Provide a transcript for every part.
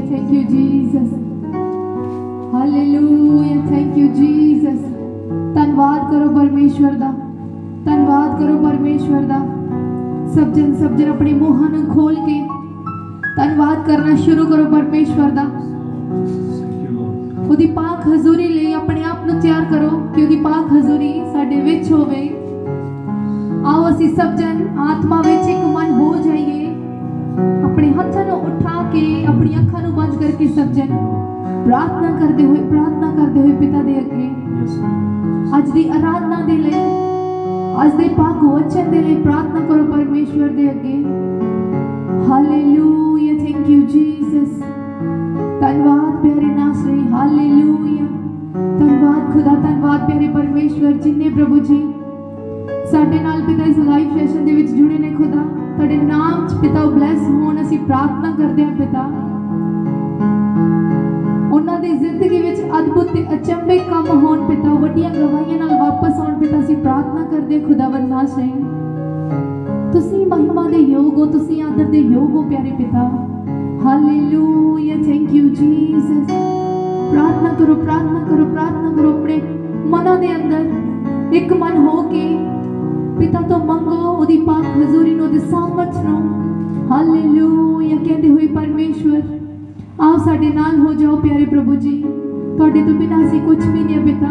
Thank you, Jesus. Hallelujah. Thank you, Jesus. ਧੰਨਵਾਦ ਕਰੋ ਪਰਮੇਸ਼ਵਰ ਦਾ, ਧੰਨਵਾਦ ਕਰੋ ਪਰਮੇਸ਼ਵਰ ਦਾ। ਸਭ ਜਨ ਆਪਣੇ ਮੂੰਹਾਂ ਨੂੰ ਖੋਲ ਕੇ ਧੰਨਵਾਦ ਕਰਨਾ ਸ਼ੁਰੂ ਕਰੋ ਪਰਮੇਸ਼ਵਰ ਦਾ। ਉਹਦੀ ਪਾਕ ਹਜ਼ੂਰੀ ਲਈ ਆਪਣੇ ਆਪ ਨੂੰ ਤਿਆਰ ਕਰੋ ਕਿ ਉਹਦੀ ਪਾਕ ਹਜ਼ੂਰੀ ਸਾਡੇ ਵਿੱਚ ਹੋਵੇ। आओ ਅਸੀਂ ਸਭ ਜਨ ਆਤਮਾ ਵਿੱਚ ਇੱਕ ਮਨ ਹੋ ਜਾਈਏ। ਆਪਣੇ ਹੱਥਾਂ ਨੂੰ ਉਠਾ ਕੇ ਆਪਣੀ ਅੱਖਾਂ ਨੂੰ ਬੰਦ ਕਰਕੇ ਸਭ ਜਨ ਪ੍ਰਾਰਥਨਾ ਕਰਦੇ ਹੋਏ ਪਿਤਾ ਦੇ ਅੱਗੇ ਅੱਜ ਦੀ ਆਰਾਧਨਾ ਦੇ ਲਈ, ਅੱਜ ਦੇ ਪਾਕ ਵਚਨ ਦੇ ਲਈ ਪ੍ਰਾਰਥਨਾ ਕਰੋ ਪਰਮੇਸ਼ਵਰ ਦੇ ਅੱਗੇ। ਹਾਲੇਲੂਇਆ। Thank you Jesus. ਧੰਨਵਾਦ ਪਿਆਰੇ ਨਾਸਰੀ। ਹਾਲੇਲੂਇਆ। ਧੰਨਵਾਦ ਖੁਦਾ, ਧੰਨਵਾਦ ਪਿਆਰੇ ਪਰਮੇਸ਼ਵਰ ਜਿਨੇ ਪ੍ਰਭੂ ਜੀ ਸਾਡੇ ਨਾਲ ਪਿਤਾ ਇਸ ਲਾਈਵ ਸੈਸ਼ਨ ਦੇ ਵਿੱਚ ਜੁੜੇ ਨੇ। ਖੁਦਾ ਤੁਹਾਡੇ ਨਾਮ 'ਚ ਪਿਤਾ ਉਹ ਬਲੈਸ ਹੋਣ। ਅਸੀਂ ਪ੍ਰਾਰਥਨਾ ਕਰਦੇ ਹਾਂ ਪਿਤਾ ਉਹਨਾਂ ਦੀ ਜ਼ਿੰਦਗੀ ਵਿੱਚ ਅਦਭੁਤ ਤੇ ਅਚੰਭੇ ਕੰਮ ਹੋਣ ਪਿਤਾ, ਵੱਡੀਆਂ ਗਵਾਹੀਆਂ ਨਾਲ ਵਾਪਸ ਆਉਣ ਪਿਤਾ। ਅਸੀਂ ਪ੍ਰਾਰਥਨਾ ਕਰਦੇ ਹਾਂ ਖੁਦਾਵੰਦ ਨਾਸਰੀ, ਤੁਸੀਂ ਮਹਿਮਾ ਦੇ ਯੋਗ ਹੋ, ਤੁਸੀਂ ਆਦਰ ਦੇ ਯੋਗ ਹੋ ਪਿਆਰੇ ਪਿਤਾ। ਹਾਲੇਲੂਇਆ। Thank you Jesus. ਪ੍ਰਾਰਥਨਾ ਕਰੋ, ਪ੍ਰਾਰਥਨਾ ਕਰੋ, ਪ੍ਰਾਰਥਨਾ ਕਰੋ। ਆਪਣੇ ਮਨਾਂ ਦੇ ਅੰਦਰ ਇੱਕ ਮਨ ਹੋ ਕੇ ਪਿਤਾ ਤੋਂ ਮੰਗੋ ਉਹਦੀ ਪਾਕ ਹਜ਼ੂਰੀ ਨੂੰ, ਉਹਦੇ ਸਾਮਰਥ ਨੂੰ। ਹਾਲੇਲੂਇਆ। ਕਹਿੰਦੇ ਹੋਏ ਪਰਮੇਸ਼ਵਰ ਆਓ ਸਾਡੇ ਨਾਲ ਹੋ ਜਾਓ ਪਿਆਰੇ ਪ੍ਰਭੂ ਜੀ। ਤੁਹਾਡੇ ਤੋਂ ਬਿਨਾਂ ਅਸੀਂ ਕੁਝ ਵੀ ਨਹੀਂ ਪਿਤਾ।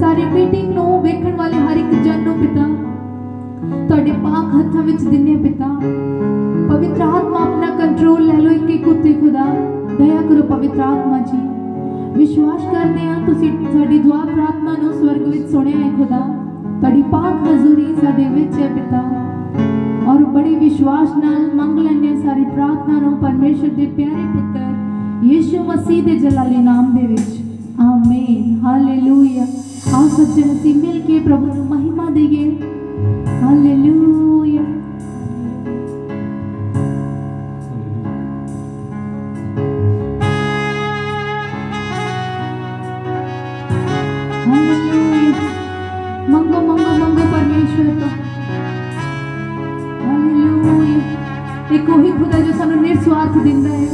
ਸਾਰੀ ਮੀਟਿੰਗ ਨੂੰ ਵੇਖਣ ਵਾਲੇ ਹਰ ਇੱਕ ਜਨ ਨੂੰ ਪਿਤਾ ਤੁਹਾਡੇ ਪਾਕ ਹੱਥਾਂ ਵਿੱਚ ਦਿੰਦੇ ਪਿਤਾ। ਪਵਿੱਤਰ ਆਤਮਾ ਆਪਣਾ ਕੰਟਰੋਲ ਲੈ ਲਓ ਇੱਕ ਇੱਕ ਉੱਤੇ ਖੁਦਾ। ਦਇਆ ਕਰੋ ਪਵਿੱਤਰ ਆਤਮਾ ਜੀ। ਵਿਸ਼ਵਾਸ ਕਰਦੇ ਹਾਂ ਤੁਸੀਂ ਸਾਡੀ ਦੁਆ ਪ੍ਰਾਰਥਨਾ ਨੂੰ ਸਵਰਗ ਵਿੱਚ ਸੁਣਿਆ ਹੈ ਖੁਦਾ। ਤੁਹਾਡੀ ਪਾਕ ਹਜ਼ੂਰੀ ਸਾਡੇ ਵਿੱਚ ਹੈ ਪਿਤਾ, ਔਰ ਬੜੇ ਵਿਸ਼ਵਾਸ ਨਾਲ ਮੰਗ ਲੈਂਦੇ ਸਾਰੀ ਪ੍ਰਾਰਥਨਾ ਨੂੰ ਪਰਮੇਸ਼ਰ ਦੇ ਪਿਆਰੇ ਪੁੱਤਰ ਯਿਸੂ ਮਸੀਹ ਦੇ ਜਲਾਲੀ ਨਾਮ ਦੇ ਵਿੱਚ। ਆਮੀਨ। ਹਾਲੇਲੂਇਆ। ਆਓ ਸੱਜਣ ਅਸੀਂ ਮਿਲ ਕੇ ਪ੍ਰਭੂ ਨੂੰ ਮਹਿਮਾ ਦੇਈਏ। ਹਾਲੇਲੂਇਆ। ਮੰਗੋ ਮੰਗੋ ਮੰਗੋ ਪਰਮੇਸ਼ਵਰ ਤੋਂ। ਹਾਲੇਲੂਇਆ। ਇੱਕ ਉਹੀ ਖੁਦਾ ਜੋ ਸਾਨੂੰ ਨਿਰਸਵਾਰਥ ਦਿੰਦਾ ਹੈ।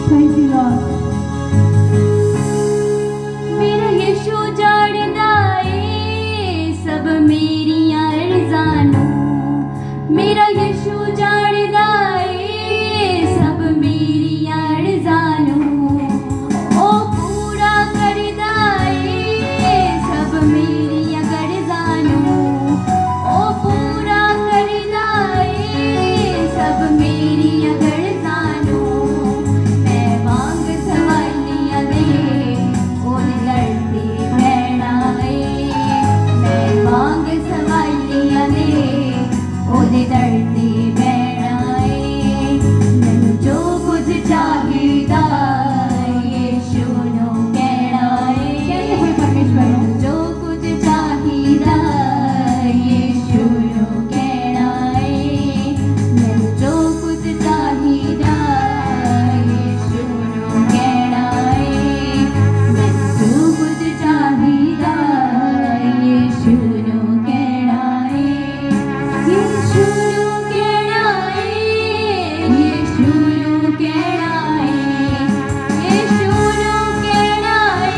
Praise you, Lord. चाहिदा यीशु नू कहना है कहते हुए परमेश्वर नू जो कुछ चाहिदा यीशु नू कहना है मैनू जो कुछ चाहिदा यीशु नू कहना है मैनू जो कुछ चाहिदा यीशु नू कहना है यीशु नू कहना है यीशु नू कहना है यीशु नू कहना है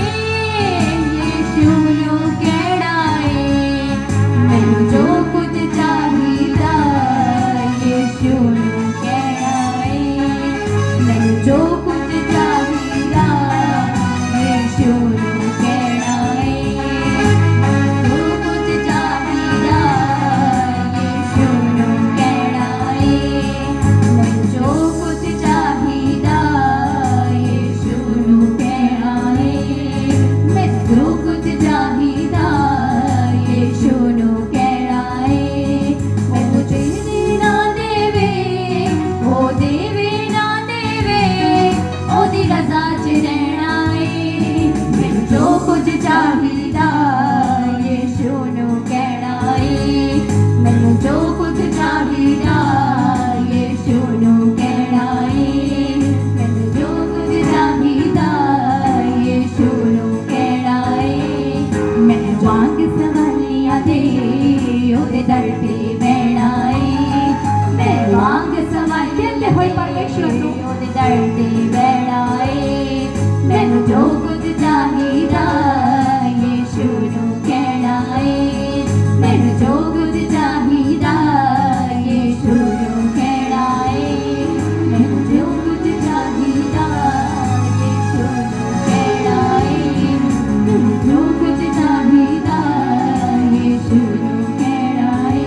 यीशु नू कहना है मैनू जो कुछ चाहिदा यीशु नू कहना है मैनू जो कुछ चाहिदा यीशु नू कहना है जो कुछ चाहिदा यीशु नू कहना है मैनू जो कुछ चाहिदा यीशु नू कहना है मैनू जो कुछ चाहिदा यीशु नू कहना है मैनू देवे ना देवे ना देवे ओदी रज़ा च रहना है मैनू जो कुछ चाहिदा यीशु नू कहना है मैनू जो कुछ चाहिदा यीशु नू कहना है मैनू जो कुछ चाहिदा यीशु नू कहना है मैं वांग सवालियां दे ओदे दर ते बैठा है मैं वांग सवालियां होई परमेश्वर नू ओदे दर ते बैठा है मैनू जो कुछ चाहिदा यीशु नू कहना है मैनू जो कुछ चाहिदा यीशु नू कहना है मैनू जो कुछ चाहिदा यीशु नू कहना है मैनू जो कुछ चाहिदा यीशु नू कहना है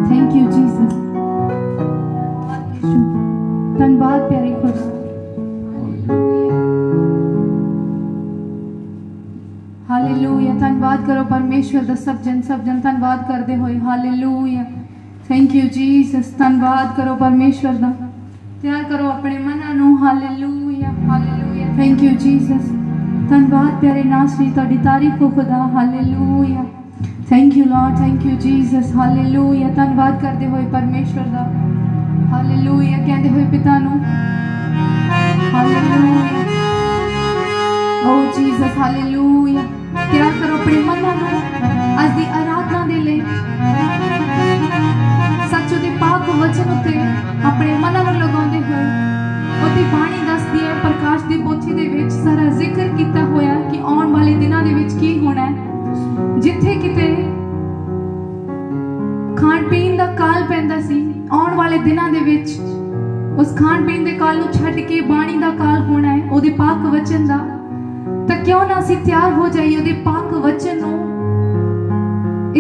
थैंक यू जीसस धन्यवाद प्यारे खुदा हालेलुया धन्यवाद करो परमेश्वर दा सब जन धन्यवाद करदे होए हालेलुया थैंक यू जीसस धन्यवाद करो परमेश्वर दा तैयार करो अपने मनां नू हालेलुया थैंक यू जीसस धन्यवाद प्यारे नासरी तुहाडी तारीफ हो खुदा hallelujah thank you Lord thank you Jesus hallelujah धन्यवाद करदे होए परमेश्वर दा हालेलुया कहंदे होए पिता नू हालेलुया ओ जीसस हालेलुया तैयार करो अपने मनां नू अज दी आराधना दे लई सच्चो दे पाक वचन उते अपने मनां नू लगाउंदे होए ओदी बाणी दसदी है प्रकाश दी पोथी दे विच सारा जिक्र कीता होया कि आउण वाले दिनां दे विच की होना है जिथे किते खाण पीण दा काल पैंदा सी आउण वाले दिनां दे विच उस खाण पीण दे काल नू छड्ड के बाणी दा काल होना है ओदे पाक वचन दा तां क्यों ना असीं तैयार हो जाइए ओदे पाक वचन नू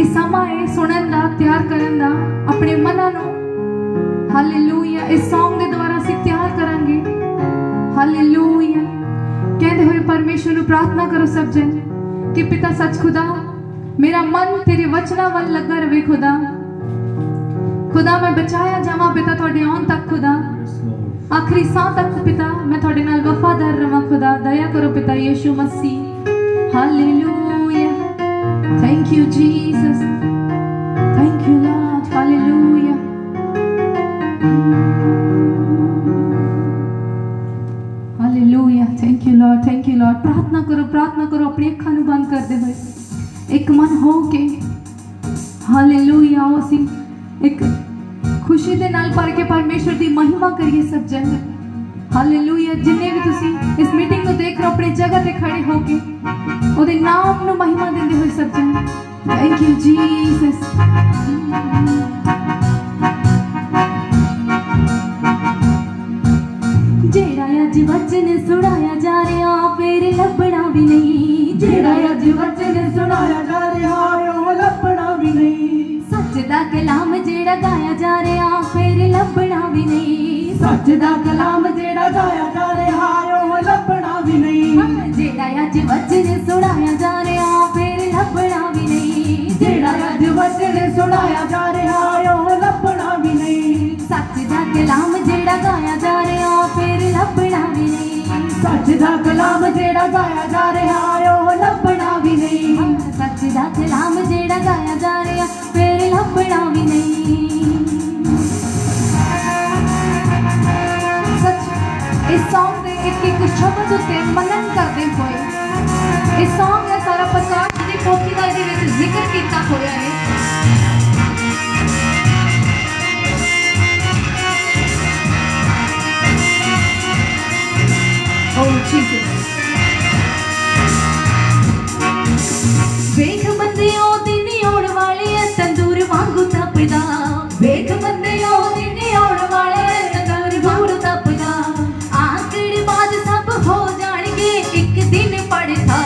इस समा है सुनन दा तैयार करन दा अपने मनां नू हालेलुया इस सॉन्ग दे द्वारा असीं तैयार करांगे हालेलुया कहते हुए परमेश्वर नू प्रार्थना करो सब जन कि पिता सच खुदा मेरा मन तेरे वचना वल लगा रहे खुदा खुदा मैं बचाया जावा पिता थोड़े आउण तक खुदा आखिरी सांह तक पिता मैं थोड़े नाल वफादार रहा खुदा दया करो पिता Yeshu Masih hallelujah thank you Jesus thank you Lord hallelujah hallelujah thank you Lord प्रार्थना करो अपनी अखां नू बंद कर दे हुए एक मन हो के हालेलुया आओ सी एक खुशी दे नाल भर के परमेश्वर दी महिमा करिए सब जन हालेलुया जिन्ने भी तुसी इस मीटिंग को देख रहे हो अपनी जगह ते खड़े होके ओदे नाम नू महिमा देंदे हुए सब जन थैंक यू जीसस जेड़ा अज वचन सुनाया जा रहा फिर लभना भी नहीं जेड़ा अज वचन सुनाया जा रहा ओ लभना भी नहीं सच दा कलाम जेड़ा गाया जा रहा फिर लभना भी नहीं सच दा कलाम जेड़ा गाया जा रहा ओ लभना भी नहीं जेड़ा अज वचन सुनाया जा रहा फिर लभना भी नहीं जेड़ा अज वचन सुनाया जा रहा ओ लभना भी नहीं सच दा दा कलाम जेड़ा गाया जा रहा फिर लभना भी नहीं। सच दा कलाम जेड़ा गाया जा रहा ओ लभना भी नहीं। सच दा कलाम जेड़ा गाया जा रहा फिर लभना भी नहीं। सच इस सॉन्ग दे एक एक शब्द उत्ते मनन करदे होए इस सॉन्ग दा सारा प्रकाश दी पोथी दा इहदे विच जिक्र कीता होया है। Oh Jesus वेख बंदियों दिन आउण वाले ऐ तंदूर वांगू तपदा। वेख बंदियों दिन आउण वाले ऐ तंदूर वांगू तपदा। आकड़ बाज सब हो जाणगे एक दिन पड़दा।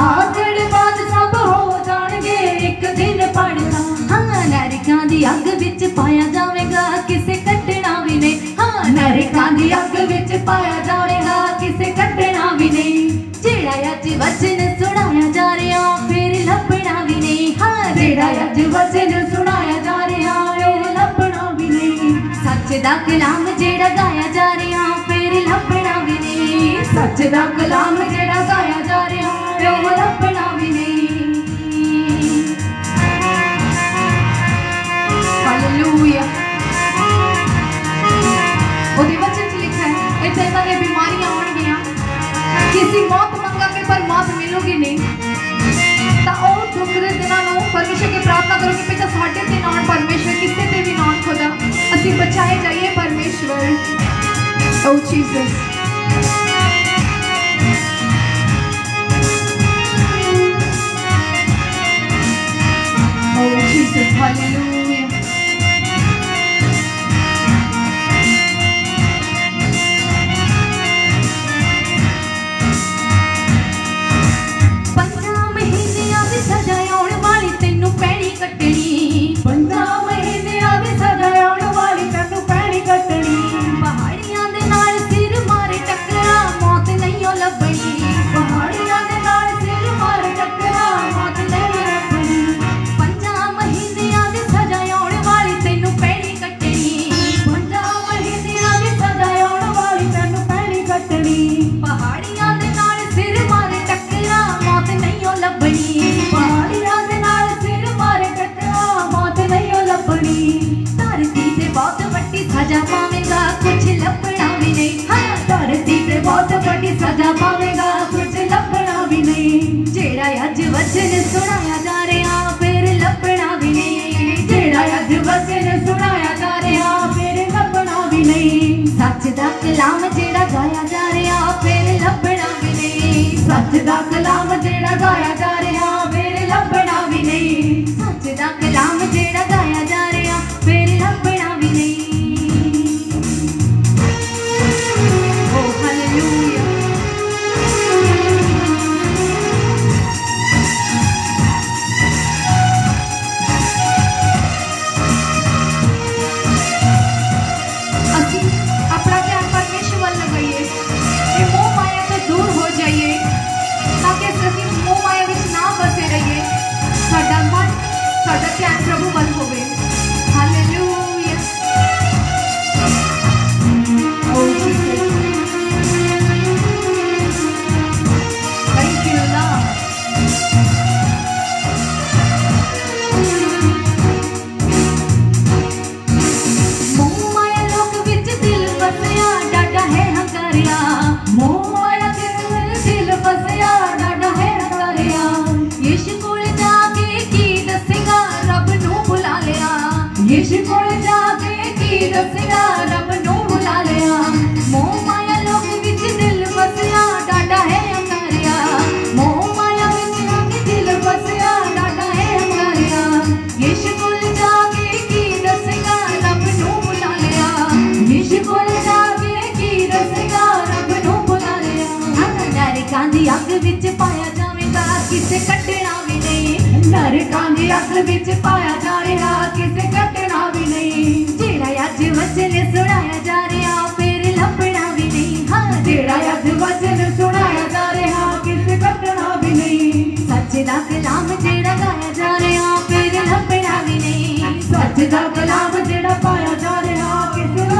आकड़ बाज सब हो जाणगे एक दिन पड़दा। हाँ नरकां दी अग विच पाया जावेगा किसे कटना भी नहीं। हाँ नरकां दी अग विच पाया जावेगा किसे कटना भी नहीं। जेड़ा अज वचन सुनाया जा रहा फिर लभना भी नहीं। हाँ जेड़ा अज वचन सुनाया जा रहा फिर लभना भी नहीं। सच दा कलाम जेड़ा गाया जा रहा फिर लभना भी नहीं। सच दा कलाम जेड़ा गाया जा रहा फिर लभना भी नहीं। हालेलुया ओदे वचन च लिखा है इत्थे तां ये बीमारियां आउणगियां किसी मौत मंगांगे पर मौत मिलूगी नहीं। तां ओ दुख दे दिनां नूं परमेश्वर की प्रार्थना करो कि पिता साडे ते नाल परमेश्वर किसे ते भी नाल खुदा असीं बचाए जाइए परमेश्वर। ओ जीसस ओ जीसस हालेलुया सजा पावेगा कुछ लभना भी नहीं। जेड़ा अज वचन सुनाया जा रहा फिर लभना भी नहीं। जेड़ा अज वचन सुनाया जा रहा फिर लभना भी नहीं। सच दा कलाम जेड़ा गाया जा रहा फिर लभना भी नहीं। सच दा कलाम जेड़ा गाया जा रहा फिर लभना भी नहीं। सच दा कलाम जेड़ा गाया जा रहा फिर लभना भी नहीं। ओ हालेलुया प्रभु बल होवे। Hallelujah oh Jesus thank you Lord. मोह माया लोक विच दिल बसया डाडा है हंकारिया। मोह माया दिल बसया डाडा है हंकारिया। यीशु कोल जाके की दसेगा रब नूं बुला लिया। यीशु कोल जाके की दसेगा रब नूं बुला लिया। मोह माया लोक विच दिल बसया डाडा है हंकारिया। मोह माया विच आके दिल बसया डाडा है हंकारिया। यीशु कोल जाके की दसेगा रब नूं बुला लिया। यीशु कोल जाके की दसेगा रब नूं बुला लिया। नरकां दी अग विच पाया जावेगा किसे कटना भी नहीं। नरकां दी अग विच पाया जा रहा किसे कटना भी नहीं। जेड़ा अज वचन सुनाया जा रहा फिर लभना भी नहीं। हाँ जेड़ा अज वचन सुनाया जा रहा किसे कटना भी नहीं। सच दा कलाम जेड़ा गाया जा रहा फिर लभना भी नहीं। सच दा कलाम जेड़ा पाया जा रहा किसे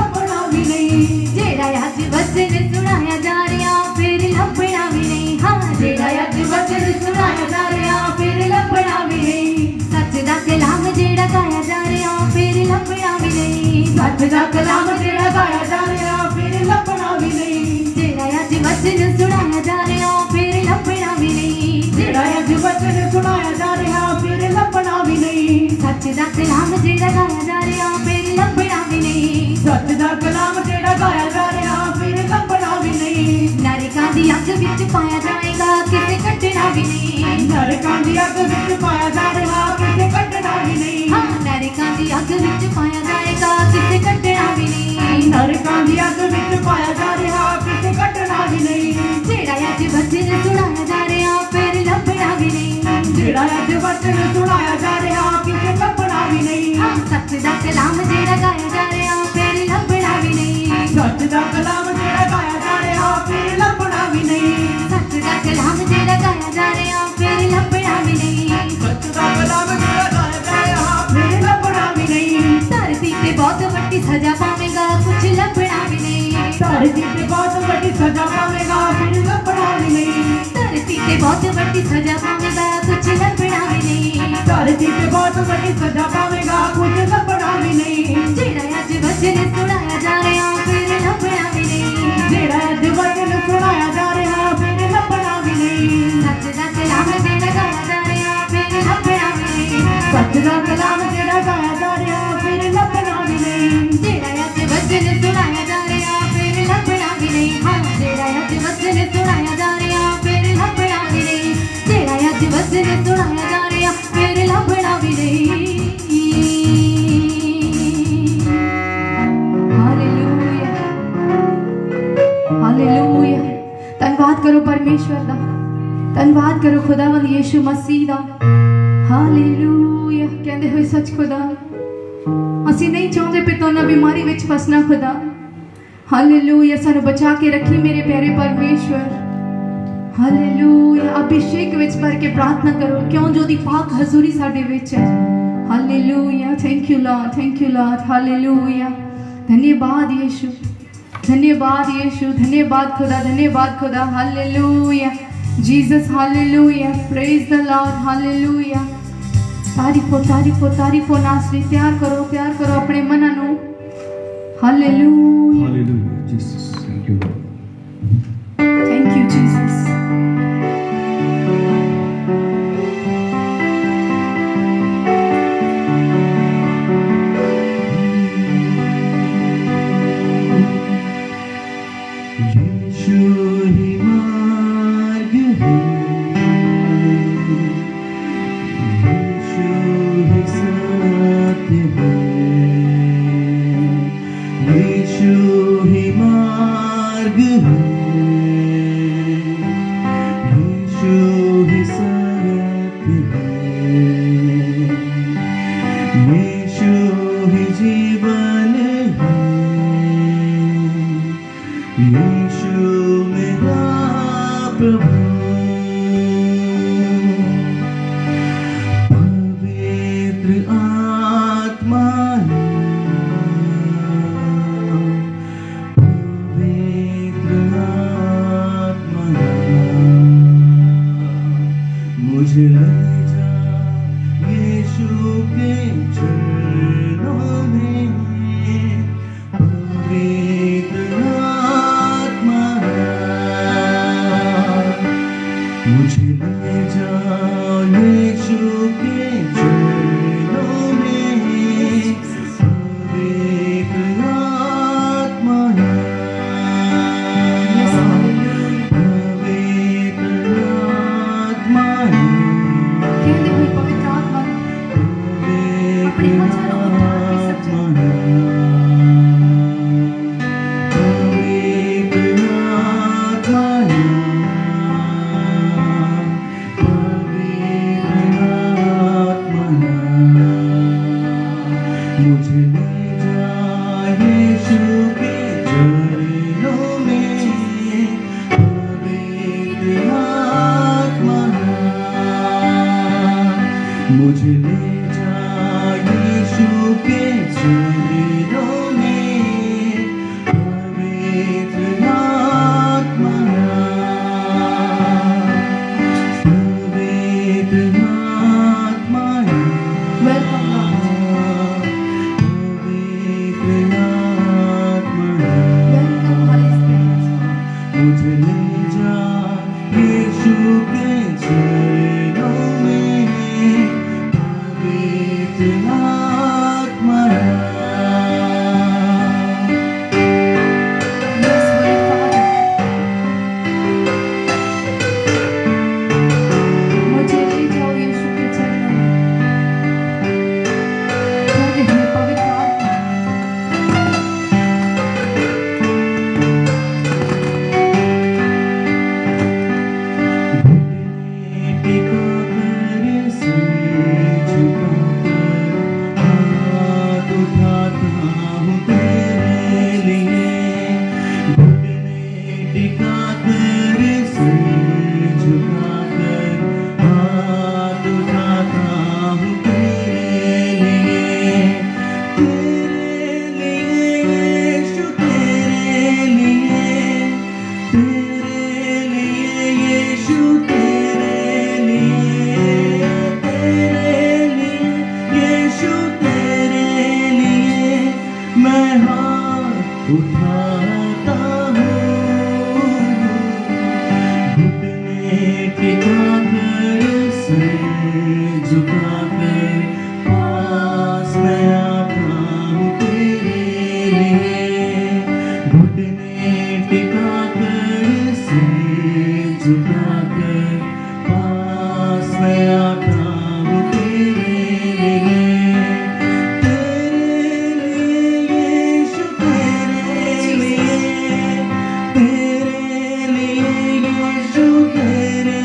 दा कलाम जेड़ा गाया जा रहा फिर लभना भी नहीं जेड़ा अज वचन सुनाया जा रहा फिर लभना भी नहीं जेड़ा अज वचन सुनाया जा रहा फिर लभना भी नहीं सच दा कलाम जेड़ा गाया जा रहा फिर लभना भी नहीं सच दा कलाम जेड़ा गाया जा रहा फिर लभना भी नहीं नरकां दी अग विच पाया जाएगा किसे कटना भी नहीं नरकां दी अग विच पाया जा रहा किसे कटना भी नहीं हाँ नरकां दी अग विच पाया जाएगा किसे कटना भी नहीं नरकां दी अग विच पाया जा रहा किसे कटना भी नहीं जेड़ा अज वचन सुनाया जा रहा फिर लभना भी नहीं जेड़ा अज वचन सुनाया जा रहा किसे लभना भी नहीं हाँ सच दा कलाम जेड़ा गाया जा रहा फिर लभना भी नहीं सच दा कलाम जेड़ा गाया जा रहा फिर लभना भी नहीं सच दा कलाम जेड़ा गाया जा रहा फिर लभना भी नहीं सच दा कलाम जेड़ा गाया जा रहा फिर लभना भी नहीं धरती ते बहुत बड़ी सजा पावेगा कुछ लभना भी नहीं धरती ते बहुत बड़ी सजा पावेगा फिर लभना भी नहीं धरती ते बहुत बड़ी सजा पावेगा कुछ लभना भी नहीं धरती ते बहुत बड़ी सजा पावेगा कुछ लभना भी नहीं जेड़ा अज वचन सुनाया जा रहा फिर लभना भी नहीं जेड़ा अज वचन सुनाया जा रहा फिर लभना भी नहीं सच दा कलाम जेड़ा गाया जा रहा फिर लभना भी नहीं सच दा कलाम जेड़ा गाया जा रहा फिर लभना भी नहीं जेड़ा अज वचन सुनाया जा रहा फिर लभना भी नहीं हाँ जेड़ा अज वचन सुनाया जा रहा फिर लभना भी नहीं जेड़ा अज वचन सुनाया जा रहा फिर लभना भी नहीं हालेलुया हालेलुया धन्यवाद करो परमेश्वर दा धन्यवाद करो खुदावंद यीशु मसीह दा हालेलुया कहते हुए सच खुदा ਅਸੀਂ नहीं चाहते पिता ना बीमारी विच फसना खुदा हालेलुया सानू बचा के रखी मेरे प्यारे परमेश्वर हालेलुया अभिषेक विच भर के प्रार्थना करो क्यों जो दी पाक हजूरी साडे विच है hallelujah thank you Lord hallelujah धन्यवाद यीशु धन्यवाद खुदा hallelujah Jesus hallelujah praise the Lord hallelujah तारीफो नासरी प्यार करो अपने मना नु hallelujah Hallelujah, Jesus. Thank you, Lord. Thank you Jesus यीशु ही मार्ग है, यीशु ही सत्य है, यीशु ही मार्ग है, यीशु ही सत्य है, यीशु ही जीवन है, यीशु मेरा प्रभु पवित्र आत्मा है, पवित्र उठाता हूँ, घुटने टिकाकर सर झुकाकर पास मैं आता हूँ तेरे लिए, घुटने टिकाकर सर झुकाकर पास मैं आता हूँ तेरे लिए, यीशु तेरे लिए, यीशु तेरे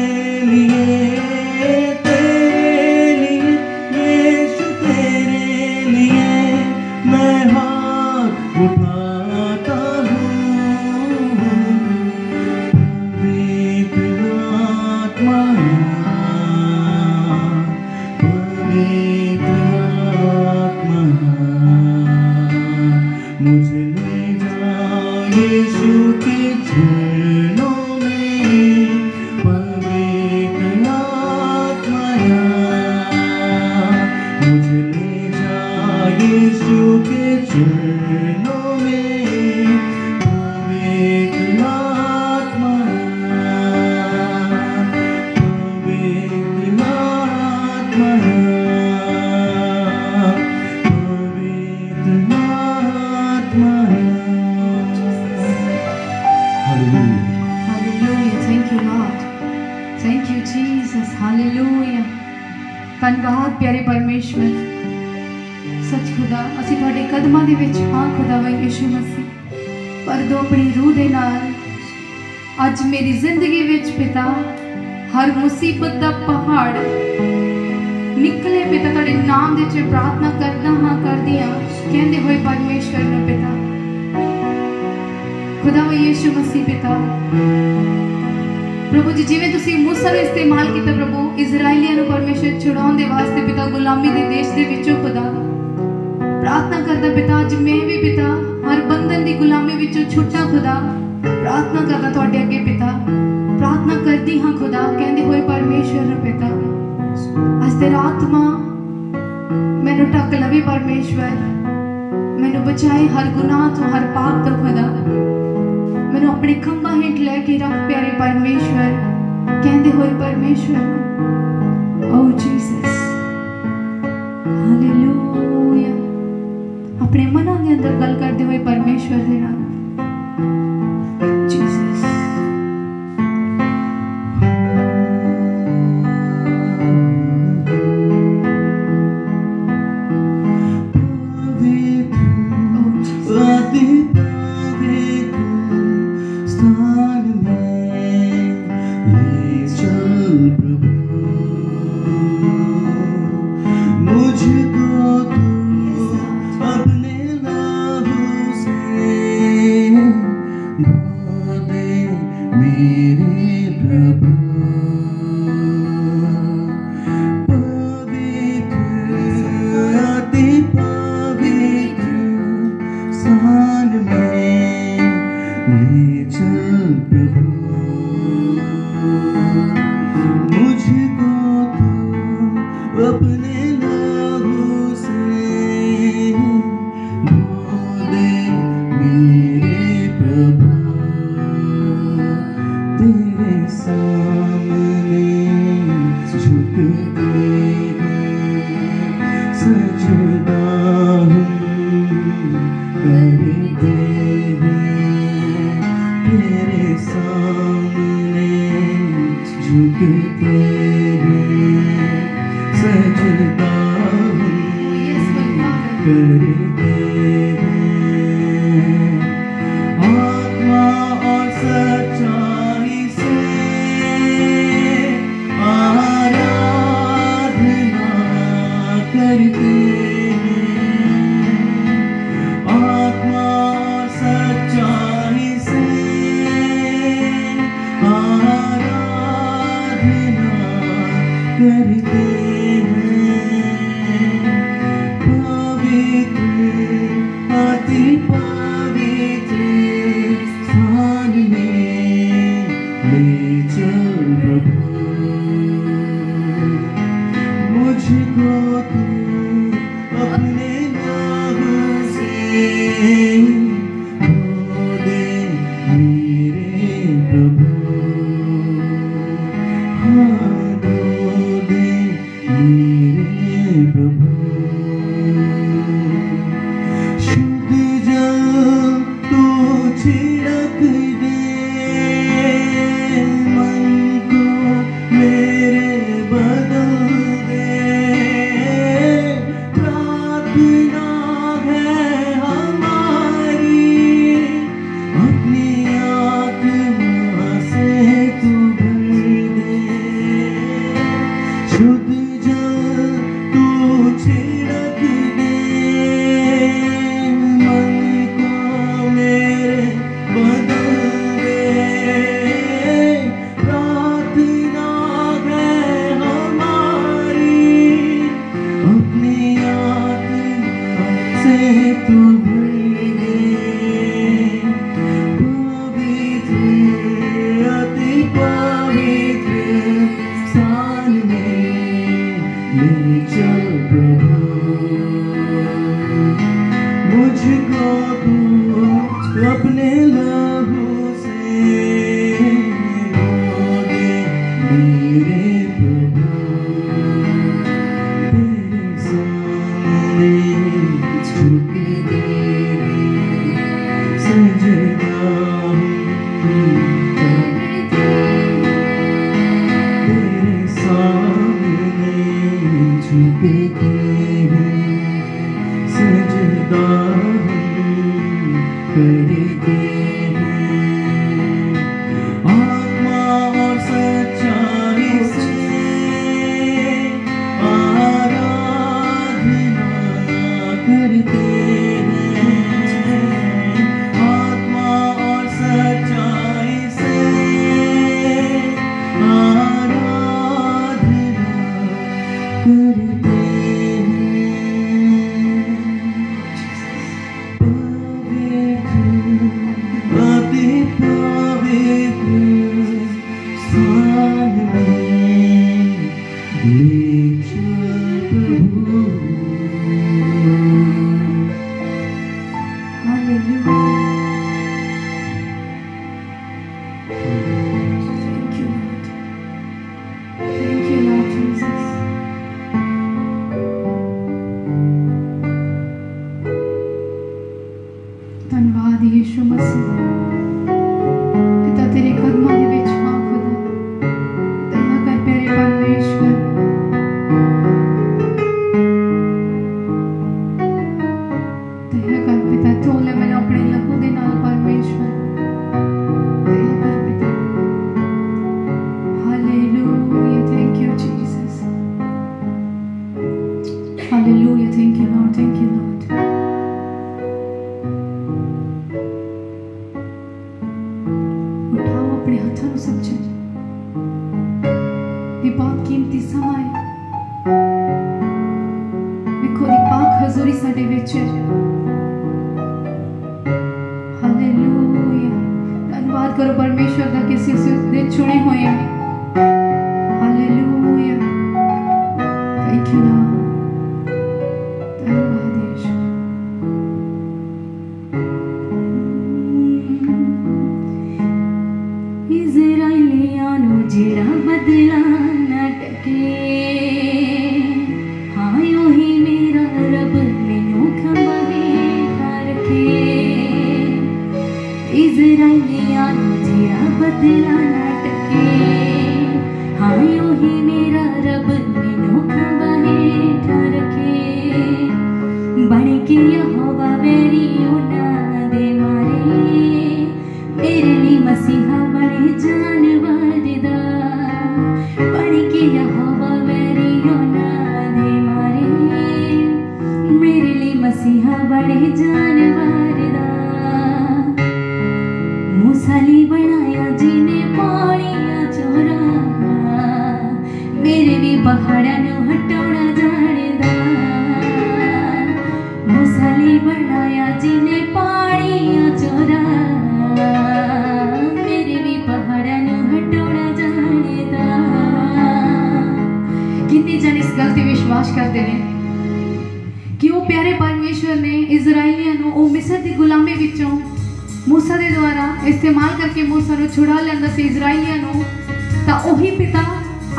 लिए, यीशु तेरे लिए मैं हाथ उठाता हूँ, पवित्र आत्मा, पवित्र आत्मा, मुझे ले जा यीशु के चरणों में, पवित्र आत्मा, मुझे ले जा यीशु के चरणों में, पवित्र आत्मा, पवित्र आत्मा, पवित्र आत्मा। Hallelujah. Hallelujah. Thank you, Lord. Thank you, Jesus. Hallelujah. ਧੰਨਵਾਦ ਪਿਆਰੇ ਪਰਮੇਸ਼ਵਰ। ਸੱਚ ਖੁਦਾ ਅਸੀਂ ਤੁਹਾਡੇ ਕਦਮਾਂ ਦੇ ਵਿੱਚ ਹਾਂ ਖੁਦਾਵੰ ਯਿਸੂ ਮਸੀਹ, ਪਰ ਦੋ ਆਪਣੀ ਰੂਹ ਦੇ ਨਾਲ ਅੱਜ ਮੇਰੀ ਜ਼ਿੰਦਗੀ ਵਿੱਚ ਪਿਤਾ ਹਰ ਮੁਸੀਬਤ ਦਾ ਪਹਾੜ ਨਿਕਲੇ ਪਿਤਾ, ਤੁਹਾਡੇ ਨਾਮ ਦੇ ਵਿੱਚ ਪ੍ਰਾਰਥਨਾ ਕਰਦਾ ਹਾਂ ਕਰਦੀ ਹਾਂ ਕਹਿੰਦੇ ਹੋਏ ਪਰਮੇਸ਼ਵਰ ਨੂੰ ਪਿਤਾ ਖੁਦਾਵੰ ਯਿਸੂ ਮਸੀਹ ਪਿਤਾ प्रभु जी जिवें तुसीं मूसा ने इस्तेमाल किया प्रभु इजराइलियां नूं परमेश्वर छुड़ाउण दे वास्ते पिता गुलामी दे देश दे विचों खुदा प्रार्थना करदा पिता अज मैं भी पिता हर बंधन दी गुलामी विचों छुट्टा खुदा प्रार्थना करदा तुहाडे अगे पिता प्रार्थना करदी हां खुदा कहंदे होए परमेश्वर पिता अज तेरा आत्मा मैनूं ढक लवे परमेश्वर, मैनूं बचाए हर गुनाह तो हर पाप तो खुदा मैनूं अपने खंभा हेठ लैके रख प्यारे परमेश्वर कहते हुए परमेश्वर ओ जीसस हालेलुया अपने मनां दे अंदर गल करते हुए परमेश्वर दे नाल जीसस स्थान में करते हैं आत्मा और सच्चाई से आराधना करते हैं आत्मा और सच्चाई से आराधना करते अति पवित्र स्थान में ले चल प्रभु hallelujah. Thank you, Lord. Thank you, Lord Jesus. धन्यवाद यीशु मसीह। पिता तेरे कदमों ਦੇ ਵਿੱਚ ਹਾਂ ਖੁਦਾ ਦਇਆ ਕਰ ਪਿਆਰੇ ਪਰਮੇਸ਼ਵਰ ਦਇਆ ਕਰ ਪਿਤਾ ਤੋਲੇ ਮੈਨੂੰ ਆਪਣੇ ਲਹੂ ਦੇ ਨਾਲ ਪਰਮੇਸ਼ਵਰ ਦਇਆ ਕਰ ਪਿਤਾ hallelujah thank you Jesus hallelujah thank you Lord thank you Lord उठाओ अपने हाथों ਨੂੰ समझो ये बहुत कीमती समा है देखो दी पाक हजूरी साडे विच है हालेलुया धन्यवाद करो परमेश्वर दा कि ਅਸੀਂ ਉਸਦੇ ਚੁਣੇ ਹੋਏ ਹਾਂ हालेलुया थैंक यू लॉर्ड धन्यवाद यीशु इज़राइलियां नूं जेड़ा बदला ना टके हाँ ओही मेरा रब मैनू खंभा हेठा रखे इज़राइलियां नूं जेड़ा बदला ना टके हाँ ओही मेरा रब मैनू खंभा हेठा रखे बन के यहोवा वेरी उन्हां दे मारे मेरे लिए मसीहा बने जानवर दा बन के यहोवा मेरी होना दे मारे मेरे लिए मसीहा बने जानवर दा मूसाली बनाया जिने पानिया चोरा मेरे भी पहाड़ां नूं हटाउणा जाणदा मूसाली बनाया जिने पानिया चोरा मेरे भी पहाड़ां नूं हटाउणा जाणदा कितने जन इस गल ते विश्वास करते हैं कि वो प्यारे परमेश्वर ने इज़राइलियां नूं ओ मिस्र दी गुलामी विचों मूसा दे द्वारा इस्तेमाल करके मूसा नूं छुड़ा लैंदा सी इज़राइलियां नूं तां ओही पिता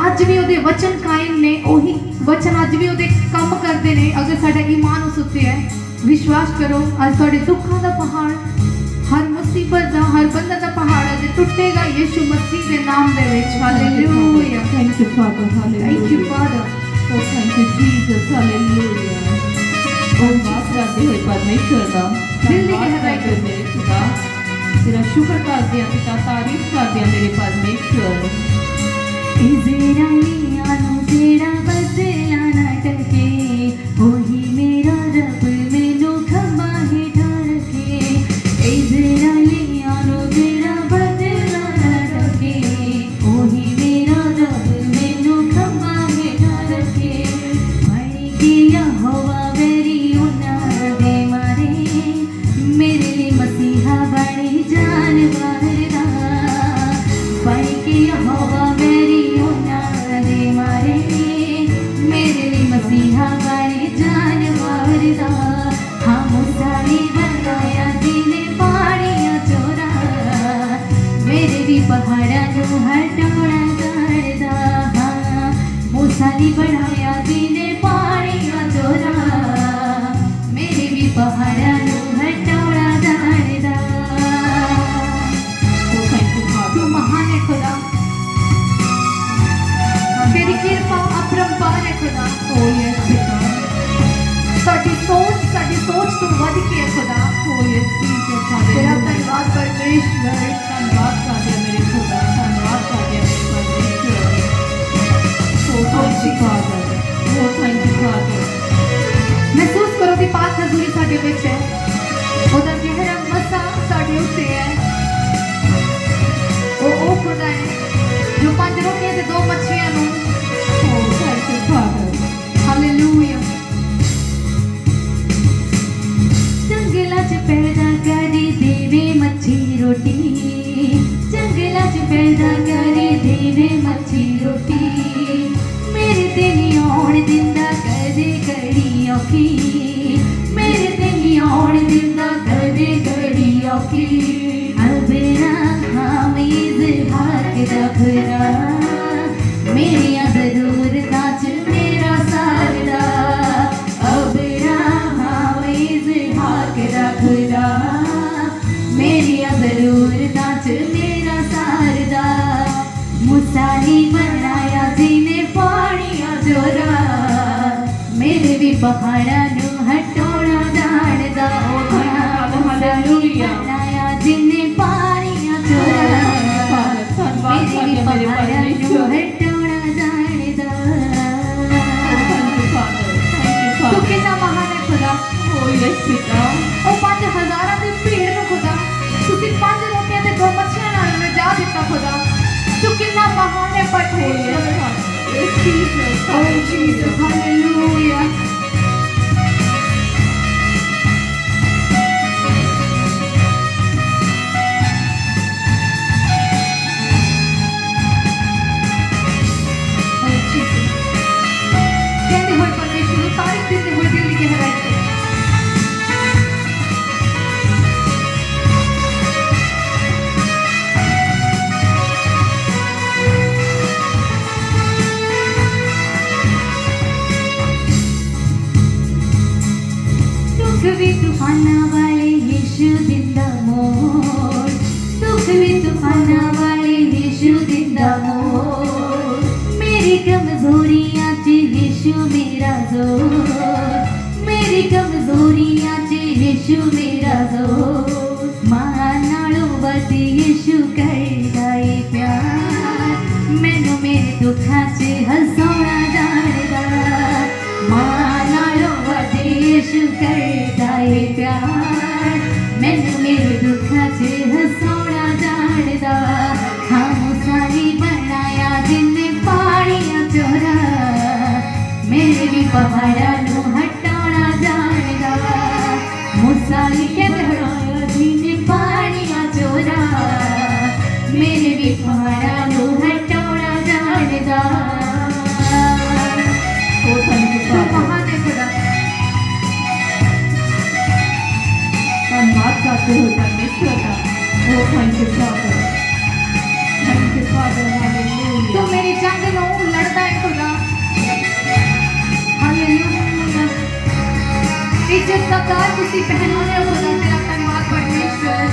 अज भी ओदे वचन कायम ने ओही वचन अज भी ओदे काम करते ने अगर साडा ईमान उस उत्ते है विश्वास करो अज तुहाडे दुखां दा पहाड़ हर मुसीबत दा हर बंदा दा पहाड़ अज टुटेगा यीशु मसीह दे नाम दे विच hallelujah Thank you, Father. Hallelujah. Thank you Father Oh, thank you, Jesus. Hallelujah. धन्यवाद करते हुए परमेश्वर का दिल दी धन्यवाद गहराई करते मेरे खुदा तेरा शुक्र करते हैं पिता तारीफ करते हैं मेरे परमेश्वर इज़राइलियां नूं जेड़ा बदला ना टके ओही मेरा रब मैनू खंभा हेठा रखे इज़राइलियां नूं जेड़ा बदला ना टके ओही मेरा रब मैनू खंभा हेठा रखे बन के यहोवा मेरी उन्हां दे मारे मेरे लिए मसीहा बने जानवर दा बन के यहोवा मेरी उन्हां दे मारे मेरे लिए मसीहा बने जानवर दा हाँ मूसाली बनाया जिने पानिया चोरा मेरे भी पहाड़ां नूं हटाउणा जाणदा हाँ मूसाली बनाया जिने पानिया चोरा मेरे भी पहाड़ां नूं हटाउणा जाणदा Oh, thank you, Father. तू महान है खुदा तेरी कृपा अपरंपार है खुदा Oh, yes, पिता साडी सोच तो वध के है खुदा Oh, yes, Jesus. तेरा Hallelujah. धन्यवाद परमेश्वर। धन्यवाद करते हैं मेरे खुदा, धन्यवाद करते हैं मेरे परमेश्वर। Oh, thank you, Father. Oh, thank you, Father. महसूस करो कि पाक हजूरी साडे विच है, ਉਹਦਾ ਗਹਿਰਾ ਮਸਾ ਸਾਡੇ ਉੱਤੇ ਹੈ। ਉਹ ਖੁਦਾ ਹੈ ਜੋ 5 ਰੋਟੀਆਂ ਤੇ 2 ਮੱਛੀਆਂ ਨੂੰ, Oh, thank you, Father. Hallelujah, जंगला च पैदा करी देवे मच्छी रोटी, जंगला च पैदा करी देवे मच्छी रोटी, मेरे ते नहीं आउण दिंदा कदे घड़ी औखी, मेरे ते नहीं आउण दिंदा कदे घड़ी औखी, अब्राहम इसहाक दा खुदा, मेरियां ज़रूरतां च मेरा सारदा, अब्राहम इसहाक दा खुदा, मेरियां ज़रूरतां च मेरा सारदा, मूसा ने बनाया जिन्हें पानियां चोरा, मेरे भी पहाड़ां नूं हटोना जाणदा, हालेलुया। बनाया जिन्हें पानियां चोरा, Father, धन्यवाद मेरे भी करते हैं मेरे पहाड़ां नूं परमेश्वर। हटोना जाणदा। Thank you, Father. Thank you, ਤੂੰ Father. ਕਿੰਨਾ ਮਹਾਨ ਹੈ ਖੁਦਾ। Oh, yes, पिता. ਉਹ 5000 ਦੀ ਭੀੜ ਨੂੰ ਖੁਦਾ ਤੁਸੀਂ 5 ਰੋਟੀਆਂ ਤੇ 2 ਮੱਛੀਆਂ ਨਾਲ ਨਜਾ ਦਿੱਤਾ ਖੁਦਾ। ਤੂੰ ਕਿੰਨਾ ਮਹਾਨ ਹੈ Oh, ਪਰਮੇਸ਼ਵਰ। yes, Father. Yes, Jesus. Oh Jesus, hallelujah. Oh Jesus. कहते हुए परमेश्वर को तारीफ देते हुए दिल की गहराई से दुख भी तूफाना वाले यीशु दिंदा मोड़, दुख भी तूफाना वाले यीशु दिंदा मोड़, मेरी कमजोरियां च यीशु मेरा जोर, मेरी कमजोरियां च यीशु मेरा जोर, मां नालों वध यीशु करदा ए प्यार, मैनू मेरे दुखां च हसाउणा जाणदा, मां नालों वध यीशु करदा ए प्यार, मैनू मेरे दुखां च हसाउणा जाणदा, हाँ मूसा ने बनाया जिन्हें पानियां चोरा, मेरे भी पहाड़ां नूं हटाउणा जाणदा, मूसा ने बनाया जिन्हें पानियां चोरा, मेरे भी पहाड़ां नूं हटाउणा जाणदा। Oh, thank you, तू Father. महान है खुदा। धन्यवाद करते हुए परमेश्वर का। Oh, thank you, Father. Thank you, Father. तू Hallelujah. मेरी जंग नूं लड़दा है खुदा। हालेलुया। इज्जत दा ताज तुसी पहनाने हो खुदा, तेरा धन्यवाद परमेश्वर।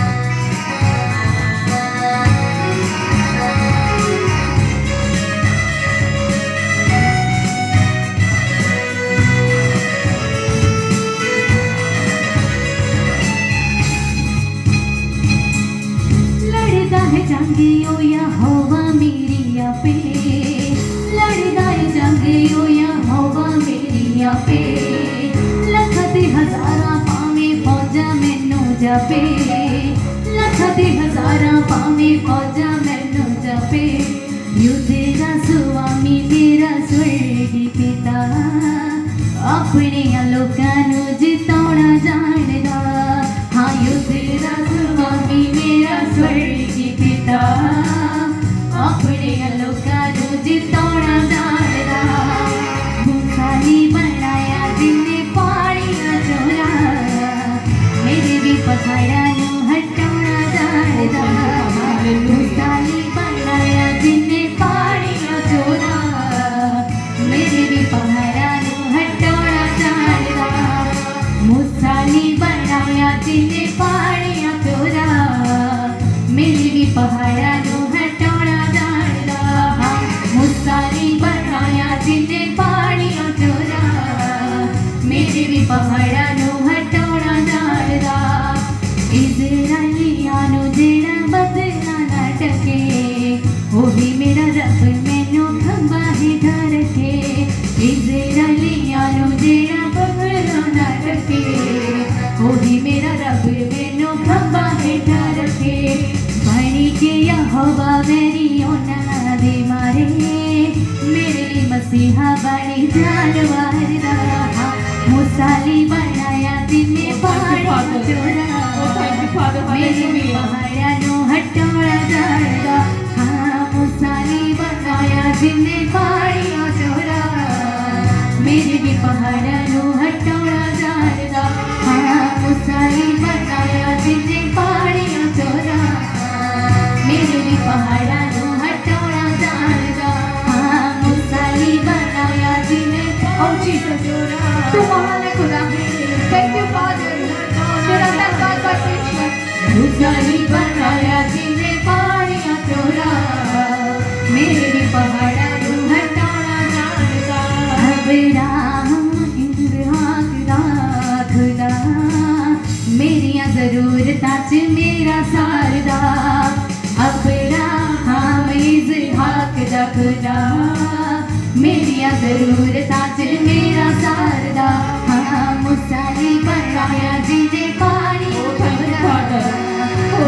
लड़दा है जंगियो यहोवा मेरी आपे, लड़दा है जंगियो यहोवा मेरी आपे, लख ते हजारां पावे फौजा मैनू जापे, लख ते हजारां पावे फौजा मैनू जापे, युद्ध दा स्वामी मेरा स्वर्गी पिता, अपने लोकां नू जिताउणा जाणदा, हाँ युद्ध दा स्वामी मेरा स्वर्गी पिता, अपने लोकां नू जिताउणा जाणदा, मूसा ने बनाया जिन्हें पानियां चोरा, मेरे भी पहाड़ां नू हटाउणा जाणदा, मूसा ने बनाया जिन्हें पानियां चोरा, मेरे भी पहाड़ां नू हटाउणा जाणदा, मूसा ने बनाया जिन्हें पानियां चोरा, मेरे भी पहाड़ां नू हटाउणा जाणदा, मूसा ने बनाया जिन्हें पानियां चोरा, मेरे भी पहाड़ां नू हटाउणा जाणदा, इज़राइलियां नू जेड़ा के यहोवा मेरी उन्हां दे मारे मेरे लिए मसीहा बने जानवर दा मुसाली बनाया तिने पहाड़ा चोरा मेरे पहाड़ा नु हटोड़ा जाएगा हाँ मुसाली बनाया तिने पहाड़िया चोरा मेरे भी पहाड़ा नु हटोड़ा जाएगा हाँ मुसाली बनाया तिने पहाड़िया चोरा मेरे भी पहाड़ा नु हटोड़ा जाएगा हाँ मुसाली बनाया तिने Oh Jesus, तू महान है खुदा। Thank you Father। तेरा धन्यवाद परमेश्वर। मुसाली बनाया तिने पहाड़िया चोरा मेरे भी पहाड़ा नु हटोड़ा जाएगा अब्राहम इसहाक दा खुदा मेरिया जरूरतां च मेरा सारदा अब्राहम इसहाक दा खुदा मेरिया जरूरतां च मेरा सारदा हाँ मुसाली बनाया जिने पानी छोड़ा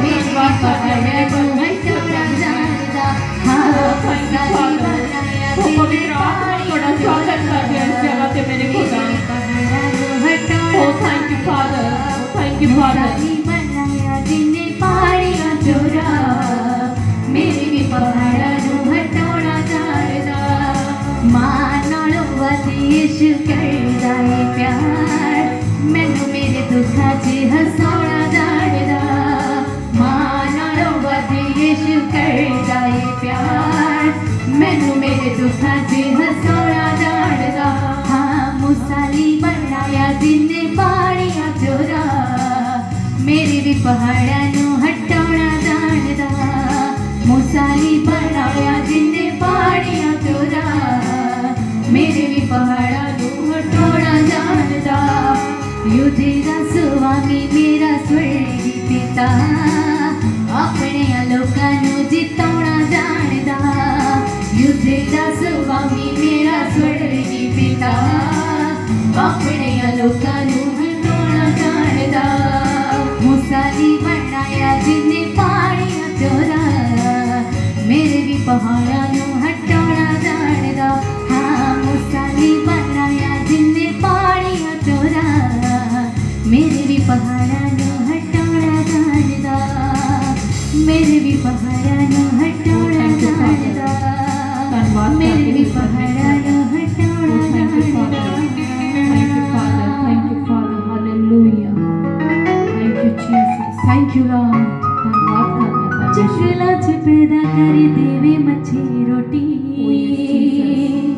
मेरी पहाड़ा नु हटोड़ा जाएगा हाँ मुसाली बनाया तो जिने पवित्र आत्मा थोड़ा स्वागत कर दिया इस जगह पे मेरे खुदा Oh thank you Father Thank you Father मुसाली बनाया जिने पहाड़िया चोरा मेरे भी पहाड़ा नु हटोड़ा जाएगा मां नालों वध यीशु करदा है प्यार मैनू मेरे दुखां च हसाउणा जाणदा मां नालों वध यीशु करदा है प्यार मैनू मेरे दुखां च हसाउणा जाणदा हाँ मुसाली बनाया जिने पहाड़िया चोरा मेरे भी पहाड़ा नु हटोड़ा जाणदा मुसाली बनाया जिने पहाड़िया चोरा मेरे भी पहाड़ा नु हटोड़ा जाणदा युद्धे दा स्वामी मेरा स्वर्गी पिता अपने लोकां नु जिताउणा जाणदा युद्धे दा स्वामी मेरा स्वर्गी पिता अपने लोकां नु हटोड़ा जाणदा मुसाली बनाया जिने पहाड़िया चोरा मेरे भी पहाड़ा नु हटोड़ा जाणदा हाँ मुसाली बनाया जिने पहाड़िया चोरा मेरे भी पहाड़ा नु हटोड़ा जाणदा मेरे भी पहाड़ा नु हटोड़ा जाणदा मेरे भी पहाड़ा नु हटोड़ा जाणदा Thank you Father Thank you Father Hallelujah Thank you Jesus Thank you Lord धन्यवाद करते हैं चकला च पैदा कर देवे मच्छी रोटी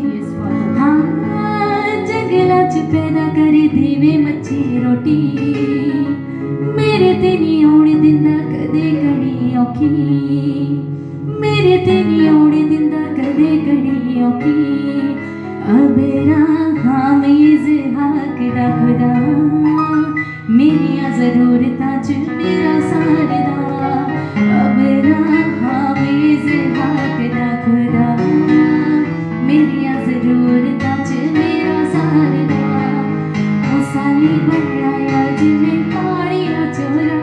Yes Father हाँ जगला च पैदा कर देवे मच्छी रोटी मेरे ते नहीं आने दिंदा कदे घड़ी औखी मेरे ते नहीं आने दिंदा कदे घड़ी औखी अब्राहम इसहाक दा खुदा मेरिया जरूरतां च मेरा सारदा अब्राहम इसहाक दा खुदा मेरिया जरूरतां च मेरा सारदा मुसाली बनाया जिने पहाड़िया चोरा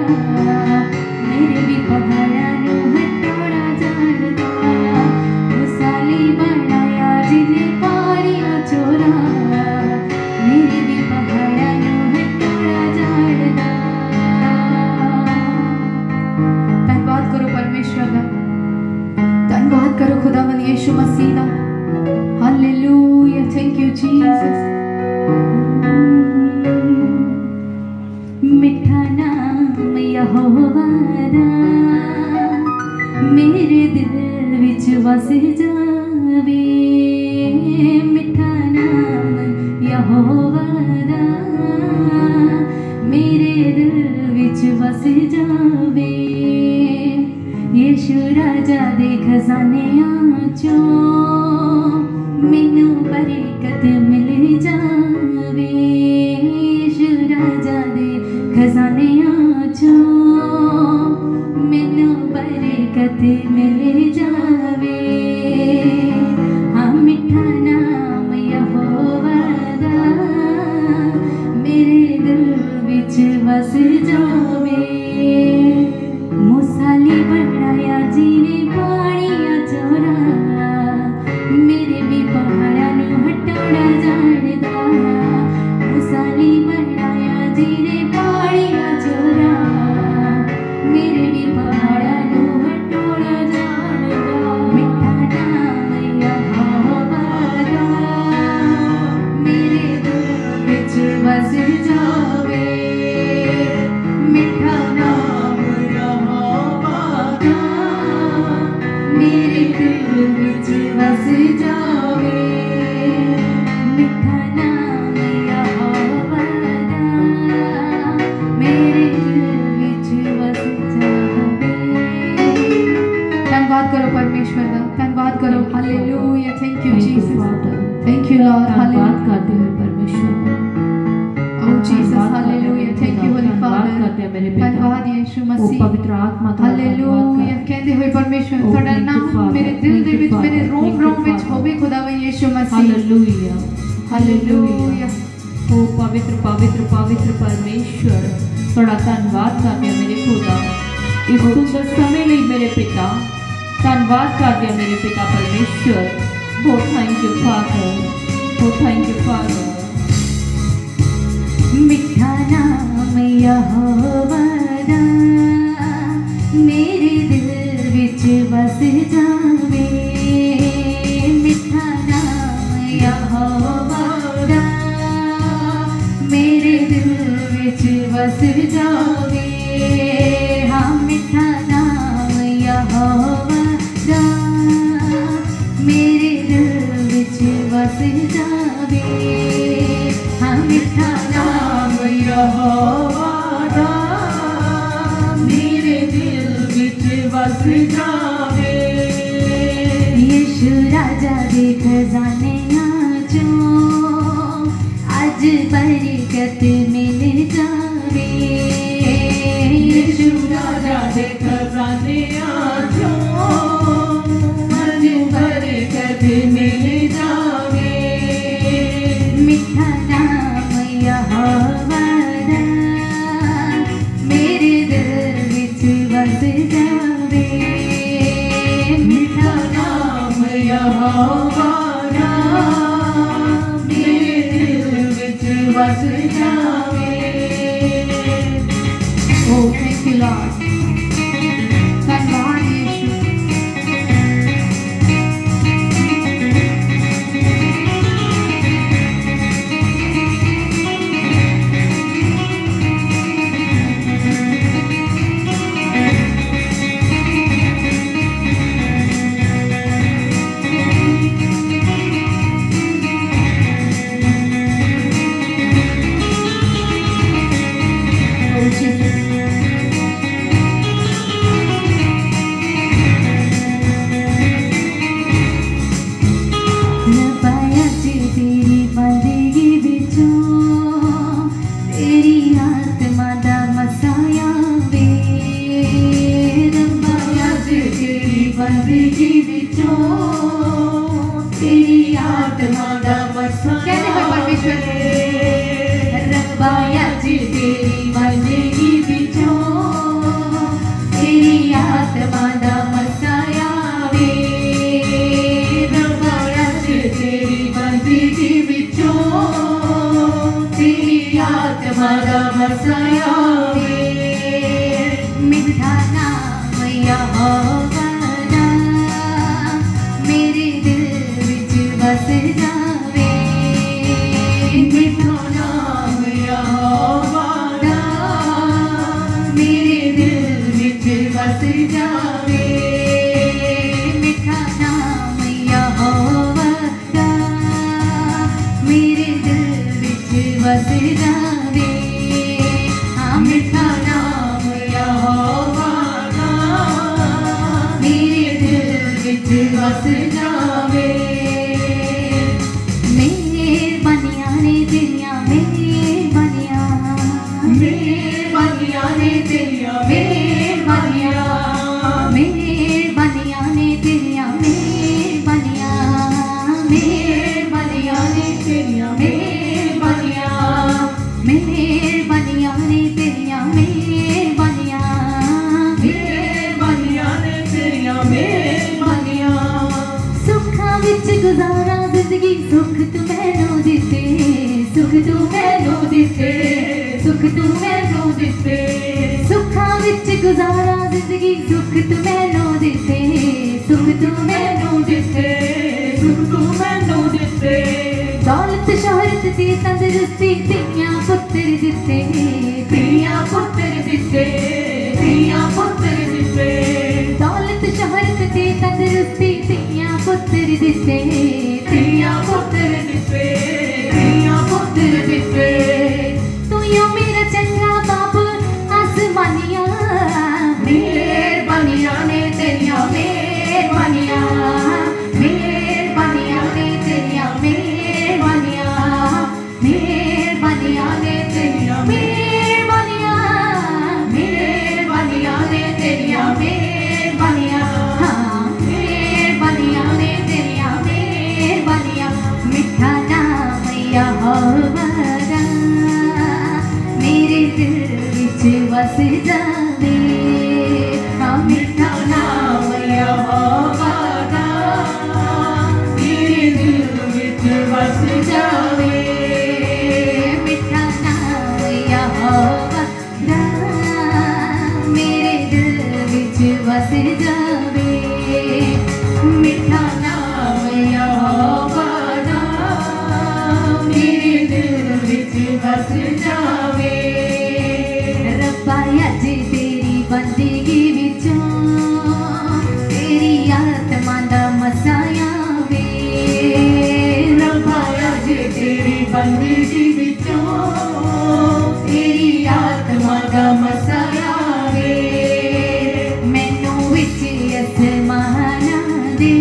मेरे भी पहाड़ा नु हटोड़ा जाणदा मुसाली बनाया जिने पहाड़िया चोरा मेरे भी पहाड़ा नु हटोड़ा जाणदा धन्यवाद करो परमेश्वर का। धन्यवाद करो खुदावन यीशु मसीह का। हालेलुया। Thank you Jesus. मिठा नाम यहोवा दा मेरे दिल विच वस जावे मिठा नाम यहोवा दा मेरे दिल विच वस जावे यीशु राजा दे खजानियां चों मैनू बरकत मिल जावे यीशु राजा दे खजानियां चों मैनू बरकत मिल जावे हाँ मिठा नाम यहोवा दा मेरे दिल विच वस जावे मुसाली बनाया जी पहाड़ां नूं हटोल जाणदा मिठा नाम यहोवा दा मेरे दिल विच वस जावे मिठा नाम यहोवा दा मेरे दिल विच वस जावे मिठा नाम यहोवा दा मेरे दिल विच वस जावे। धन्यवाद करो परमेश्वर का, धन्यवाद करो। Hallelujah, thank you Thank you, Jesus, Father. Thank you Lord, धन्यवाद हालेलुया, करते हुए परमेश्वर ओ Jesus, hallelujah, thank you holy धन्यवाद फादर, करते हैं मेरे पिता। धन्यवाद यीशु ओ मसीह, पवित्र आत्मा का हालेलुया। कहते हुए परमेश्वर Oh, ਤੁਹਾਡਾ thank you, ਨਾਮ Father. ਮੇਰੇ ਦਿਲ Thank ਦੇ you, ਵਿੱਚ ਮੇਰੇ Father. ਰੋਮ Thank you, ਰੋਮ ਵਿੱਚ Father. ਹੋਵੇ ਖੁਦਾਵੰ ਯੀਸ਼ु ਮਸੀਹ, हालेलुया हालेलुया। ओ पवित्र पवित्र पवित्र परमेश्वर थोड़ा धन्यवाद करते हैं मेरे खुदा इस सुंदर समय लिए मेरे पिता, धन्यवाद करते हैं मेरे पिता परमेश्वर। ओ थैंक यू फादर, ओ थैंक यू फादर। मिठा नाम यहोवा दा मेरे दिल विच बस जावे मिठा नाम यहोवा दा मेरे दिल विच बस जावे हाँ मिठा नाम यहोवा दा मेरे दिल विच बस जावे हाँ मिठा नाम यहोवा दा मेरे दिल विच वस जावे यीशु राजा दे खजाने चों अज बरकत मिल जावे यीशु राजा दे खजाने चों अज बरकत मिल जावे मिठा नाम यहोवा दा मेरे दिल विच बस जावे मिठा नाम यहोवा दा मेरे दिल विच वस जावे ओ थैंक यू लॉर्ड, धन्यवाद यीशु। ओ जीसस, रबाया जी तेरी बंदगी विचों तेरी आत्मा दा मसाया वे रबाया जी तेरी बंदगी विचों तेरी आत्मा दा मसाया कहते हुए परमेश्वर, रबाया जी तेरी बंदगी विचों तेरी आत्मा दा मसाया वे रबाया जी तेरी बंदगी विचों तेरी आत्मा दा मसाया वे मिठा नाम यहोवा दा मेरे दिल विच बस जावे मिठा नाम यहोवा दा मेरे दिल विच बस जावे मिठा नाम यहोवा दा मेरे दिल विच बस जावे हाँ मिठा नाम यहोवा दा मेरे दिल विच बस जावे मेहरबानियां ने तेरियां मेहरबानियां मेहरबानियां ने तेरियां मेहरबानियां मेहरबानियां ने तेरियां मेहरबानियां मेहरबानियां ने तेरियां मेहरबानियां मेहरबानियां ने तेरियां मेहरबानियां मेहरबानियां ने तेरियां मेहरबानियां सुखां विच गुजारा जिंदगी सुख तू मैनू दिते सुख तू मैनू दिते सुख तू मैनू दिते सुखां विच गुजारा जिंदगी सुख तू मैनू दिते, सुख तू मैनू दिते, सुख तू मैनू दिते, दौलत शोहरत दी तंदरुस्ती तियां पुत्र दिते, तियां पुत्र दिते, तियां पुत्र दिते, दौलत शोहरत दी तंदरुस्ती तियां पुत्र दिते, तियां पुत्र दिते, तियां पुत्र दिते। तू यो मेरा चंगा बाप आसमानिया, मेहरबानियां ने तेरियां मेहरबानियां, मेहरबानियां ने तेरियां मेहरबानियां, मेहरबानियां ने तेरियां मेहरबानियां, मेहरबानियां ने तेरियां मेहरबानियां, हाँ मेहरबानियां ने तेरियां मेहरबानियां। मिठा नाम यहोवा दा मेरे दिल विच वस जावे, हाँ मिठा नाम यहोवा दा मेरे दिल विच वस जावे, मिठा नाम यहोवा दा मेरे दिल विच वस जावे, मिठा नाम यहोवा दा मेरे दिल विच वस जावे। रब्बा अज तेरी बंदगी विचों तेरी आत्मा दा मसाया वे, रब्बा अज तेरी बंदगी विचों तेरी आत्मा दा मसाया वे, मैनू विच असमाना दे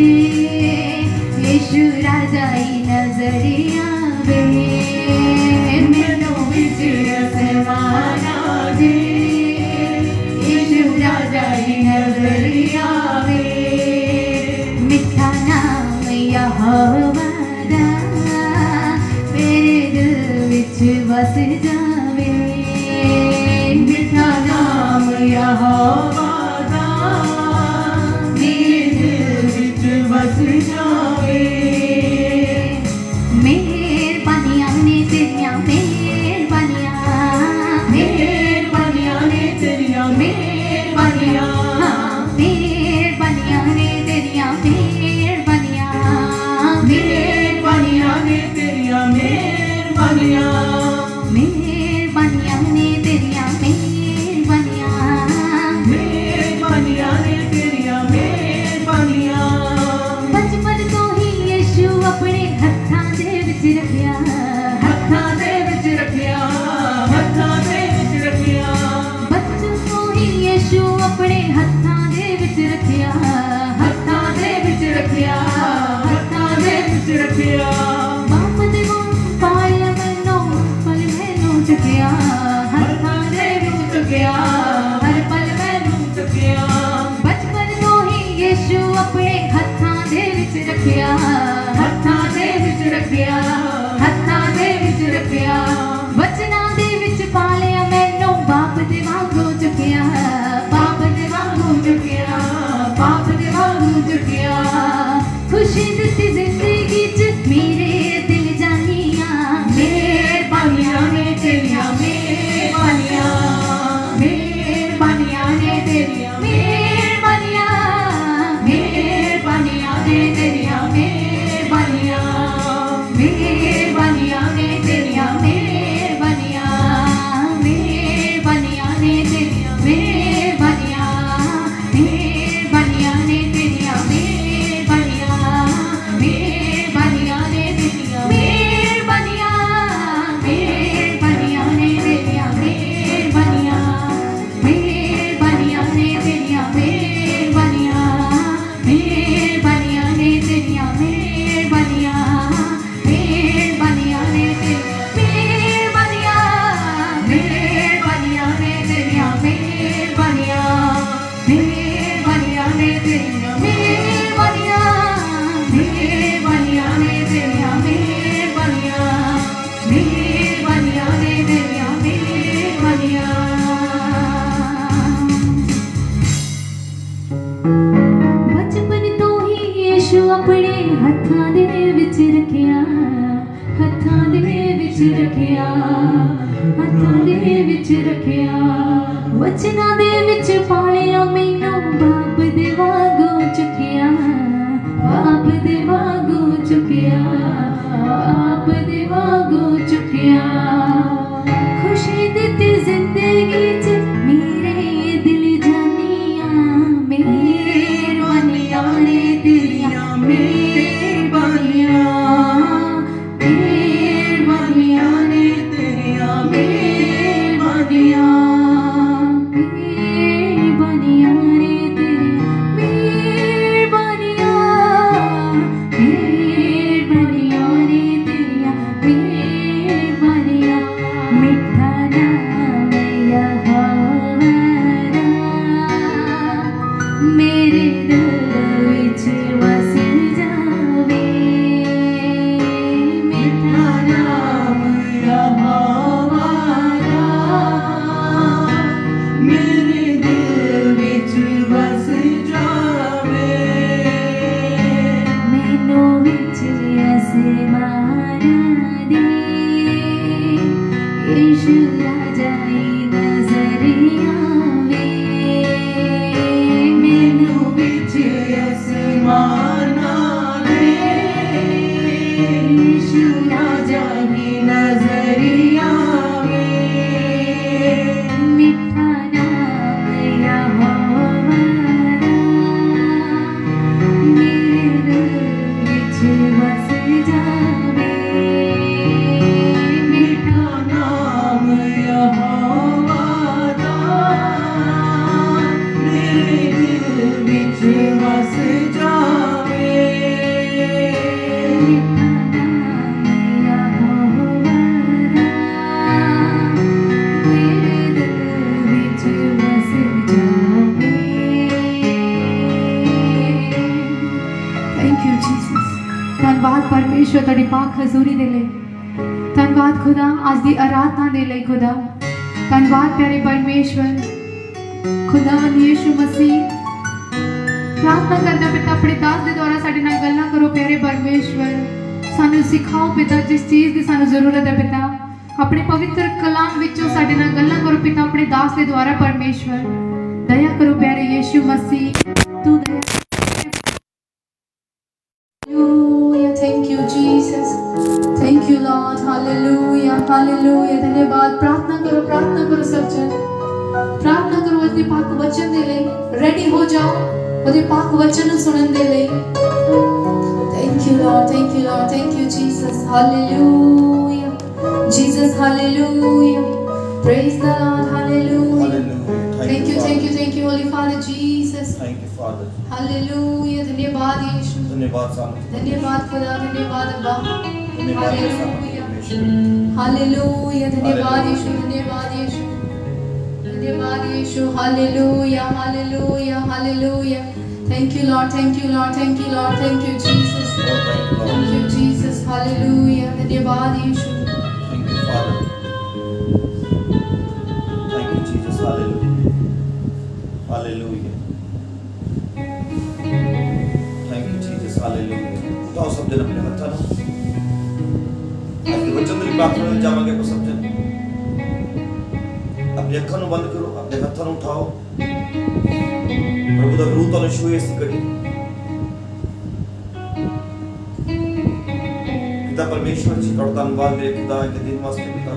यीशु राजा ही नजर आवे, मैनू विच असमाना दे यीशु राजा ही नजर आवे, मिठा नाम यहोवा दा मेरे दिल विच वस जावे, मिठा नाम यहोवा दा मेरे दिल विच वस जावे। मेहरबानियां ने तेरियां मेहरबानियां, मेहरबानियां ने तेरियां मेहरबानियां, हाँ मेहरबानियां ने तेरियां मेहरबानियां, मेहरबानियां ने तेरियां मेहरबानियां, मेहरबानियां ने तेरियां मेहरबानियां, मेहरबानियां ने तेरियां मेहरबानियां। बचपन तो ही यीशु अपने हत्थां दे विच रखिया, हत्थां दे विच रखिया, हत्थां दे विच रखिया, बचपन तो ही यीशु अपने हत्थां दे विच रखिया, हत्थां दे विच रखिया, हत्थां दे विच रखिया। बाप दे वांग पालिया मैनू पल मैनू चुकिया, हत्थां दे विच चुकिया, हर पल मैनू चुकिया, बचपन तो ही यीशु अपने हत्थां दे विच रखिया, हत्थां दे विच रखिया, हत्थां दे विच रखिया। वचनां दे विच पालिया मैनू बाप दे वांगू चुकिया, बाप दे वांगू चुकिया, पाप दे वांगू चुकिया, खुशी दित्ती जिंदगी च मेरे दिल जानिया, मेहरबानियां ने तेरियां मेहरबानियां, मेहरबानियां ने तेरियां मेहरबानियां, मेहरबानियां ने तेरियां मेहरबानियां, मेहरबानियां ने तेरियां मेहरबानियां, मेहरबानियां ने तेरियां मेहरबानियां, मेहरबानियां ने तेरियां मेहरबानियां, मेहरबानियां ने तेरियां मेहरबानियां, मेहरबानियां ने तेरियां मेहरबानियां, मेहरबानियां ने तेरियां मेहरबानियां, मेहरबानियां ने तेरियां मेहरबानियां, मेहरबानियां ने तेरियां मेहरबानियां, मेहरबानियां ने तेरियां मेहरबानियां, मेहरबानियां ने तेरियां मेहरबानियां, मेहरबानियां ने तेरियां मेहरबानियां, मेहरबानियां ने तेरियां मेहरबानियां। बचपन तो ही यीशु अपने हत्थां दे विच रखिया, हत्थां दे विच रखिया, हत्थां दे विच रखिया, वचनां दे विच मेरे दिल विच वस जावे मिठा नाम यहोवा दा मेरे दिल विच बस जावे मैनू विच आसमाना दे यीशु राजा नजर आवे मैनू विच आसमाना दे यीशु राजा ही नजर आवे मिठा नाम यहोवा दा मेरे दिल विच वस जावे मिठा नाम यहोवा दा मेरे दिल विच वस जावे मिठा नाम यहोवा दा मेरे दिल विच वस जावे थैंक यू जीसस। धन्यवाद परमेश्वर तेरी पाक हजूरी दे ले। धन्यवाद खुदा आज दी आराधना दे ले खुदा। धन्यवाद प्यारे परमेश्वर खुदा यीशु मसीह प्रार्थना करदा पिता अपने दास दे द्वारा साडे नाल गल्लां करो प्यारे परमेश्वर सानू सिखाओ पिता जिस चीज़ की सानू जरूरत है पिता अपने पवित्र कलाम विचों साडे नाल गल्लां करो पिता अपने दास दे द्वारा परमेश्वर दया करो प्यारे यीशु मसीह तू दया Hallelujah. Thank you, Jesus. Thank you, Lord. Hallelujah. Hallelujah. धन्यवाद। प्रार्थना करो सब जन। प्रार्थना करो उसके पाक वचन दे ले। रेडी हो जाओ उसके पाक वचन सुनन दे ले। Thank you, Lord. Thank you, Lord. Thank you, Jesus. Hallelujah. Jesus, hallelujah. Praise the Lord. Hallelujah. Hallelujah. Thank you, thank you, thank you, Holy Father Jesus. Thank you, Father. Hallelujah. धन्यवाद यीशु। धन्यवाद सामने धन्यवाद खुदा धन्यवाद अब्बा धन्यवाद सामने परमेश्वर हालेलुया धन्यवाद यीशु धन्यवाद यीशु धन्यवाद Yeshu hallelujah hallelujah hallelujah thank you Lord thank you Lord thank you Lord thank you Jesus thank you Jesus hallelujah धन्यवाद Yeshu Thank you, Father. Thank you, Jesus. Hallelujah. Hallelujah. Thank you, Jesus. Hallelujah. उठाओ सब जन अपने हाथ ना आज के वचन की प्रार्थना में जावांगे पर सब जन अपनी अखां ਨੂੰ ਬੰਦ ਕਰੋ अपने हत्थां ਨੂੰ उठाओ प्रभु ਦਾ ਰੂਹ ਤੁਹਾਨੂੰ ਛੂਏ ਇਸ ਘੜੀ पिता परमेश्वर जी का धन्यवाद मेरे खुदा के दिन वास्ते पिता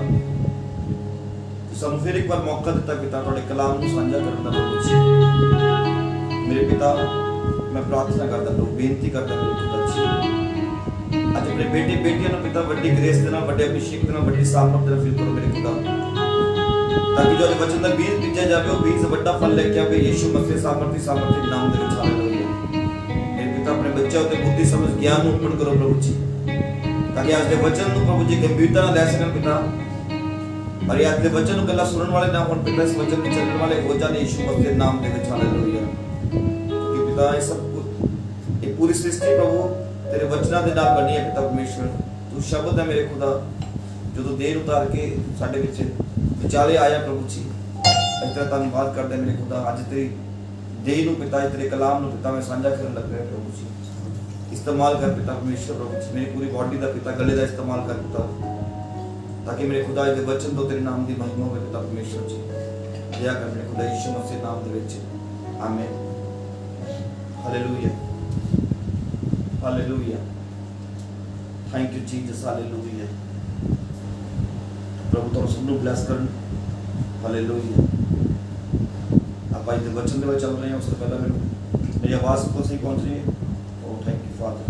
ਸਾਨੂੰ ਫਿਰ ਇੱਕ ਵਾਰ ਮੌਕਾ ਦਿੱਤਾ ਪਿਤਾ ਤੁਹਾਡੇ ਕਲਾਮ ਨੂੰ ਸਾਂਝਾ ਕਰਨ ਦਾ ਪ੍ਰਭੂ ਜੀ ਮੇਰੇ ਪਿਤਾ ਮੈਂ ਪ੍ਰਾਰਥਨਾ ਕਰਦਾ ਪ੍ਰਭੂ ਬੇਨਤੀ ਕਰਦਾ ਮੇਰੇ ਖੁਦਾ ਜੀ ਅੱਜ ਆਪਣੇ ਬੇਟੇ ਬੇਟੀਆਂ ਨੂੰ ਪਿਤਾ ਵੱਡੀ ਗ੍ਰੇਸ ਦੇ ਨਾਲ ਵੱਡੇ ਅਭਿਸ਼ੇਕ ਦੇ ਨਾਲ ਵੱਡੀ ਸਾਮਰਥ ਦੇ ਨਾਲ ਫਿਲ ਕਰੋ ਮੇਰੇ ਖੁਦਾ ਤਾਂ ਕਿ ਜੋ ਅੱਜ ਵਚਨ ਦਾ ਬੀਜ ਬੀਜਿਆ ਜਾਵੇ ਉਹ ਬੀਜ ਵੱਡਾ ਫਲ ਲੈ ਕੇ ਆਵੇ ਯੀਸ਼ੂ ਮਸੀਹ ਸਾਮਰਥੀ ਦੇ ਨਾਮ ਦੇ ਵਿੱਚ ਹਾਲੇਲੂਇਆ ਮੇਰੇ ਪਿਤਾ ਆਪਣੇ ਬੱਚਿਆਂ ਉਤੇ ਬੁੱਧੀ ਸਮਝ ਗਿਆਨ ਨੂੰ ਉਪਨ ਕਰੋ ਪ੍ਰਭੂ ਜੀ ਤਾਂ ਕਿ ਅੱਜ ਦੇ ਵਚਨ ਨੂੰ ਪ੍ਰਭੂ ਜੀ ਗੰਭੀਰਤਾ ਨਾਲ ਲੈ ਸਕਣ ਪਿਤਾ और आज के वचन को गला सुनने वाले ना होने पिता इस वचन में चलने वाले हो जाने यीशु मसीह के नाम दे विच हालेलुया क्योंकि पिता ये सब ये पूरी सृष्टि प्रभु तेरे वचना दे नाल बनी है पिता परमेश्वर तू शब्द है मेरे खुदा जो तू देर उतार के साडे विच विचाले आया प्रभु जी इस तरह धन्यवाद करते मेरे खुदा आज तेरी देह नु पिता तेरे कलाम नु पिता मैं साझा करन लग रहा प्रभु जी इस्तेमाल कर पिता परमेश्वर प्रभु जी मेरी पूरी बॉडी दा पिता गले दा इस्तेमाल कर पिता ताकि मेरे खुदा के वचन तो तेरे नाम की महिमा हो पिता परमेश्वर जी दया कर मेरे खुदा यीशु मसीह नाम दे विच amen hallelujah hallelujah thank you Jesus hallelujah प्रभु तो सब नु ब्लेस करन हालेलुया आप आज दे वचन दे विच चल रहे हैं उससे पहले मेरी आवाज को सही पहुंच रही है ओ थैंक यू फादर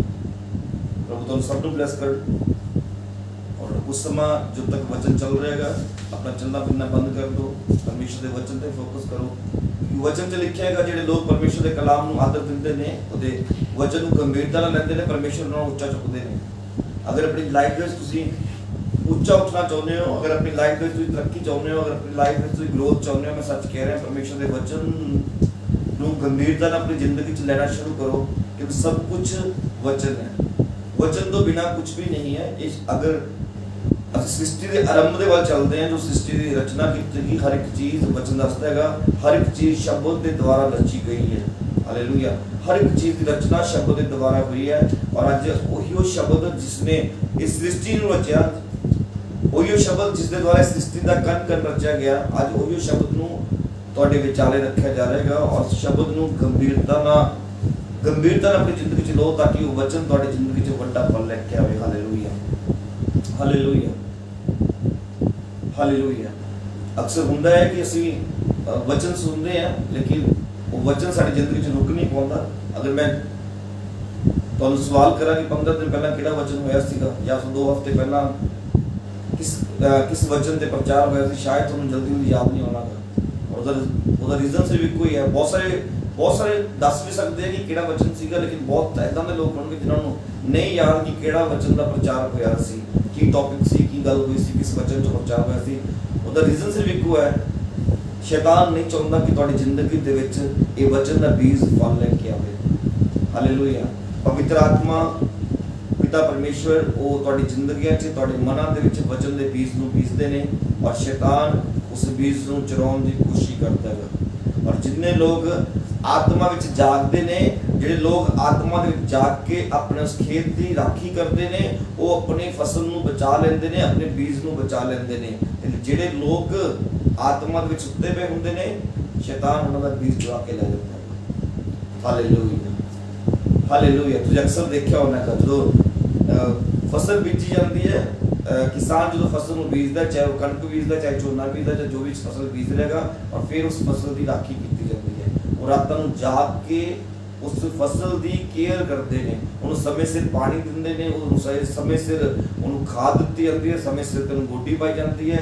प्रभु तो सब नु ब्लेस कर उस समय जब तक वचन चल रहेगा अपना चलना फिरना बंद कर दो परमेश्वर के वचन पे फोकस करो वचन च लिखा है जेडे लोग परमेश्वर के कलाम ਨੂੰ आदर ਦਿੰਦੇ ਨੇ ਉਹਦੇ ਵਚਨ ਨੂੰ ਗੰਭੀਰਤਾ ਨਾਲ ਲੈਂਦੇ ਨੇ ਪਰਮੇਸ਼ਰ ਨੂੰ ਉੱਚਾ ਚੁੱਕਦੇ ਨੇ ਅਗਰ ਆਪਣੀ ਲਾਈਫ ਵਿੱਚ ਤੁਸੀਂ ਉੱਚਾ ਉੱਠਣਾ ਚਾਹੁੰਦੇ ਹੋ ਅਗਰ ਆਪਣੀ ਲਾਈਫ ਵਿੱਚ ਤੁਸੀਂ ਤਰੱਕੀ ਚਾਹੁੰਦੇ ਹੋ ਅਗਰ ਆਪਣੀ ਲਾਈਫ ਵਿੱਚ ਤੁਸੀਂ ਗਰੋਥ ਚਾਹੁੰਦੇ ਹੋ ਮੈਂ ਸੱਚ ਕਹਿ ਰਿਹਾ ਪਰਮੇਸ਼ਰ ਦੇ ਵਚਨ ਨੂੰ ਗੰਭੀਰਤਾ ਨਾਲ ਆਪਣੀ ਜ਼ਿੰਦਗੀ 'ਚ ਲੈਣਾ ਸ਼ੁਰੂ ਕਰੋ, क्योंकि सब कुछ वचन है। वचन तो बिना कुछ भी नहीं है। इस अगर सृष्टि के आरंभ के वाल चलते हैं, जो सृष्टि की रचना की हर एक चीज़ वचन दसदा हैगा, हर एक चीज़ शब्द के द्वारा रची गई है। हालेलुया। हर एक चीज़ की रचना शब्द के द्वारा हुई है। और अज वही शब्द जिसने इस सृष्टि को रचा, वही शब्द जिसके द्वारा सृष्टि का कण कण रचा गया, अज वही शब्द को तुहाडे विचाले रखा जा रहा है। और शब्द को गंभीरता अपनी जिंदगी च लो, ताकि वो वचन तुहाडी जिंदगी च वड्डा फल लेके आवे। Hallelujah, hallelujah, hallelujah. अक्सर हुंदा है कि असी वचन सुनते हैं, लेकिन वो वचन साडी जिंदगी च रुक नहीं पाउंदा। अगर मैं तुहानू सवाल करा कि 15 दिन पहला किहड़ा वचन होया सीगा, या 2 हफ्ते पहला किस वचन ते प्रचार होया सी, शायद तुहानू जल्दी याद नहीं होना। ਉਹਦਾ ਰੀਜ਼ਨ ਸਿਰਫ ਇੱਕੋ ਹੀ ਹੈ। ਬਹੁਤ ਸਾਰੇ ਦੱਸ ਵੀ ਸਕਦੇ ਆ ਕਿ ਕਿਹੜਾ ਵਚਨ ਸੀਗਾ, ਲੇਕਿਨ ਬਹੁਤ ਇਦਾਂ ਦੇ ਲੋਕ ਹੋਣਗੇ ਜਿਨ੍ਹਾਂ ਨੂੰ ਨਹੀਂ ਯਾਦ ਕਿ ਕਿਹੜਾ ਵਚਨ ਦਾ ਪ੍ਰਚਾਰ ਹੋਇਆ ਸੀ, ਕੀ ਟੌਪਿਕ ਸੀ, ਕੀ ਗੱਲ ਹੋਈ ਸੀ, ਕਿਸ ਵਚਨ 'ਚ ਪ੍ਰਚਾਰ ਹੋਇਆ ਸੀ। ਉਹਦਾ ਰੀਜ਼ਨ ਸਿਰਫ ਇੱਕੋ ਹੈ, ਸ਼ੈਤਾਨ ਨਹੀਂ ਚਾਹੁੰਦਾ ਕਿ ਤੁਹਾਡੀ ਜ਼ਿੰਦਗੀ ਦੇ ਵਿੱਚ ਇਹ ਵਚਨ ਦਾ ਬੀਜ ਫਲ ਲੈ ਕੇ ਆਵੇ। ਹਾਲੇਲੂਇਆ। ਪਵਿੱਤਰ ਆਤਮਾ ਪਿਤਾ ਪਰਮੇਸ਼ਵਰ ਉਹ ਤੁਹਾਡੀ ਜ਼ਿੰਦਗੀਆਂ 'ਚ, ਤੁਹਾਡੇ ਮਨਾਂ ਦੇ ਵਿੱਚ ਵਚਨ ਦੇ ਬੀਜ ਨੂੰ ਬੀਜਦੇ ਨੇ, ਔਰ ਸ਼ੈਤਾਨ उस बीज को चुराने की कोशिश करता है। और जिन्ने लोग आत्मा विच जागते ने, जिहड़े लोग आत्मा दे विच जाग के अपने उस खेत की राखी करते ने, वो अपनी फसल नूं बचा लेंदे ने, अपने बीज नूं बचा लेंदे ने। जिहड़े लोग आत्मा दे विच सुत्ते पे हुंदे ने, शैतान उन्हां दा बीज चुरा के ले जांदा है। Hallelujah, hallelujah. तुसीं अक्सर देखिया होना कि जो फसल बीजी जाती है, किसान जो फसल को बीजदा, चाहे वो कणक बीजदा, चाहे झोना बीजदा, चाहे जो भी फसल बीज रहेगा, और फिर उस फसल की राखी की जाती है। और रात को जाग के उस फसल की केयर करते हैं, उन्होंने समय सिर पानी देंगे ने, समय सिर उन्होंने खाद दी जाती है, समय सिर तेन गोडी पाई जाती है।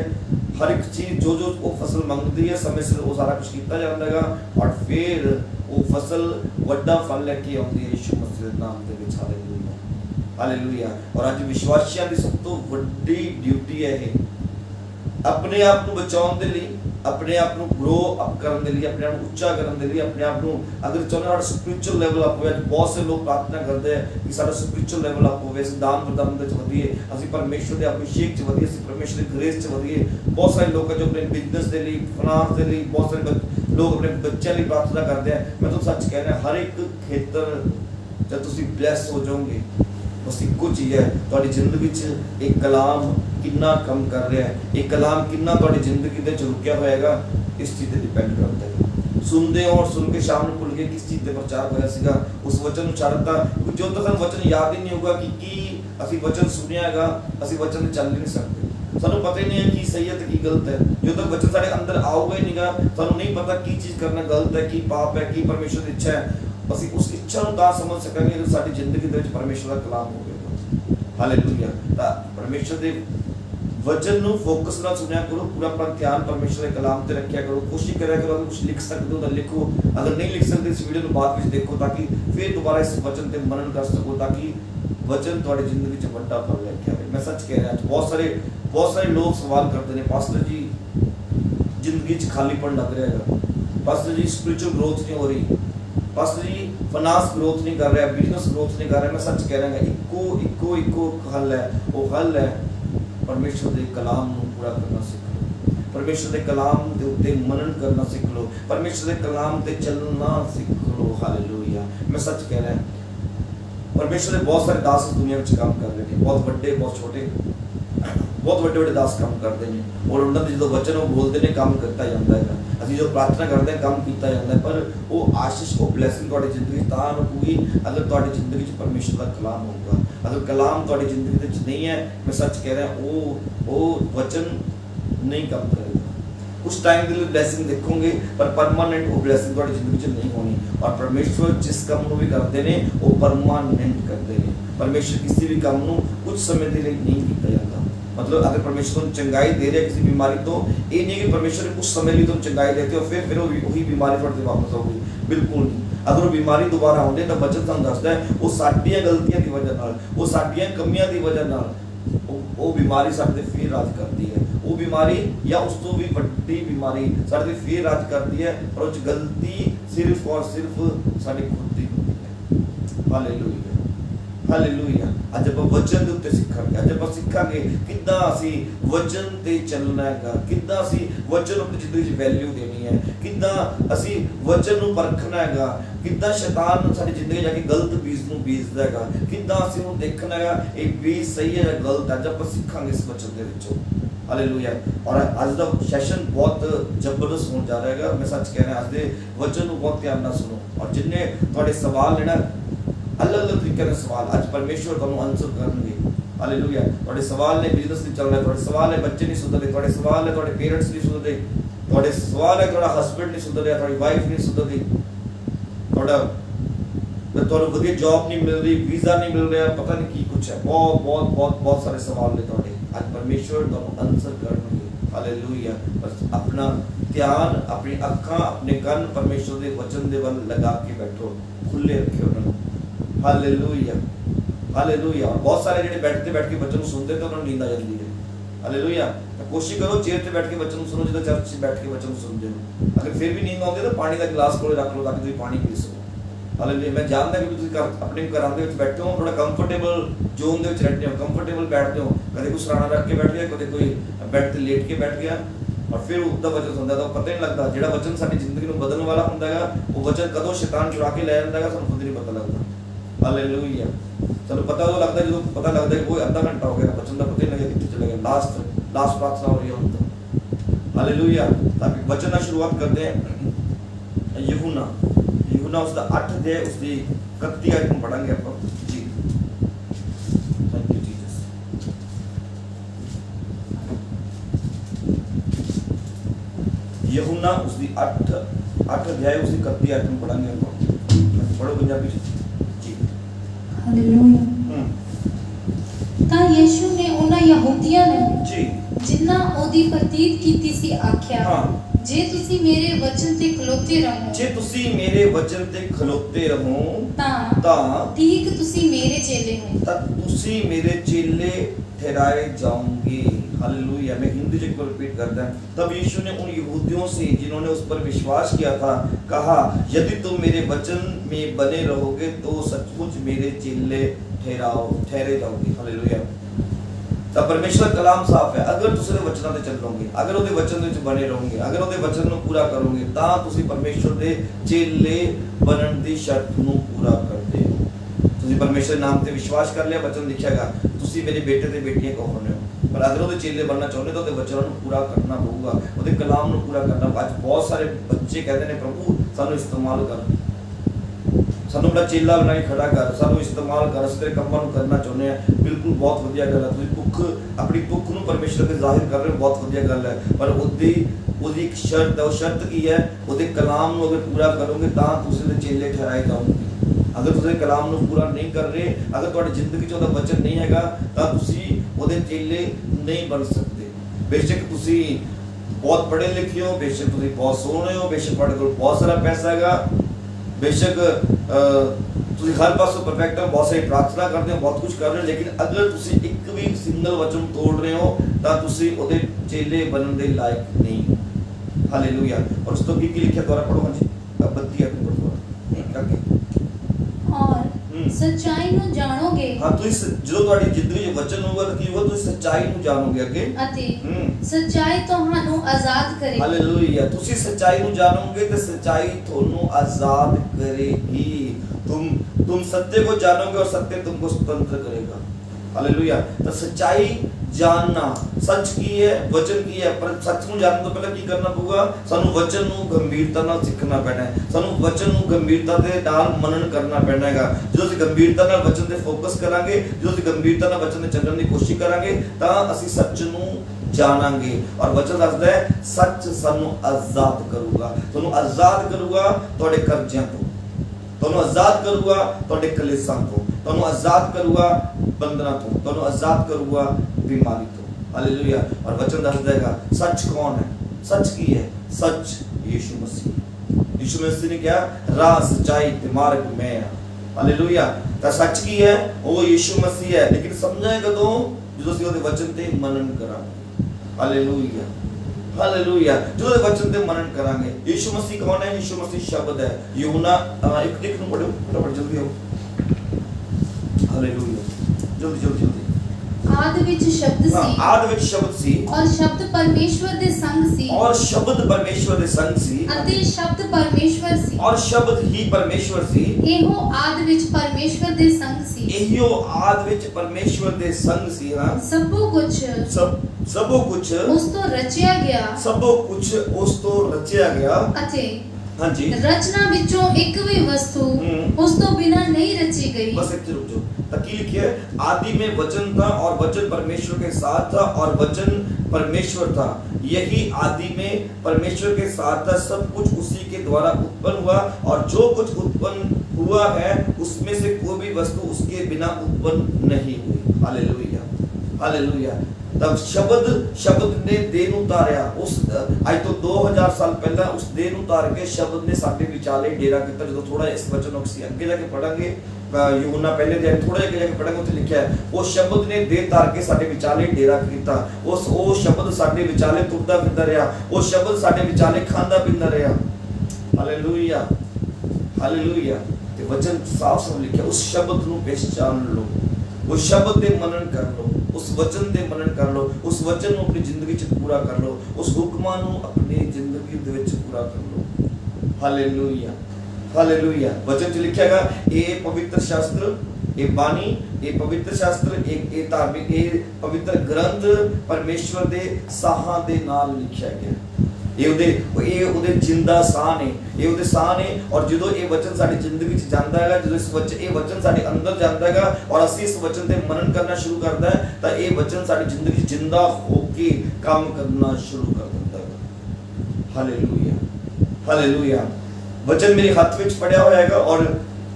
हर एक चीज़ जो जो वो फसल मंगती है, समय सिर वो सारा कुछ किया जाता है, और फिर वो फसल वड्डा फल लेके आती है यीशु मसीह के नाम के विच। Hallelujah, hallelujah. और अज विश्वासियों की सब तो वड्डी ड्यूटी है ये, अपने आप को बचाने के लिए, अपने आप को ग्रो अप करने के लिए, अपने आप को उच्चा करने के लिए, अपने आप को अगर चाहते हैं स्पिरिचुअल लेवल अप हो। बहुत से लोग प्रार्थना करते हैं कि सारा स्पिरिचुअल लेवल अप हो, दान प्रदान में वधिए, असीं परमेश्वर के अभिषेक च वधिए, असीं परमेश्वर की ग्रेस च वधिए। बहुत सारे लोग जो अपने बिजनेस के लिए, फाइनेंस के लिए, बहुत सारे लोग अपने बच्चों लिए प्रार्थना करते हैं। मैं तो सच कह रहा, हर एक खेतर जब तुसीं ब्लैस हो जाओगे, बस एक चीज़ है, तुहाडी जिंदगी च एक कलाम कितना कम कर रहा है, एक कलाम कितना तुहाडी जिंदगी दे रुकिया होएगा, इस चीज़ पे डिपेंड करता है। सुनते हो और सुन के शाम को भुल के किस चीज़ पे प्रचार होया सीगा, उस वचन छड्डता, जो तक सानूं वचन याद ही नहीं होगा कि असीं वचन सुनिया हैगा, असीं वचन चल नहीं सकते। सानूं पता ही नहीं है कि सही है तो की गलत है। जो तक वचन साडे अंदर आऊगा ही नहींगा, सानूं नहीं पता की चीज़ करना गलत है, की पाप है, की परमेश्वर की इच्छा है। ਅਸੀਂ उस इच्छा ਨੂੰ ਤਾਂ ਸਮਝ ਸਕਾਂਗੇ ਜਦੋਂ ਸਾਡੀ ਜ਼ਿੰਦਗੀ ਦੇ ਵਿੱਚ ਪਰਮੇਸ਼ਵਰ ਦਾ ਕਲਾਮ ਹੋਵੇਗਾ। ਹਾਲੇਲੂਇਆ। ਤਾਂ ਪਰਮੇਸ਼ਵਰ ਦੇ वचन ਨੂੰ ਫੋਕਸ ਨਾਲ ਸੁਣਿਆ ਕਰੋ, पूरा अपना ध्यान परमेश्वर के कलाम ਤੇ ਰੱਖਿਆ ਕਰੋ। कोशिश करा करो अगर कुछ लिख सकते हो तो लिखो, अगर नहीं लिख सकते इस वीडियो को बाद में देखो, ताकि फिर दोबारा इस वचन पे मनन कर सको, ताकि वचन तुम्हारी जिंदगी च बड़ा फल लेके आवे। मैं सच कह रहा हूं, बहुत सारे लोग सवाल करते हैं, पास्टर जी जिंदगी च खालीपन लग रहा है, पास्टर जी स्पिरिचुअल ग्रोथ नहीं हो रही, पास्टर जी फाइनेंस ग्रोथ नहीं कर रहा, बिजनेस ग्रोथ नहीं कर रहा। मैं सच कह रहा हूं, इको हल है, वो हल है परमेश्वर के कलाम को पूरा करना सीख लो, परमेश्वर के कलाम के उत्ते मनन करना सीख लो, परमेश्वर के कलाम पे चलना सीख लो। हालेलुया। मैं सच कह रहा हूं, परमेश्वर के बहुत सारे दास इस दुनिया में काम कर रहे हैं, बहुत बड़े बहुत छोटे, बहुत बड़े दास काम करते हैं, और उन्होंने जो वचन वो बोलते हैं काम करता जाता है। अभी जो प्रार्थना करते हैं काम किया जाता है, पर वो आशीष वो ब्लैसिंग तुहाडी जिंदगी तां होगी अगर तुहाडी जिंदगी च परमेश्वर का कलाम होगा। अगर कलाम तुहाडी जिंदगी दे नहीं है, मैं सच कह रहा वो वचन नहीं काम करेगा। कुछ टाइम के लिए ब्लैसिंग देखोगे, पर परमानेंट वो ब्लैसिंग तुहाडी जिंदगी च नहीं होनी। और परमेश्वर जिस काम को भी करते हैं वो परमानेंट करते हैं। परमेश्वर किसी भी काम को कुछ समय के लिए नहीं किया जाता। मतलब अगर परमेश्वर तुम चंगाई दे रहे किसी बीमारी, तो ये नहीं कि परमेश्वर कुछ समय लिए तुम चंगाई देते हो फिर वही बीमारी थोड़े वापस हो गई, बिल्कुल नहीं। अगर वो बीमारी दोबारा आती है तो वचन तुहानूं दसदा है वो साडियां गलतियां की वजह नाल, वो साडियां कमियां की वजह नाल वो बीमारी साडे ते फिर राज करती है। वो बीमारी या उस तो भी वड्डी बीमारी साडे ते फिर राज करती है, पर उस गलती सिर्फ और सिर्फ साडी खुद दी होंदी है। Hallelujah hallelujah. अज आप वचन के उत्ते सीखांगे, अज आप सीखांगे किद्दां असीं वचन ते चलना हैगा, किद्दां असीं वचन अपनी जिंदगी च वैल्यू देनी है, किद्दां असीं वचन नूं परखना हैगा, किद्दां शैतान साडी जिंदगी जाके गलत बीज नूं बीजदा हैगा, किद्दां असीं उहनूं देखना हैगा ये बीज सही है या गलत है। अज आप सीखांगे इस वचन दे विचों। हालेलुया। और आज का सैशन बहुत जबरदस्त होने जा रहा है। मैं सच कह रहा आज के वचन को बहुत ध्यान नाल सुनो और जिन्ने थोड़े सवाल ने ना अलग अलग तरीके के सवाल आज परमेश्वर तुहानूं आंसर करनगे। हालेलुया। थोड़े सवाल ने बिजनेस नहीं चल रहा, थोड़े सवाल है बच्चे नहीं सुधरते, थोड़े सवाल है थोड़े पेरेंट्स नहीं सुधरते, थोड़े सवाल है थोड़ा हस्बैंड नहीं सुधर रहा, थोड़ी वाइफ नहीं सुधरती, थोड़ा तुहानूं वधिया जॉब नहीं मिल रही, वीज़ा नहीं मिल रहा, पता नहीं की कुछ है। बहुत बहुत बहुत बहुत सारे सवाल ने थोड़े आज परमेश्वर तुहानूं आंसर करनगे। हालेलुया। बस अपना ध्यान अपनी अखां अपने कान परमेश्वर के वचन दे वल लगा के बैठो, खुले रखियो उन्होंने। Hallelujah hallelujah. और बहुत सारे जेडे बैठ के वचन सुनते तो उन्होंने नींद आ जाती है। हालेलुया। तो कोशिश करो चेयर पे बैठ के वचन सुनो, जो चर्च में बैठ के वचन सुनते हो। अगर फिर भी नींद आती है तो पानी का गिलास कोले रख लो ताकि तुम पानी पी सको। हालेलुया। मैं जानता कि तुम अपने घरां दे विच बैठे हो, थोड़ा कंफर्टेबल जोन दे विच रहते हो, कंफर्टेबल बैठते हो, कदे कोई सराहना रख के बैठ गया, कदे कोई बेड ते लेट के बैठ गया और फिर उसका वचन सुनता तो पता नहीं लगता। जेड़ा वचन साडी जिंदगी नूं बदलण वाला हुंदा है वो वचन कदों शैतान चुरा के ले जांदा है सानूं खुद नहीं पता लगता। हालेलुया। चलो पता तो लगता है, जो पता लगता है वो आधा घंटा हो गया वचन का पता ही नहीं लगा कितने चले गया। लास्ट प्रार्थना हो रही है हम तो। हालेलुया। ताकि वचन की शुरुआत करते हैं यूहन्ना उसका 8 अध्याय उसकी 31 आयत में पढ़ांगे आप जी। Thank you Jesus. यूहन्ना उसकी 8 अध्याय उसकी 31 आयत में पढ़ांगे आप। पढ़ो पंजाबी जी। हालेलुया। ਤਾਂ ਯीशु ने ਉਹਨਾਂ ਯਹੂਦੀਆਂ ਨੂੰ जी ਜਿਨ੍ਹਾਂ ਉਹਦੀ ਪ੍ਰਤੀਤ ਕੀਤੀ ਸੀ ਆਖਿਆ, हाँ ਜੇ ਤੁਸੀਂ ਮੇਰੇ ਵਚਨ ਤੇ ਖਲੋਤੇ ਰਹੋ जे तुसी मेरे वचन ते खलोते रहो ਤਾਂ तां ठीक ਤੁਸੀਂ ਮੇਰੇ ਚੇਲੇ ਹੋ। तब तुसी मेरे चेले ठहराए जाओगे। हालेलुया। मैं हिंदी में रिपीट करता है। तब यीशु ने उन यहूदियों से जिन्होंने उस पर विश्वास किया था कहा, यदि तुम मेरे वचन में बने रहोगे तो सचमुच मेरे चेले ठहरे जाओगे। हालेलुया। तो परमेश्वर कलाम साफ है। अगर तुम उसके वचनों ते चलोगे, अगर उसके वचन विच बने रहोगे, अगर उसके वचन को पूरा करोगे तां तुसी परमेश्वर दे चेले बनन दी शर्त को पूरा करते हो। तुसी परमेश्वर के नाम ते विश्वास कर लिया, वचन लिखेगा तुसी मेरे बेटे ते बेटियां कहोगे हो। पर अगर उसके चेले बनना चाहते तो उसके वचनों को पूरा करना पड़ेगा, उसके कलाम को पूरा करना। आज बहुत सारे बच्चे कहते हैं प्रभु सानू इस्तेमाल कर, सानू अपना चेला बना के खड़ा कर, सानू इस्तेमाल कर, असीं तेरे कामां नूं करना चाहुंदे हैं। बिल्कुल बहुत वधिया गल है। तुसीं भुख अपनी भुख नूं परमेश्वर अगे जाहिर कर रहे हो, बहुत वधिया गल है। पर उसदी एक शर्त है। वो शर्त की है? उसके कलाम नूं अगर पूरा करोगे तां तुसीं दे चेले ठहराए जाओगे। अगर तुसीं कलाम नूं पूरा नहीं कर रहे, अगर तुहाडी जिंदगी च उसदा वचन नहीं हैगा तां तुसीं उसदे चेले नहीं बन सकते। बेशक तुसीं बहुत पढ़े लिखे हो, बेशक तुसीं बहुत सोहणे हो, बेशक तुहाडे कोल बहुत सारा पैसा हैगा, बेशक तुसीं हर पासों परफेक्ट हो, बहुत सारी प्रार्थना करते हो, बहुत कुछ कर रहे हो, लेकिन अगर तुसीं एक भी सिंगल वचन तोड़ रहे हो तां तुसीं उहदे चेले बनन दे लायक नहीं हो। हालेलुया। और उस तो की लिखिया द्वारा पढ़ो हाँ जी। अब 32 आयत पढ़ो आगे। और सच्चाई ਨੂੰ ਜਾਣੋਗੇ हाँ तो इस जो ਤੁਹਾਡੀ ਜ਼ਿੰਦਗੀ ਵਿੱਚ ਵਚਨ ਹੋਊਗਾ ਤਾਂ ਕੀ ਹੋਊਗਾ, ਤੁਸੀਂ ਸੱਚਾਈ ਨੂੰ ਜਾਣੋਗੇ ਅੱਗੇ ਅਤੇ ਸੱਚਾਈ ਤੁਹਾਨੂੰ ਆਜ਼ਾਦ ਕਰੇਗੀ। हालेलुया। ਤੁਸੀਂ ਸੱਚਾਈ ਨੂੰ ਜਾਣੋਗੇ ਤੇ ਸੱਚਾਈ ਤੁਹਾਨੂੰ ਆਜ਼ਾਦ करेगी। तुम सत्य को जानोगे और सत्य तुमको स्वतंत्र करेगा। हालेलुया। तो सच्चाई जानना, सच की है, वचन की है, पर सच ਨੂੰ जानने ਤੋਂ ਪਹਿਲਾਂ ਕੀ ਕਰਨਾ ਪਊਗਾ, ਸਾਨੂੰ ਵਚਨ ਨੂੰ ਗੰਭੀਰਤਾ ਨਾਲ ਸਿੱਖਣਾ ਪੈਣਾ ਹੈ, ਸਾਨੂੰ ਵਚਨ ਨੂੰ ਗੰਭੀਰਤਾ ਦੇ ਨਾਲ ਮਨਨ ਕਰਨਾ ਪੈਣਾ ਹੈਗਾ। ਜਦੋਂ ਅਸੀਂ ਗੰਭੀਰਤਾ ਨਾਲ ਵਚਨ ਤੇ ਫੋਕਸ ਕਰਾਂਗੇ, ਜਦੋਂ ਅਸੀਂ ਗੰਭੀਰਤਾ ਨਾਲ ਵਚਨ ਤੇ ਚੱਲਣ ਦੀ ਕੋਸ਼ਿਸ਼ ਕਰਾਂਗੇ ਤਾਂ ਅਸੀਂ ਸੱਚ ਨੂੰ ਜਾਣਾਂਗੇ। ਔਰ ਵਚਨ ਦੱਸਦਾ ਹੈ ਸੱਚ ਸਾਨੂੰ ਆਜ਼ਾਦ ਕਰੂਗਾ, ਤੁਹਾਨੂੰ ਆਜ਼ਾਦ ਕਰੂਗਾ ਤੁਹਾਡੇ ਕਰਜ਼ਿਆਂ ਤੋਂ, ਤੁਹਾਨੂੰ ਆਜ਼ਾਦ ਕਰੂਗਾ ਤੁਹਾਡੇ ਕਲੇਸ਼ਾਂ ਤੋਂ, ਤੁਹਾਨੂੰ ਆਜ਼ਾਦ ਕਰੂਗਾ ਬੰਧਨਾਂ ਤੋਂ, ਤੁਹਾਨੂੰ ਆਜ਼ਾਦ ਕਰੂਗਾ बीमारी तो। हालेलुया। और वचन दस देगा सच कौन है, सच की है, सच यीशु मसीह। यीशु मसीह ने क्या राह सच्चाई ते मार्ग में है। हालेलुया। तो सच की है वो यीशु मसीह है, लेकिन समझाए कदों जो ਅਸੀਂ ਉਹਦੇ वचन ते मनन करांगे। Hallelujah hallelujah. ਜਦੋਂ ਦੇ ਵਚਨ ਤੇ ਮਨਨ ਕਰਾਂਗੇ। ਯੀਸ਼ੂ ਮਸੀਹ ਕੌਣ ਹੈ? ਯੀਸ਼ੂ ਮਸੀਹ ਸ਼ਬਦ ਹੈ। ਯੂਹੰਨਾ 1:1 ਨੂੰ ਪੜ੍ਹੋ, ਫਟਾਫਟ ਜਲਦੀ ਆਓ। ਹਾਲੇਲੂਇਆ, ਜਲਦੀ ਜਲਦੀ ਜਲਦੀ। ਆਦਿ ਵਿੱਚ ਸ਼ਬਦ ਹਾਂ, ਸੀ ਆਦਿ ਵਿੱਚ ਸ਼ਬਦ ਸੀ ਔਰ ਸ਼ਬਦ ਪਰਮੇਸ਼ਵਰ ਦੇ ਸੰਗ ਸੀ ਔਰ ਸ਼ਬਦ ਪਰਮੇਸ਼ਵਰ ਦੇ ਸੰਗ ਸੀ ਅਤੇ ਸ਼ਬਦ ਪਰਮੇਸ਼ਵਰ ਸੀ। ਔਰ ਸ਼ਬਦ ਹੀ ਪਰਮੇਸ਼ਵਰ ਸੀ। ਇਹੋ ਆਦਿ ਵਿੱਚ ਪਰਮੇਸ਼ਵਰ ਦੇ ਸੰਗ ਸੀ। ਇਹੀਓ ਆਦਿ ਵਿੱਚ ਪਰਮੇਸ਼ਵਰ ਦੇ ਸੰਗ ਸੀ। ਹਾਂ, ਸਭੋ ਕੁਝ ਸਭੋ ਕੁਛ ਉਸ ਤੋਂ ਰਚਿਆ ਗਿਆ ਸਭੋ ਕੁਛ ਉਸ ਤੋਂ ਰਚਿਆ ਗਿਆ। ਅਤੇ ਹਾਂਜੀ, ਰਚਨਾ ਵਿੱਚੋਂ ਇੱਕ ਵੀ ਵਸਤु ਉਸ ਤੋਂ ਬਿਨਾਂ ਨਹੀਂ रची गई। बस इतने रुक जाओ। ताकि लिखिए आदि में वचन था और वचन परमेश्वर के साथ था और वचन परमेश्वर था। यही आदि में परमेश्वर के साथ था। सब कुछ उसी के द्वारा उत्पन्न हुआ और जो कुछ उत्पन्न हुआ है उसमें से कोई भी वस्तु उसके बिना उत्पन्न नहीं हुई। Hallelujah, hallelujah. तब शब्द ने देन उतारिया। उस आज तो 2000 साल पहले उस देन उतार के शब्द ने साडे विचाले डेरा किया। जो थोड़ा इस वचन को सी अगे जाके पढ़ांगे, यूहन्ना पहले अध्याय थोड़ा आगे जाके पढ़ांगे, उत्थे लिखा है वो शब्द ने देन उतार के साडे विचाले डेरा किया। उस वो शब्द साडे विचाले तुरदा फिरदा रहा। वो शब्द साडे विचाले खांदा पींदा रहा। Hallelujah, hallelujah. ते वचन साफ साफ लिखा, उस शब्द ਨੂੰ पहचान लो, उस शब्द ਦੇ मनन कर लो, उस वचन ਦੇ मनन कर लो, उस वचन ਨੂੰ ਆਪਣੀ ਜ਼ਿੰਦਗੀ 'ਚ ਪੂਰਾ ਕਰ ਲਓ, ਉਸ ਹੁਕਮਾਂ ਨੂੰ ਆਪਣੀ ਜ਼ਿੰਦਗੀ ਦੇ ਵਿੱਚ ਪੂਰਾ ਕਰ ਲਓ। Hallelujah, hallelujah. वचन 'ਚ ਲਿਖਿਆ ਹੈਗਾ ਇਹ ਪਵਿੱਤਰ ਸ਼ਾਸਤਰ, ਇਹ ਬਾਣੀ, ਇਹ ਪਵਿੱਤਰ ਸ਼ਾਸਤਰ, ਇਹ ਧਾਰਮਿਕ, ਇਹ ਪਵਿੱਤਰ ਗ੍ਰੰਥ ਪਰਮੇਸ਼ਵਰ ਦੇ ਸਾਹਾਂ ਦੇ ਨਾਲ ਲਿਖਿਆ ਗਿਆ। ਇਹ ਉਹਦੇ ਜਿੰਦਾ ਸਾਹ ਨੇ, ਇਹ ਉਹਦੇ ਸਾਹ ਨੇ। ਔਰ ਜਦੋਂ ਇਹ ਵਚਨ ਸਾਡੀ ਜ਼ਿੰਦਗੀ 'ਚ ਜਾਂਦਾ ਹੈਗਾ, ਜਦੋਂ ਇਹ ਵਚਨ ਸਾਡੇ ਅੰਦਰ ਜਾਂਦਾ ਹੈਗਾ ਔਰ ਅਸੀਂ ਇਸ ਵਚਨ ਤੇ ਮਨਨ ਕਰਨਾ ਸ਼ੁਰੂ ਕਰਦਾ ਹੈ, ਤਾਂ ਇਹ ਵਚਨ ਸਾਡੀ ਜ਼ਿੰਦਗੀ 'ਚ ਜਿੰਦਾ ਹੋ ਕੇ ਕੰਮ ਕਰਨਾ ਸ਼ੁਰੂ ਕਰ ਦਿੰਦਾ ਹੈ। Hallelujah, hallelujah. ਵਚਨ ਮੇਰੇ ਹੱਥ ਵਿੱਚ ਫੜਿਆ ਹੋਇਆ ਹੈਗਾ ਔਰ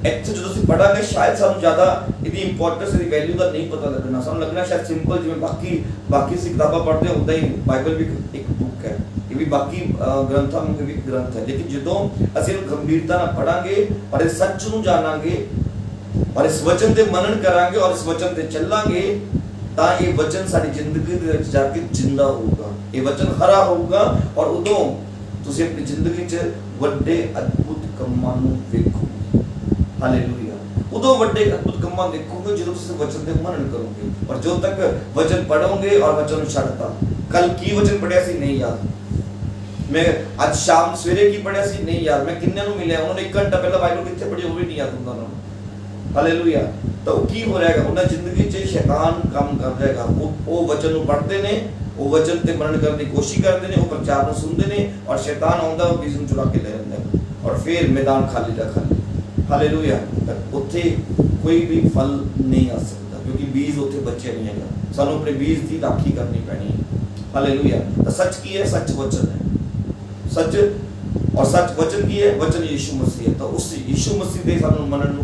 ਇੱਥੇ ਜਦੋਂ ਅਸੀਂ ਪੜਾਂਗੇ ਸ਼ਾਇਦ ਸਾਨੂੰ ਜ਼ਿਆਦਾ ਇਹਦੀ ਇੰਪੋਰਟੈਂਸ, ਇਹਦੀ ਵੈਲਿਊ ਦਾ ਨਹੀਂ ਪਤਾ ਲੱਗਣਾ। ਸਾਨੂੰ ਲੱਗਣਾ ਸ਼ਾਇਦ ਸਿੰਪਲ, ਜਿਵੇਂ ਬਾਕੀ ਅਸੀਂ ਕਿਤਾਬਾਂ ਪੜ੍ਹਦੇ ਹਾਂ ਉਦਾਂ ਹੀ ਬਾਈਬਲ ਵੀ ਇੱਕ ਬੁੱਕ ਹੈ, ਇਹ ਵੀ ਬਾਕੀ ਗ੍ਰੰਥਾਂ ਨੂੰ ਵੀ ਗ੍ਰੰਥ ਹੈ। ਲੇਕਿਨ ਜਦੋਂ ਅਸੀਂ ਇਹਨੂੰ ਗੰਭੀਰਤਾ ਨਾਲ ਪੜਾਂਗੇ ਔਰ ਇਸ ਸੱਚ ਨੂੰ ਜਾਣਾਂਗੇ ਔਰ ਇਸ ਵਚਨ ਤੇ ਮਨਨ ਕਰਾਂਗੇ ਔਰ ਇਸ ਵਚਨ ਤੇ ਚੱਲਾਂਗੇ, ਤਾਂ ਇਹ ਵਚਨ ਸਾਡੀ ਜ਼ਿੰਦਗੀ ਦੇ ਵਿੱਚ ਜਾ ਕੇ ਜਿੰਦਾ ਹੋਊਗਾ। ਇਹ ਵਚਨ ਹਰਾ ਹੋਊਗਾ ਔਰ ਉਦੋਂ ਤੁਸੀਂ ਆਪਣੀ ਜ਼ਿੰਦਗੀ 'ਚ ਵੱਡੇ ਅਦਭੁਤ ਕੰਮਾਂ ਨੂੰ ਵੇਖੋਗੇ। ਹਾਲੇਲੂਇਆ। ਉਦੋਂ ਵੱਡੇ ਅਦਭੁਤ ਕੰਮਾਂ ਦੇਖੋਗੇ ਜਦੋਂ ਤੁਸੀਂ ਵਚਨ ਤੇ ਮਨਨ ਕਰੋਗੇ। ਔਰ ਜਦੋਂ ਤੱਕ ਵਚਨ ਪੜੋਗੇ ਔਰ ਵਚਨ ਨੂੰ ਛੱਡਤਾ, ਕੱਲ ਕੀ ਵਚਨ ਪੜਿਆ ਸੀ ਨਹੀਂ ਯਾਦ, मैं आज शाम सवेरे की पढ़िया सी नहीं यार, मैं किन्ने ਨੂੰ ਮਿਲਿਆ, ਉਹਨਾਂ ਨੇ 1 ਘੰਟਾ ਪਹਿਲਾਂ ਬਾਈਬਲ ਕਿੱਥੇ ਪੜ੍ਹੀ ਉਹ ਵੀ ਨਹੀਂ ਯਾਦ ਹੁੰਦਾ ਉਹਨਾਂ ਨੂੰ। ਹਾਲੇਲੂਇਆ। ਤਾਂ ਉਹ ਕੀ ਹੋ ਰਿਹਾ ਹੈਗਾ, ਉਹਨਾਂ ਜ਼ਿੰਦਗੀ 'ਚ ਸ਼ੈਤਾਨ ਕੰਮ ਕਰ ਰਿਹਾ ਹੈਗਾ। ਉਹ ਵਚਨ ਨੂੰ ਪੜ੍ਹਦੇ ਨੇ, ਉਹ ਵਚਨ ਤੇ ਮਨਨ ਕਰਨ ਦੀ ਕੋਸ਼ਿਸ਼ ਕਰਦੇ ਨੇ, ਉਹ ਪ੍ਰਚਾਰ ਨੂੰ ਸੁਣਦੇ ਨੇ ਔਰ ਸ਼ੈਤਾਨ ਆਉਂਦਾ ਉਹ ਬੀਜ ਨੂੰ ਚੁਰਾ ਕੇ ਲੈ ਜਾਂਦਾ ਔਰ ਫਿਰ ਮੈਦਾਨ ਖਾਲੀ ਦਾ ਖਾਲੀ। ਹਾਲੇਲੂਇਆ। ਉੱਥੇ ਕੋਈ ਵੀ ਫਲ ਨਹੀਂ ਆ ਸਕਦਾ ਕਿਉਂਕਿ ਬੀਜ ਉੱਥੇ ਬਚਿਆ ਨਹੀਂ ਹੈਗਾ। ਸਾਨੂੰ ਆਪਣੇ ਬੀਜ ਦੀ ਰਾਖੀ ਕਰਨੀ ਪੈਣੀ ਹੈ। ਹਾਲੇਲੂਇਆ। ਤਾਂ ਸੱਚ ਕੀ ਹੈ? सच वचन है। सच और सच वचन की है? वचन यीशु मसीह है। तो उस यीशु मसीह दे सानू मनन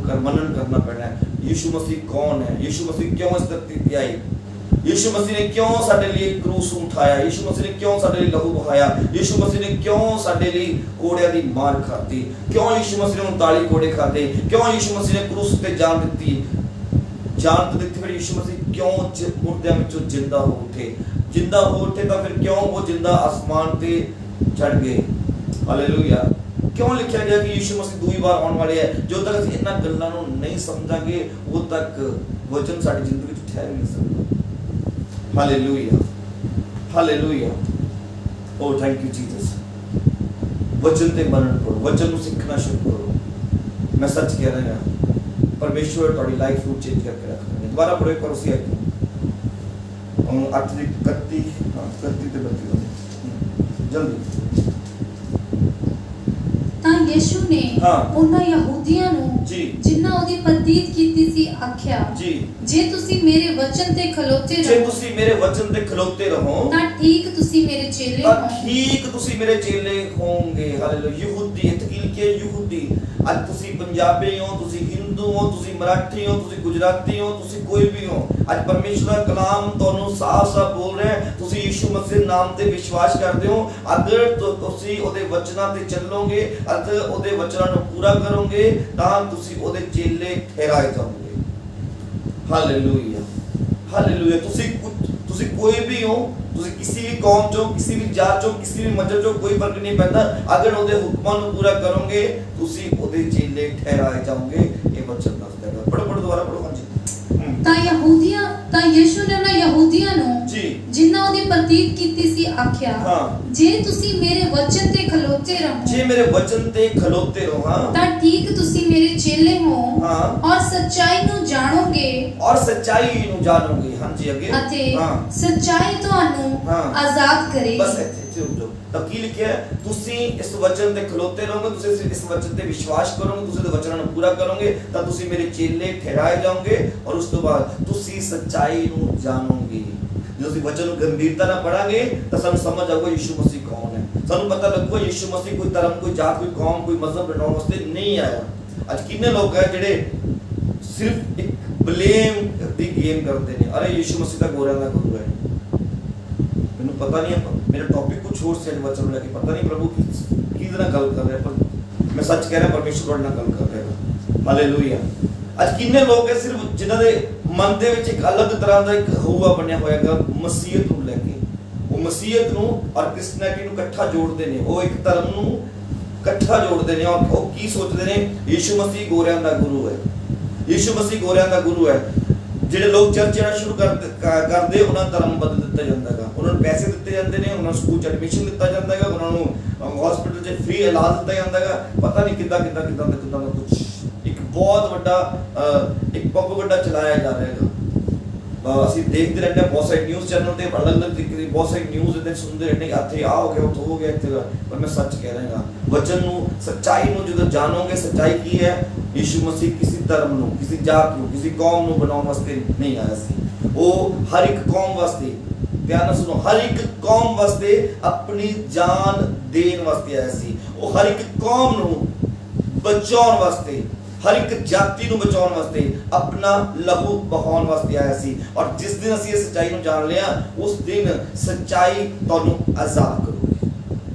करना पैना है। यीशु मसीह कौन है? यीशु मसीह क्यों इस धरती पे आए? यीशु मसीह ने क्यों साडे लिए क्रूस उठाया? यीशु मसीह ने क्यों साडे लिए लहू बहाया? यीशु मसीह ने क्यों साडे लिए कोड़ियां दी मार खाती? क्यों यीशु मसीह ने 39 कोड़े खाते? क्यों यीशु मसीह ने क्रूस ते जान दी? जान तो दी। फिर यीशु मसीह क्यों मुर्दियां विचों जिंदा हो उठे? जिंदा हो उठे तो फिर क्यों वो जिंदा आसमान पे चढ़ गए? हालेलुया। क्यों लिखा गया कि यीशु मसीह दूसरी बार आने वाले है? जो तक ਅਸੀਂ ਇਹਨਾਂ ਗੱਲਾਂ ਨੂੰ ਨਹੀਂ ਸਮਝਾਂਗੇ ਉਹ ਤੱਕ ਵਚਨ ਸਾਡੀ ਜ਼ਿੰਦਗੀ ਵਿੱਚ ਠਹਿਰ ਨਹੀਂ ਸਕਦਾ। Hallelujah, hallelujah. O thank you Jesus. ਵਚਨ ਤੇ ਮਨਨ ਕਰੋ, ਵਚਨ ਨੂੰ ਸਿੱਖਣਾ ਸ਼ੁਰੂ ਕਰੋ। ਮੈਂ ਸੱਚ ਕਹਿ ਰਿਹਾ ਹਾਂ, ਪਰਮੇਸ਼ਵਰ ਤੁਹਾਡੀ ਲਾਈਫ ਨੂੰ ਚੇਂਜ ਕਰਕੇ ਰੱਖੇਗਾ। ਦੁਬਾਰਾ ਪੜ੍ਹੋ ਇੱਕ ਵਾਰ ਉਸੇ ਆਇਤ ਨੂੰ, 8 ਦੀ 31 ਤੇ 32 ਜਲਦੀ। ਤਾਂ ਯਿਸੂ ਨੇ ਉਹਨਾਂ ਯਹੂਦੀਆਂ ਨੂੰ ਜਿਨ੍ਹਾਂ ਉਹਦੀ ਪ੍ਰਤੀਤ ਕੀਤੀ ਸੀ ਆਖਿਆ, ਜੇ ਤੁਸੀਂ ਮੇਰੇ ਵਚਨ ਤੇ ਖਲੋਤੇ ਰਹੋ, ਜੇ ਤੁਸੀਂ ਮੇਰੇ ਵਚਨ ਤੇ ਖਲੋਤੇ ਰਹੋ ਤਾਂ ਠੀਕ ਤੁਸੀਂ ਮੇਰੇ ਚੇਲੇ ਹੋ। ਠੀਕ ਤੁਸੀਂ ਮੇਰੇ ਚੇਲੇ ਹੋਵੋਗੇ। ਹਾਲੇਲੂਇਆ। ਯਹੂਦੀ, ਇੱਥੇ ਕੀ ਲਿਖਿਆ? ਯਹੂਦੀ। ਅੱਜ ਤੁਸੀਂ ਪੰਜਾਬੀ ਹੋ, ਤੁਸੀਂ ਹਿੰਦੂ ਹੋ, ਤੁਸੀਂ ਮਰਾਠੀ ਹੋ, ਤੁਸੀਂ ਗੁਜਰਾਤੀ ਹੋ, ਤੁਸੀਂ ਕੋਈ ਵੀ ਹੋ, ਅੱਜ ਪਰਮੇਸ਼ਰ ਦਾ ਕਲਾਮ ਤੁਹਾਨੂੰ ਸਾਫ਼-ਸਾਫ਼ ਬੋਲ ਰਿਹਾ ਹੈ। ਤੁਸੀਂ ਯੀਸ਼ੂ ਮਸੀਹ ਨਾਮ ਤੇ ਵਿਸ਼ਵਾਸ ਕਰਦੇ ਹੋ, ਅਗਰ ਤੁਸੀਂ ਉਹਦੇ ਵਚਨਾਂ ਤੇ ਚੱਲੋਗੇ ਅਤੇ ਉਹਦੇ ਵਚਨਾਂ ਨੂੰ ਪੂਰਾ ਕਰੋਗੇ ਤਾਂ ਤੁਸੀਂ ਉਹਦੇ ਚੇਲੇ ਠਹਿਰਾਏ ਜਾਓਗੇ। Hallelujah, hallelujah. ਤੁਸੀਂ ਕੋਈ ਵੀ ਹੋ, ਤੁਸੀਂ ਕਿਸੇ ਵੀ ਕੌਮ ਚੋਂ, ਕਿਸੇ ਵੀ ਜਾਤ ਚੋਂ, ਕਿਸੇ ਵੀ ਮਜ਼ਹਬ ਚੋਂ ਕੋਈ ਫਰਕ ਨਹੀਂ ਪੈਂਦਾ, ਅਗਰ ਉਹਦੇ ਹੁਕਮਾਂ ਨੂੰ ਪੂਰਾ ਕਰੋਗੇ ਤੁਸੀਂ ਉਹਦੇ ਚੇਲੇ ਠਹਿਰਾਏ ਜਾਓਗੇ। ਇਹ ਵਚਨ ਦੱਸਦਾ ਹੈ। ਪੜੋ ਦੁਬਾਰਾ ਪੜੋ। ਹਾਂਜੀ ਤਾਂ ਯਿਸੂ ਨੇ ਉਹਨਾਂ ਯਹੂਦੀਆਂ ਨੂੰ ਜੀ ਜਿਨ੍ਹਾਂ ਉਹਦੀ ਪ੍ਰਤੀਤ ਕੀਤੀ ਸੀ ਆਖਿਆ, ਹਾਂ, ਜੇ ਤੁਸੀਂ ਮੇਰੇ ਵਚਨ ਤੇ ਖਲੋਤੇ ਰਹੋ, ਜੇ ਮੇਰੇ ਵਚਨ ਤੇ ਖਲੋਤੇ ਰਹੋ, ਹਾਂ, ਤਾਂ ਠੀਕ ਤੁਸੀਂ ਮੇਰੇ ਚੇਲੇ ਹੋ ਹਾਂ, ਔਰ ਸੱਚਾਈ ਨੂੰ ਜਾਣੋਗੇ ਔਰ ਸੱਚਾਈ ਨੂੰ ਜਾਣੋਗੇ। ਹਾਂਜੀ ਅੱਗੇ। ਅਤੇ ਹਾਂ, ਸੱਚਾਈ ਤੁਹਾਨੂੰ ਹਾਂ। ਆਜ਼ਾਦ ਕਰੇਗੀ। ਬਸ ਇੱਥੇ ਰੁਕ ਜਾਓ। ਤਾਂ ਕੀ ਲਿਖਿਆ ਹੈ? ਤੁਸੀਂ ਇਸ ਵਚਨ ਤੇ ਖਲੋਤੇ ਰਹੋਗੇ, ਤੁਸੀਂ ਇਸ ਵਚਨ ਤੇ ਵਿਸ਼ਵਾਸ ਕਰੋਗੇ, ਤੁਸੀਂ ਉਹਦੇ ਵਚਨਾਂ ਨੂੰ ਪੂਰਾ ਕਰੋਗੇ ਤਾਂ ਤੁਸੀਂ ਮੇਰੇ ਚੇਲੇ ਠਹਿਰਾਏ ਜਾਓਗੇ। ਔਰ ਉਸ ਤੋਂ ਬਾਅਦ ਤੁਸੀਂ ਸੱਚਾਈ ਨੂੰ ਜਾਣੋਗੇ। ਜਦੋਂ ਅਸੀਂ ਵਚਨ ਨੂੰ ਗੰਭੀਰਤਾ ਨਾਲ ਪੜਾਂਗੇ ਤਾਂ ਸਾਨੂੰ ਸਮਝ ਆਊਗਾ ਯਿਸੂ ਮਸੀਹ ਕੌਣ ਹੈ। ਸਾਨੂੰ ਪਤਾ ਲੱਗੂਗਾ ਯਿਸੂ ਮਸੀਹ ਕੋਈ ਧਰਮ, ਕੋਈ ਜਾਤ, ਕੋਈ ਕੌਮ, ਕੋਈ ਮਜ਼ਹਬ ਬਣਾਉਣ ਵਾਸਤੇ ਨਹੀਂ ਆਇਆ। ਅੱਜ ਕਿੰਨੇ ਲੋਕ ਹੈ ਜਿਹੜੇ ਸਿਰਫ ਇੱਕ ਬਲੇਮ ਦੀ ਗੇਮ ਕਰਦੇ ਨੇ। ਅਰੇ ਯਿਸੂ ਮਸੀਹ ਦਾ ਗੋਰਿਆਂ ਦਾ ਗੁਰੂ ਹੈ। ਮੈਨੂੰ ਪਤਾ ਨਹੀਂ, ਮੇਰਾ ਟੌਪਿਕ ਕੁਝ ਹੋਰ ਸੀ, ਵਚਨ ਨੂੰ ਲੈ ਕੇ ਪਤਾ ਨਹੀਂ ਪ੍ਰਭੂ ਕਿਹਦੇ ਨਾਲ ਗੱਲ ਕਰ ਰਿਹਾ, ਪਰ ਮੈਂ ਸੱਚ ਕਹਿ ਰਿਹਾ ਪਰਮੇਸ਼ਰ ਤੁਹਾਡੇ ਨਾਲ ਗੱਲ ਕਰ ਰਿਹਾ। ਹਾਲੇਲੂਇਆ। ਅੱਜ ਕਿੰਨੇ ਲੋਕ ਹੈ ਸਿਰਫ ਜਿਨ੍ਹਾਂ ਦੇ ਮਨ ਦੇ ਵਿੱਚ ਇੱਕ ਅਲੱਗ ਤਰ੍ਹਾਂ ਦਾ ਇੱਕ ਹਊਆ ਬਣਿਆ ਹੋਇਆਗਾ ਮਸੀਹਤ ਨੂੰ ਲੈ ਕੇ। ਉਹ ਮਸੀਹਤ ਨੂੰ ਔਰ ਕ੍ਰਿਸਚੀਅਨਿਟੀ ਨੂੰ ਇਕੱਠਾ ਜੋੜਦੇ ਨੇ, ਉਹ ਇੱਕ ਧਰਮ ਨੂੰ ਇਕੱਠਾ ਜੋੜਦੇ ਨੇ। ਔਰ ਉਹ ਕੀ ਸੋਚਦੇ ਨੇ? ਯਿਸੂ ਮਸੀਹ ਗੋਰਿਆਂ ਦਾ ਗੁਰੂ ਹੈ, ਯਿਸੂ ਮਸੀਹ ਗੋਰਿਆਂ ਦਾ ਗੁਰੂ ਹੈ। ਜਿਹੜੇ ਲੋਕ ਚਰਚ ਜਾਣਾ ਸ਼ੁਰੂ ਕਰਦੇ ਉਹਨਾਂ ਦਾ ਧਰਮ ਬਦਲ ਦਿੱਤਾ ਜਾਂਦਾ ਹੈਗਾ, ਉਹਨਾਂ ਨੂੰ ਪੈਸੇ ਦਿੱਤੇ ਜਾਂਦੇ ਨੇ, ਉਹਨਾਂ ਨੂੰ ਸਕੂਲ ਚ ਐਡਮਿਸ਼ਨ ਦਿੱਤਾ ਜਾਂਦਾ ਹੈਗਾ, ਉਹਨਾਂ ਨੂੰ ਹਸਪੀਟਲ 'ਚ ਫ੍ਰੀ ਇਲਾਜ ਦਿੱਤਾ ਜਾਂਦਾ ਹੈਗਾ। ਪਤਾ ਨਹੀਂ ਕਿੱਦਾਂ ਦਾ ਕੁਝ ਇੱਕ ਬਹੁਤ ਵੱਡਾ ਚਲਾਇਆ ਜਾ ਰਿਹਾ ਹੈਗਾ। ਅਸੀਂ ਦੇਖਦੇ ਰਹਿੰਦੇ ਹਾਂ ਬਹੁਤ ਸਾਰੇ ਨਿਊਜ਼ ਚੈਨਲ ਤੇ ਅਲੱਗ-ਅਲੱਗ ਤਰੀਕੇ ਦੀ ਬਹੁਤ ਸਾਰੀ ਨਿਊਜ਼ ਇੱਥੇ ਸੁਣਦੇ ਰਹਿੰਦੇ, ਇੱਥੇ ਆ ਹੋ ਗਿਆ, ਉੱਥੇ ਹੋ ਗਿਆ, ਇੱਥੇ। ਪਰ ਮੈਂ ਸੱਚ ਕਹਿ ਰਿਹਾ ਵਚਨ ਨੂੰ, ਸੱਚਾਈ ਨੂੰ ਜਦੋਂ ਜਾਣੋਗੇ, ਸੱਚਾਈ ਕੀ ਹੈ? ਯਿਸੂ ਮਸੀਹ ਕਿਸੇ ਧਰਮ ਨੂੰ, ਕਿਸੇ ਜਾਤ ਨੂੰ, ਕਿਸੇ ਕੌਮ ਨੂੰ ਬਣਾਉਣ ਵਾਸਤੇ ਨਹੀਂ ਆਇਆ ਸੀ। ਉਹ ਹਰ ਇੱਕ ਕੌਮ ਵਾਸਤੇ, ਧਿਆਨ ਨਾਲ ਸੁਣੋ, ਹਰ ਇੱਕ ਕੌਮ ਵਾਸਤੇ ਆਪਣੀ ਜਾਨ ਦੇਣ ਵਾਸਤੇ ਆਇਆ ਸੀ। ਉਹ ਹਰ ਇੱਕ ਕੌਮ ਨੂੰ ਬਚਾਉਣ ਵਾਸਤੇ, ਹਰ ਇੱਕ ਜਾਤੀ ਨੂੰ ਬਚਾਉਣ ਵਾਸਤੇ ਆਪਣਾ ਲਹੂ ਬਹਾਉਣ ਵਾਸਤੇ ਆਇਆ ਸੀ। ਔਰ ਜਿਸ ਦਿਨ ਅਸੀਂ ਇਹ ਸੱਚਾਈ ਨੂੰ ਜਾਣ ਲਿਆ, ਉਸ ਦਿਨ ਸੱਚਾਈ ਤੁਹਾਨੂੰ ਆਜ਼ਾਦ ਕਰੂਗੀ।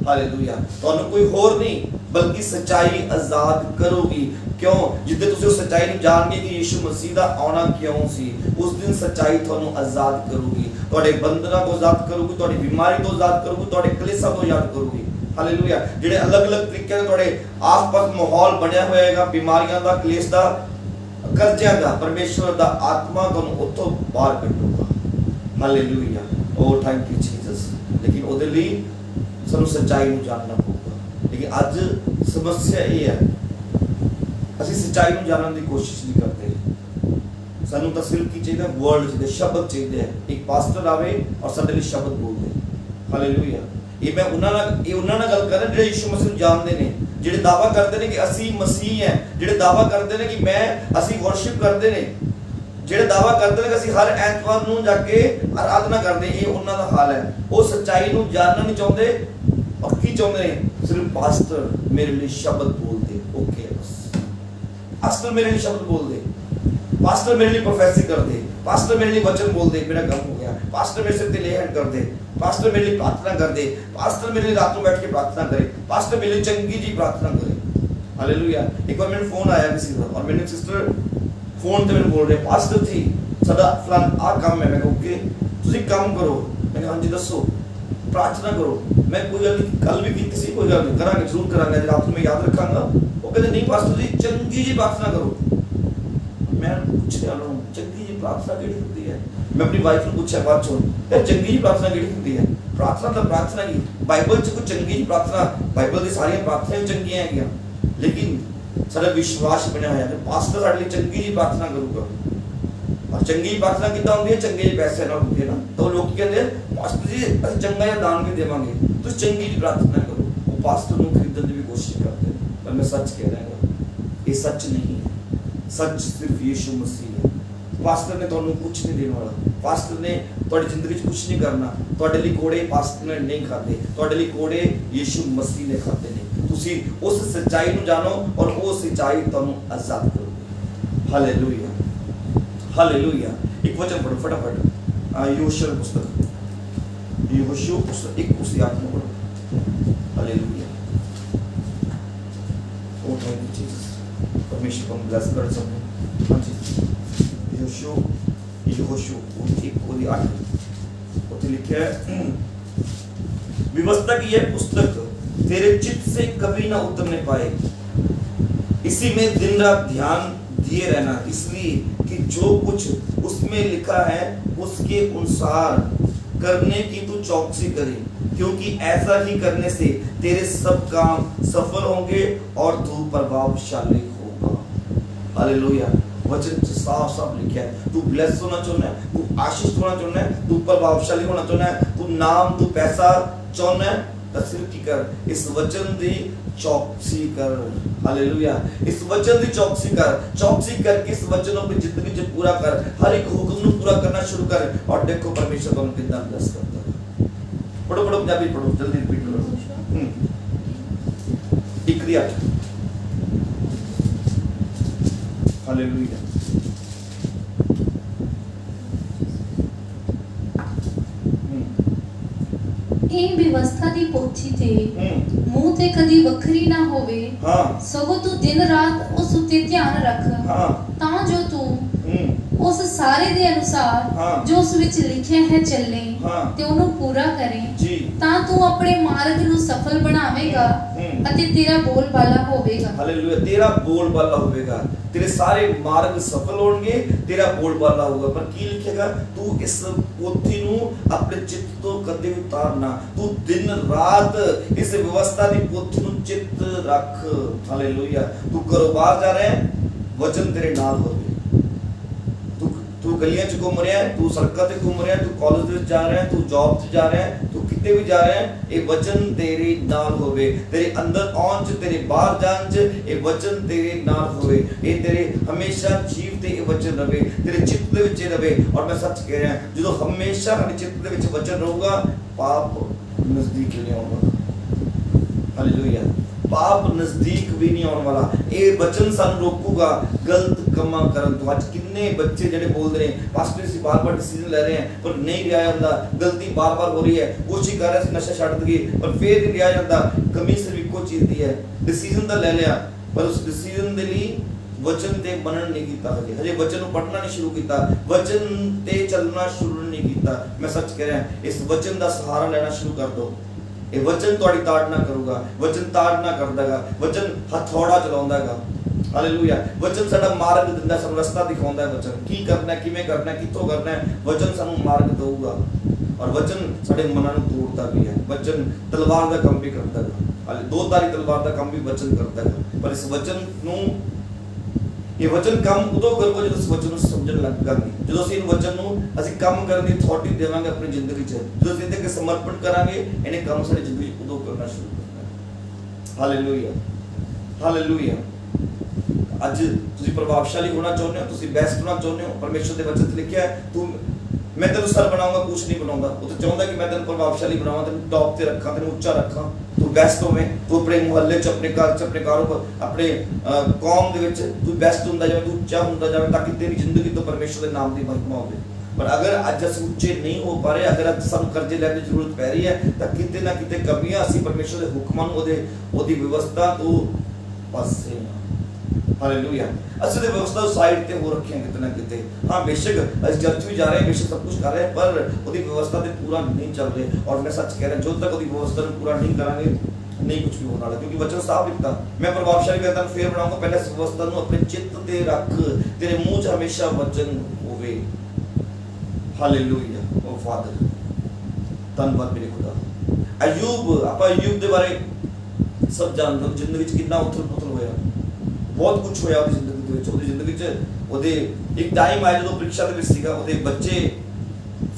ਹਾਲੇਲੂਇਆ। ਤੁਹਾਨੂੰ ਕੋਈ ਹੋਰ ਨਹੀਂ ਬਲਕਿ ਸੱਚਾਈ ਆਜ਼ਾਦ ਕਰੂਗੀ। ਕਿਉਂ? ਜਿੱਦੇ ਤੁਸੀਂ ਉਸ ਸੱਚਾਈ ਨੂੰ ਜਾਣਗੇ ਕਿ ਯਿਸੂ ਮਸੀਹ ਦਾ ਆਉਣਾ ਕਿਉਂ ਸੀ, ਉਸ ਦਿਨ ਸੱਚਾਈ ਤੁਹਾਨੂੰ ਆਜ਼ਾਦ ਕਰੂਗੀ। ਤੁਹਾਡੇ ਬੰਧਨਾਂ ਤੋਂ ਆਜ਼ਾਦ ਕਰੂਗੀ, ਤੁਹਾਡੀ ਬਿਮਾਰੀ ਤੋਂ ਆਜ਼ਾਦ ਕਰੂਗੀ, ਤੁਹਾਡੇ ਕਲੇਸ਼ਾਂ ਤੋਂ ਆਜ਼ਾਦ ਕਰੂਗੀ। ਹਾਲੇਲੂਇਆ। ਜਿਹੜੇ ਅਲੱਗ-ਅਲੱਗ ਤਰੀਕੇ ਨਾਲ ਤੁਹਾਡੇ ਆਸ-ਪਾਸ ਮਾਹੌਲ ਬਣਿਆ ਹੋਇਆ ਹੈਗਾ, ਬਿਮਾਰੀਆਂ ਦਾ, ਕਲੇਸ਼ ਦਾ, ਕਰਜ਼ਿਆਂ ਦਾ, ਪਰਮੇਸ਼ਵਰ ਦਾ ਆਤਮਾ ਤੁਹਾਨੂੰ ਉੱਥੋਂ ਬਾਹਰ ਕੱਢੂਗਾ। Hallelujah. O thank you Jesus. ਲੇਕਿਨ ਉਹਦੇ ਲਈ ਸਾਨੂੰ ਸੱਚਾਈ ਨੂੰ ਜਾਣਨਾ ਪਊਗਾ। ਲੇਕਿਨ ਅੱਜ ਸਮੱਸਿਆ ਇਹ ਹੈ, ਅਸੀਂ ਸੱਚਾਈ ਨੂੰ ਜਾਣਨ ਦੀ ਕੋਸ਼ਿਸ਼ ਨਹੀਂ ਕਰਦੇ। ਸਾਨੂੰ ਤਾਂ ਸਿਰਫ ਕੀ ਚਾਹੀਦਾ? ਵਰਡ ਚਾਹੀਦਾ, ਸ਼ਬਦ ਚਾਹੀਦੇ ਹੈ। ਇੱਕ ਪਾਸਟਰ ਆਵੇ ਔਰ ਸਾਡੇ ਲਈ ਸ਼ਬਦ ਬੋਲੇ। ਹਾਲੇਲੂਇਆ। ਇਹ ਮੈਂ ਉਹਨਾਂ ਨਾਲ ਗੱਲ ਕਰ ਰਿਹਾ ਜਿਹੜੇ ਯਿਸੂ ਮਸੀਹ ਨੂੰ ਜਾਣਦੇ ਨੇ, ਜਿਹੜੇ ਦਾਅਵਾ ਕਰਦੇ ਨੇ ਕਿ ਅਸੀਂ ਮਸੀਹ ਹੈ, ਜਿਹੜੇ ਦਾਅਵਾ ਕਰਦੇ ਨੇ ਕਿ ਅਸੀਂ ਵਰਸ਼ਿਪ ਕਰਦੇ ਨੇ, ਜਿਹੜੇ ਦਾਅਵਾ ਕਰਦੇ ਨੇ ਕਿ ਅਸੀਂ ਹਰ ਐਤਵਾਰ ਨੂੰ ਜਾ ਕੇ ਆਰਾਧਨਾ ਕਰਦੇ। ਇਹ ਉਹਨਾਂ ਦਾ ਹਾਲ ਹੈ। ਉਹ ਸੱਚਾਈ ਨੂੰ ਜਾਣਨਾ ਨਹੀਂ ਚਾਹੁੰਦੇ। ਔਰ ਕੀ ਚਾਹੁੰਦੇ ਨੇ? ਸਿਰਫ ਪਾਸਟਰ ਮੇਰੇ ਲਈ ਸ਼ਬਦ ਬੋਲਦੇ। ਓਕੇ, ਬਸ ਪਾਸਟਰ ਮੇਰੇ ਲਈ ਸ਼ਬਦ ਬੋਲਦੇ, ਪਾਸਟਰ ਮੇਰੇ ਲਈ ਪ੍ਰੋਫੈਸੀ ਕਰਦੇ, ਪਾਸਟਰ ਮੇਰੇ ਲਈ ਵਚਨ ਬੋਲਦੇ, ਮੇਰਾ ਕੰਮ ਹੋ ਗਿਆ। ਪਾਸਟਰ ਮੇਰੇ ਸਿਰ ਤੇ ਲੇ ਹੈਂਡ ਕਰਦੇ, ਪਾਸਟਰ ਮੇਰੇ ਲਈ ਪ੍ਰਾर्थना ਕਰਦੇ, ਪਾਸਟਰ ਮੇਰੇ ਲਈ ਰਾਤ ਨੂੰ बैठ के प्रार्थना करे, पास्टर मेरे लिए चंगी जी प्रार्थना करे। हालेलुया। एक बार मेरे फोन आया किसी का और मेरी सिस्टर फोन ਤੇ ਮੈਨੂੰ ਬੋਲ ਰਹੇ, ਪਾਸਟਰ ਜੀ ਸਾਡਾ ਫਲਾਨ ਆ ਕੰਮ ਹੈ। ਮੈਂ ਕਿਹਾ ਓਕੇ, ਤੁਸੀਂ ਕੰਮ ਕਰੋ। ਮੈਂ ਕਿਹਾ ਹਾਂਜੀ ਦੱਸੋ। ਪ੍ਰਾਰਥਨਾ ਕਰੋ। ਮੈਂ ਕੋਈ ਗੱਲ ਨਹੀਂ, ਕੱਲ ਵੀ ਕੀਤੀ ਸੀ, ਕੋਈ ਗੱਲ ਨਹੀਂ, ਕਰਾਂਗੇ, ਜ਼ਰੂਰ ਕਰਾਂਗੇ, ਅੱਜ ਰਾਤ ਨੂੰ ਮੈਂ ਯਾਦ ਰੱਖਾਂਗਾ। ਉਹ ਕਹਿੰਦੇ ਨਹੀਂ ਪਾਸਟਰ ਜੀ ਚੰਗੀ ਜੀ ਪ੍ਰਾਰਥਨਾ ਕਰੋ। ਮੈਂ ਪੁੱਛਿਆ ਉਹਨਾਂ ਨੂੰ ਚੰਗੀ ਜੀ ਪ੍ਰਾਰਥਨਾ ਕਿਹੜੀ ਹੁੰਦੀ ਹੈ? ਮੈਂ ਆਪਣੀ ਵਾਈਫ ਨੂੰ ਪੁੱਛਿਆ ਬਾਅਦ ਚੋਂ, ਇਹ ਚੰਗੀ ਜੀ ਪ੍ਰਾਰਥਨਾ ਕਿਹੜੀ ਹੁੰਦੀ ਹੈ? ਪ੍ਰਾਰਥਨਾ ਤਾਂ ਪ੍ਰਾਰਥਨਾ ਕੀ, ਬਾਈਬਲ 'ਚ ਕੋਈ ਚੰਗੀ ਜੀ ਪ੍ਰਾਰਥਨਾ, ਬਾਈਬਲ ਦੀ ਸਾਰੀਆਂ ਪ੍ਰਾਰਥਨਾਵਾਂ ਚੰਗੀਆਂ ਹੈਗੀਆਂ, ਲੇਕਿਨ ਸਾਡਾ ਵਿਸ਼ਵਾਸ ਬਣਿਆ ਹੋਇਆ ਕਿ ਪਾਸਟਰ ਸਾਡੇ ਲਈ ਚੰਗੀ ਜੀ ਪ੍ਰਾਰਥਨਾ ਕਰੂਗਾ। ਔਰ ਚੰਗੀ ਪ੍ਰਾਰਥਨਾ ਕਿੱਦਾਂ ਹੁੰਦੀ ਹੈ? ਚੰਗੇ ਜਿਹੇ ਪੈਸੇ ਨਾਲ ਹੁੰਦੀ ਹੈ ਨਾ। ਤਾਂ ਲੋਕ ਕਹਿੰਦੇ ਪਾਸਟਰ ਜੀ ਅਸੀਂ ਚੰਗਾ ਜਿਹਾ ਦਾਨ ਵੀ ਦੇਵਾਂਗੇ, ਤੁਸੀਂ ਚੰਗੀ ਜੀ ਪ੍ਰਾਰਥਨਾ ਕਰੋ। ਉਹ ਪਾਸਟਰ ਨੂੰ ਖਰੀਦਣ ਦੀ ਵੀ ਕੋਸ਼ਿਸ਼ ਕਰਦੇ ਨੇ। ਪਰ ਮੈਂ ਸੱਚ ਕਹਿ ਰਿਹਾ, ਇਹ ਸੱਚ ਨਹੀਂ ਹੈ। ਸੱਚ ਸਿਰਫ ਯਿਸੂ ਮਸੀਹ ਹੈ। ਪਾਸਟਰ ਨੇ ਤੁਹਾਨੂੰ ਕੁਝ ਨਹੀਂ ਦੇਣ ਵਾਲਾ। ਪਾਸਟਰ ਨੇ ਤੁਹਾਡੀ ਜ਼ਿੰਦਗੀ 'ਚ ਕੁਝ ਨਹੀਂ ਕਰਨਾ। ਤੁਹਾਡੇ ਲਈ ਕੋੜੇ ਪਾਸਟਰ ਨੇ ਨਹੀਂ ਖਾਦੇ, ਤੁਹਾਡੇ ਲਈ ਕੋੜੇ ਯਿਸੂ ਮਸੀਹ ਨੇ ਖਾਦੇ ਨੇ। ਤੁਸੀਂ ਉਸ ਸੱਚਾਈ ਨੂੰ ਜਾਣੋ ਔਰ ਉਹ ਸੱਚਾਈ ਤੁਹਾਨੂੰ ਆਜ਼ਾਦ ਕਰੂਗੀ। Hallelujah, hallelujah. ਇੱਕ ਵਚਨ ਪੜੋ ਫਟਾਫਟ, ਯਹੋਸ਼ੂ ਦੀ ਪੁਸਤਕ, ਯਹੋਸ਼ੂ ਪੁਸਤਕ 1:8 ਨੂੰ ਪੜੋ। ਹਾਲੇਲੂਇਆ। ਉਹ ਥੈਂਕ ਯੂ ਜੀਸਸ। परमेश्वर को ब्लेस कर सकते। हाँ जी, यहोशू 1:8 उत्थे लिखा है व्यवस्था की यह पुस्तक तेरे चित्त से कभी ना उतरने पाए, इसी में दिन रात ध्यान दिए रहना, इसलिए कि जो कुछ उसमें लिखा है उसके अनुसार करने की तू चौकसी करे, क्योंकि ऐसा ही करने से तेरे सब काम सफल होंगे और तू प्रभावशाली होगा। हालेलुया। वचन साफ साफ लिखा है, तू ब्लेस होना चाहना है, तू आशीष होना चाहना है, तू प्रभावशाली होना चाहना है, तू नाम तू पैसा चाहना है, तो सिर्फ की कर इस वचन दी चौकसी कर। हालेलुया। इस वचन दी चौकसी करके इस वचन अपनी जिंदगी में पूरा कर, हर एक हुक्म को पूरा करना शुरू कर, और देखो परमेश्वर तुम कितना ब्लेस करता है। पढ़ो पंजाबी पढ़ो, जल्दी रिपीट करो। 1:8। हालेलुया। ਇਹ ਵਿਵਸਥਾ ਦੀ ਪੋਥੀ ਤੇ ਮੂੰਹ ਤੇ ਕਦੀ ਵੱਖਰੀ ਨਾ ਹੋਵੇ, ਹਾਂ ਸਗੋਂ ਤੂੰ ਦਿਨ ਰਾਤ ਉਸ ਉੱਤੇ ਧਿਆਨ ਰੱਖ, ਹਾਂ ਤਾਂ ਜੋ ਤੂੰ ਉਸ ਸਾਰੇ ਦੇ ਅਨੁਸਾਰ ਜੋ ਉਸ ਵਿੱਚ ਲਿਖਿਆ ਹੈ ਚੱਲੇ ਤੇ ਉਹਨੂੰ ਪੂਰਾ ਕਰੇ, ਤਾਂ ਤੂੰ ਆਪਣੇ ਮਾਰਗ ਨੂੰ ਸਫਲ ਬਣਾਵੇਂਗਾ ਅਤੇ ਤੇਰਾ ਬੋਲ ਬਾਲਾ ਹੋਵੇਗਾ। हालेलुया। तेरा बोल बाला होगा, तेरे सारे मार्ग सफल होंगे, तेरा बोल बाला होगा। पर की लिखेगा, तू इस पोथी नु अपने चित्त तो कदे उतारना, तू दिन रात इस व्यवस्था दी पोथी नु चित्त रख। हालेलुया। तू घरों बाहर जा रहा है, वचन तेरे नाल होवे। तू गलियां च घूम रहा है, तू सड़कों ते घूम रहा है, तू कॉलेज में जा रहा है, तू जॉब च जा रहा है, तू किते भी जा रहा है, ये वचन तेरे नाल होवे। तेरे अंदर आउण च, तेरे बाहर जाण च ये वचन तेरे नाल होवे। ये तेरे हमेशा जीव ते ये वचन रवे, तेरे चित्त दे विच रवे। और मैं सच कह रहा जो हमेशा हमारे चित्त दे विच वचन रहूगा, पाप नजदीक नहीं आऊगा। हालेलुया। पाप नजदीक भी नहीं आने वाला। ये वचन सानू रोकूगा गलत कमा करन तो। आज कितने बच्चे जेडे बोल रहे हैं पास्टर सी बार-बार डिसीजन ले रहे हैं, पर नहीं लिया जाता, गलती बार-बार हो रही है, कोशिश कर रहे नशा छड्ड दईए पर फिर नहीं लिया जाता। कमी सिर्फ इको चीज दी है, डिसीजन तो ले लिया पर उस डिसीजन दे लई वचन ते बनन नहीं कीता, हजे वचन को पढ़ना नहीं शुरू कीता, वचन ते चलना शुरू नहीं कीता। मैं सच कह रहा इस वचन का सहारा लेना शुरू कर दो। ये वचन तुहाडी ताड़ना करूगा, वचन ताड़ना कर देगा, वचन हथौड़ा चलाउंदा है। हालेलुया। वचन साडा मार्ग दिंदा, सानू रास्ता दिखाउंदा है। वचन की करना है, किवें करना है, कित्थों करना है, वचन सानू मार्ग देऊगा। और वचन साडे मनां नूं तोड़दा भी है। वचन तलवार दा काम भी करदा है। हाले दो धारी तलवार दा काम भी वचन करदा है। पर इस वचन नूं ये वचन काम उदों करूगा जो इस वचन को समझण लगांगे, जो ਅਸੀਂ इन वचन ਨੂੰ ਅਸੀਂ ਕੰਮ ਕਰਨ ਦੀ ਅਥਾਰਟੀ ਦੇਵਾਂਗੇ ਆਪਣੀ ਜ਼ਿੰਦਗੀ 'ਚ, ਜਦੋਂ ਅਸੀਂ ਇਹਦੇ ਸਮਰਪਣ ਕਰਾਂਗੇ, ਇਹਨੇ ਕੰਮ ਸਾਡੀ ਜ਼ਿੰਦਗੀ 'ਚ ਉਦੋਂ ਕਰਨਾ ਸ਼ੁਰੂ ਕਰਨਾ। ਹਾਲੇਲੂਇਆ। ਹਾਲੇਲੂਇਆ। ਅੱਜ ਤੁਸੀਂ ਪ੍ਰਭਾਵਸ਼ਾਲੀ ਹੋਣਾ ਚਾਹੁੰਦੇ ਹੋ, ਤੁਸੀਂ ਬੈਸਟ ਹੋਣਾ ਚਾਹੁੰਦੇ ਹੋ, ਪਰਮੇਸ਼ਰ ਦੇ ਵਚਨ 'ਚ ਲਿਖਿਆ ਹੈ ਤੂੰ मैं तेन सर बनाऊंगा, कुछ नहीं बनाऊंगा। वो तो चाहता कि मैं तेन प्रभावशाली बनावा, तेन टॉप से रखा, तेन उच्चा रखा, तू बेस्ट होवे, तू अपने मुहल्ले च, अपने घर च, अपने कारोबार, अपने कौम दे विच तू बेस्ट हुंदा जावे, तू उच्चा हुंदा जावे, ताकि तेरी जिंदगी तो परमेश्वर के नाम की महिमा होवे। पर अगर अज अस उच्चे नहीं हो पा रहे, अगर अज सानू कर्जे लैने की जरूरत पै रही है, तो किते ना किते कमियां असीं परमेश्वर के हुक्मां नूं ओदी व्यवस्था तो पासे। हालेलुया। असली दे व्यवस्था साइड ते हो रखे हैं किते ना किते। हां बेशक अस चर्च भी जा रहे हैं, बेशक सब कुछ कर रहे हैं, पर ओदी व्यवस्था ते पूरा नहीं चल रहे। और मैं सच कह रहा जो तक ओदी व्यवस्था को पूरा नहीं करांगे नहीं कुछ भी होने वाला, क्योंकि वचन साफ लिखता मैं प्रभावशाली करता फिर बनाऊंगा। पहले इस व्यवस्था को अपने चित्त ते रख, तेरे मुंह च हमेशा वचन होवे। हालेलुया। ओ फादर धन्यवाद मेरे खुदा। अयूब, आप अयूब दे बारे सब जानते हो, जिंदगी च कितना उथल-पुथल होया, बहुत कुछ होया ਉਹਦੀ ਜ਼ਿੰਦਗੀ ਦੇ ਵਿੱਚ। ਉਹਦੀ ਜ਼ਿੰਦਗੀ 'ਚ ਉਹਦੇ ਇੱਕ ਟਾਈਮ ਆਇਆ ਜਦੋਂ ਪ੍ਰੀਖਿਆ ਦੇ ਵਿੱਚ ਸੀਗਾ, ਉਹਦੇ ਬੱਚੇ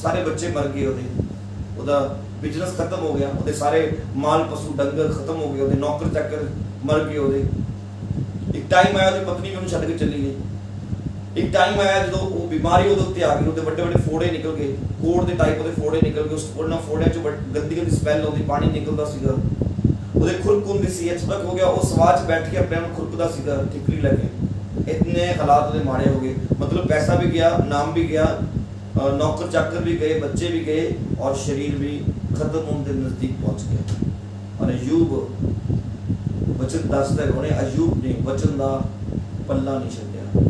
ਸਾਰੇ ਬੱਚੇ ਮਰ ਗਏ, ਉਹਦਾ ਬਿਜ਼ਨਸ ਖਤਮ ਹੋ ਗਿਆ, ਉਹਦੇ ਸਾਰੇ ਮਾਲ ਪਸ਼ੂ ਡੰਗਰ ਖਤਮ ਹੋ ਗਏ, ਉਹਦੇ ਨੌਕਰ ਚਾਕਰ ਮਰ ਗਏ। ਉਹਦੇ ਇੱਕ ਟਾਈਮ ਆਇਆ ਉਹਦੀ ਪਤਨੀ ਵੀ ਉਹਨੂੰ ਛੱਡ ਕੇ ਚਲੀ ਗਈ। ਇੱਕ ਟਾਈਮ ਆਇਆ ਜਦੋਂ ਉਹ ਬਿਮਾਰੀ ਉਹਦੇ ਉੱਤੇ ਆ ਗਈ, ਉਹਦੇ ਵੱਡੇ ਵੱਡੇ ਫੋੜੇ ਨਿਕਲ ਗਏ, ਕੋੜ ਦੇ ਟਾਈਪ ਉਹਦੇ ਫੋੜੇ ਨਿਕਲ ਗਏ। ਉਸ ਉਹਨਾਂ ਫੋੜਿਆਂ 'ਚੋਂ ਗੰਦੀ ਗੰਦੀ ਸਮੈਲ ਆਉਂਦੀ, ਪਾਣੀ ਨਿਕਲਦਾ ਸੀਗਾ, ਉਹਦੇ ਖੁਰਕ ਹੁੰਦੀ ਸੀ। ਇੱਥੋਂ ਤੱਕ ਹੋ ਗਿਆ ਉਹ ਸਵਾਜ 'ਚ ਬੈਠ ਕੇ ਆਪਣੇ ਆਪ ਨੂੰ ਖੁਰਕਦਾ ਸੀਗਾ ਠਿਕਰੀ ਲੈ ਕੇ। इतने हालात ਉਹਦੇ ਮਾੜੇ ਹੋ ਗਏ, मतलब पैसा भी गया, नाम भी गया, नौकर चाकर भी गए, बच्चे भी गए, और शरीर भी खत्म होने के नजदीक पहुंच गया। और अयूब वचन दसदा है, उन्हें अयूब ने वचन का पल्ला नहीं छड्डिया,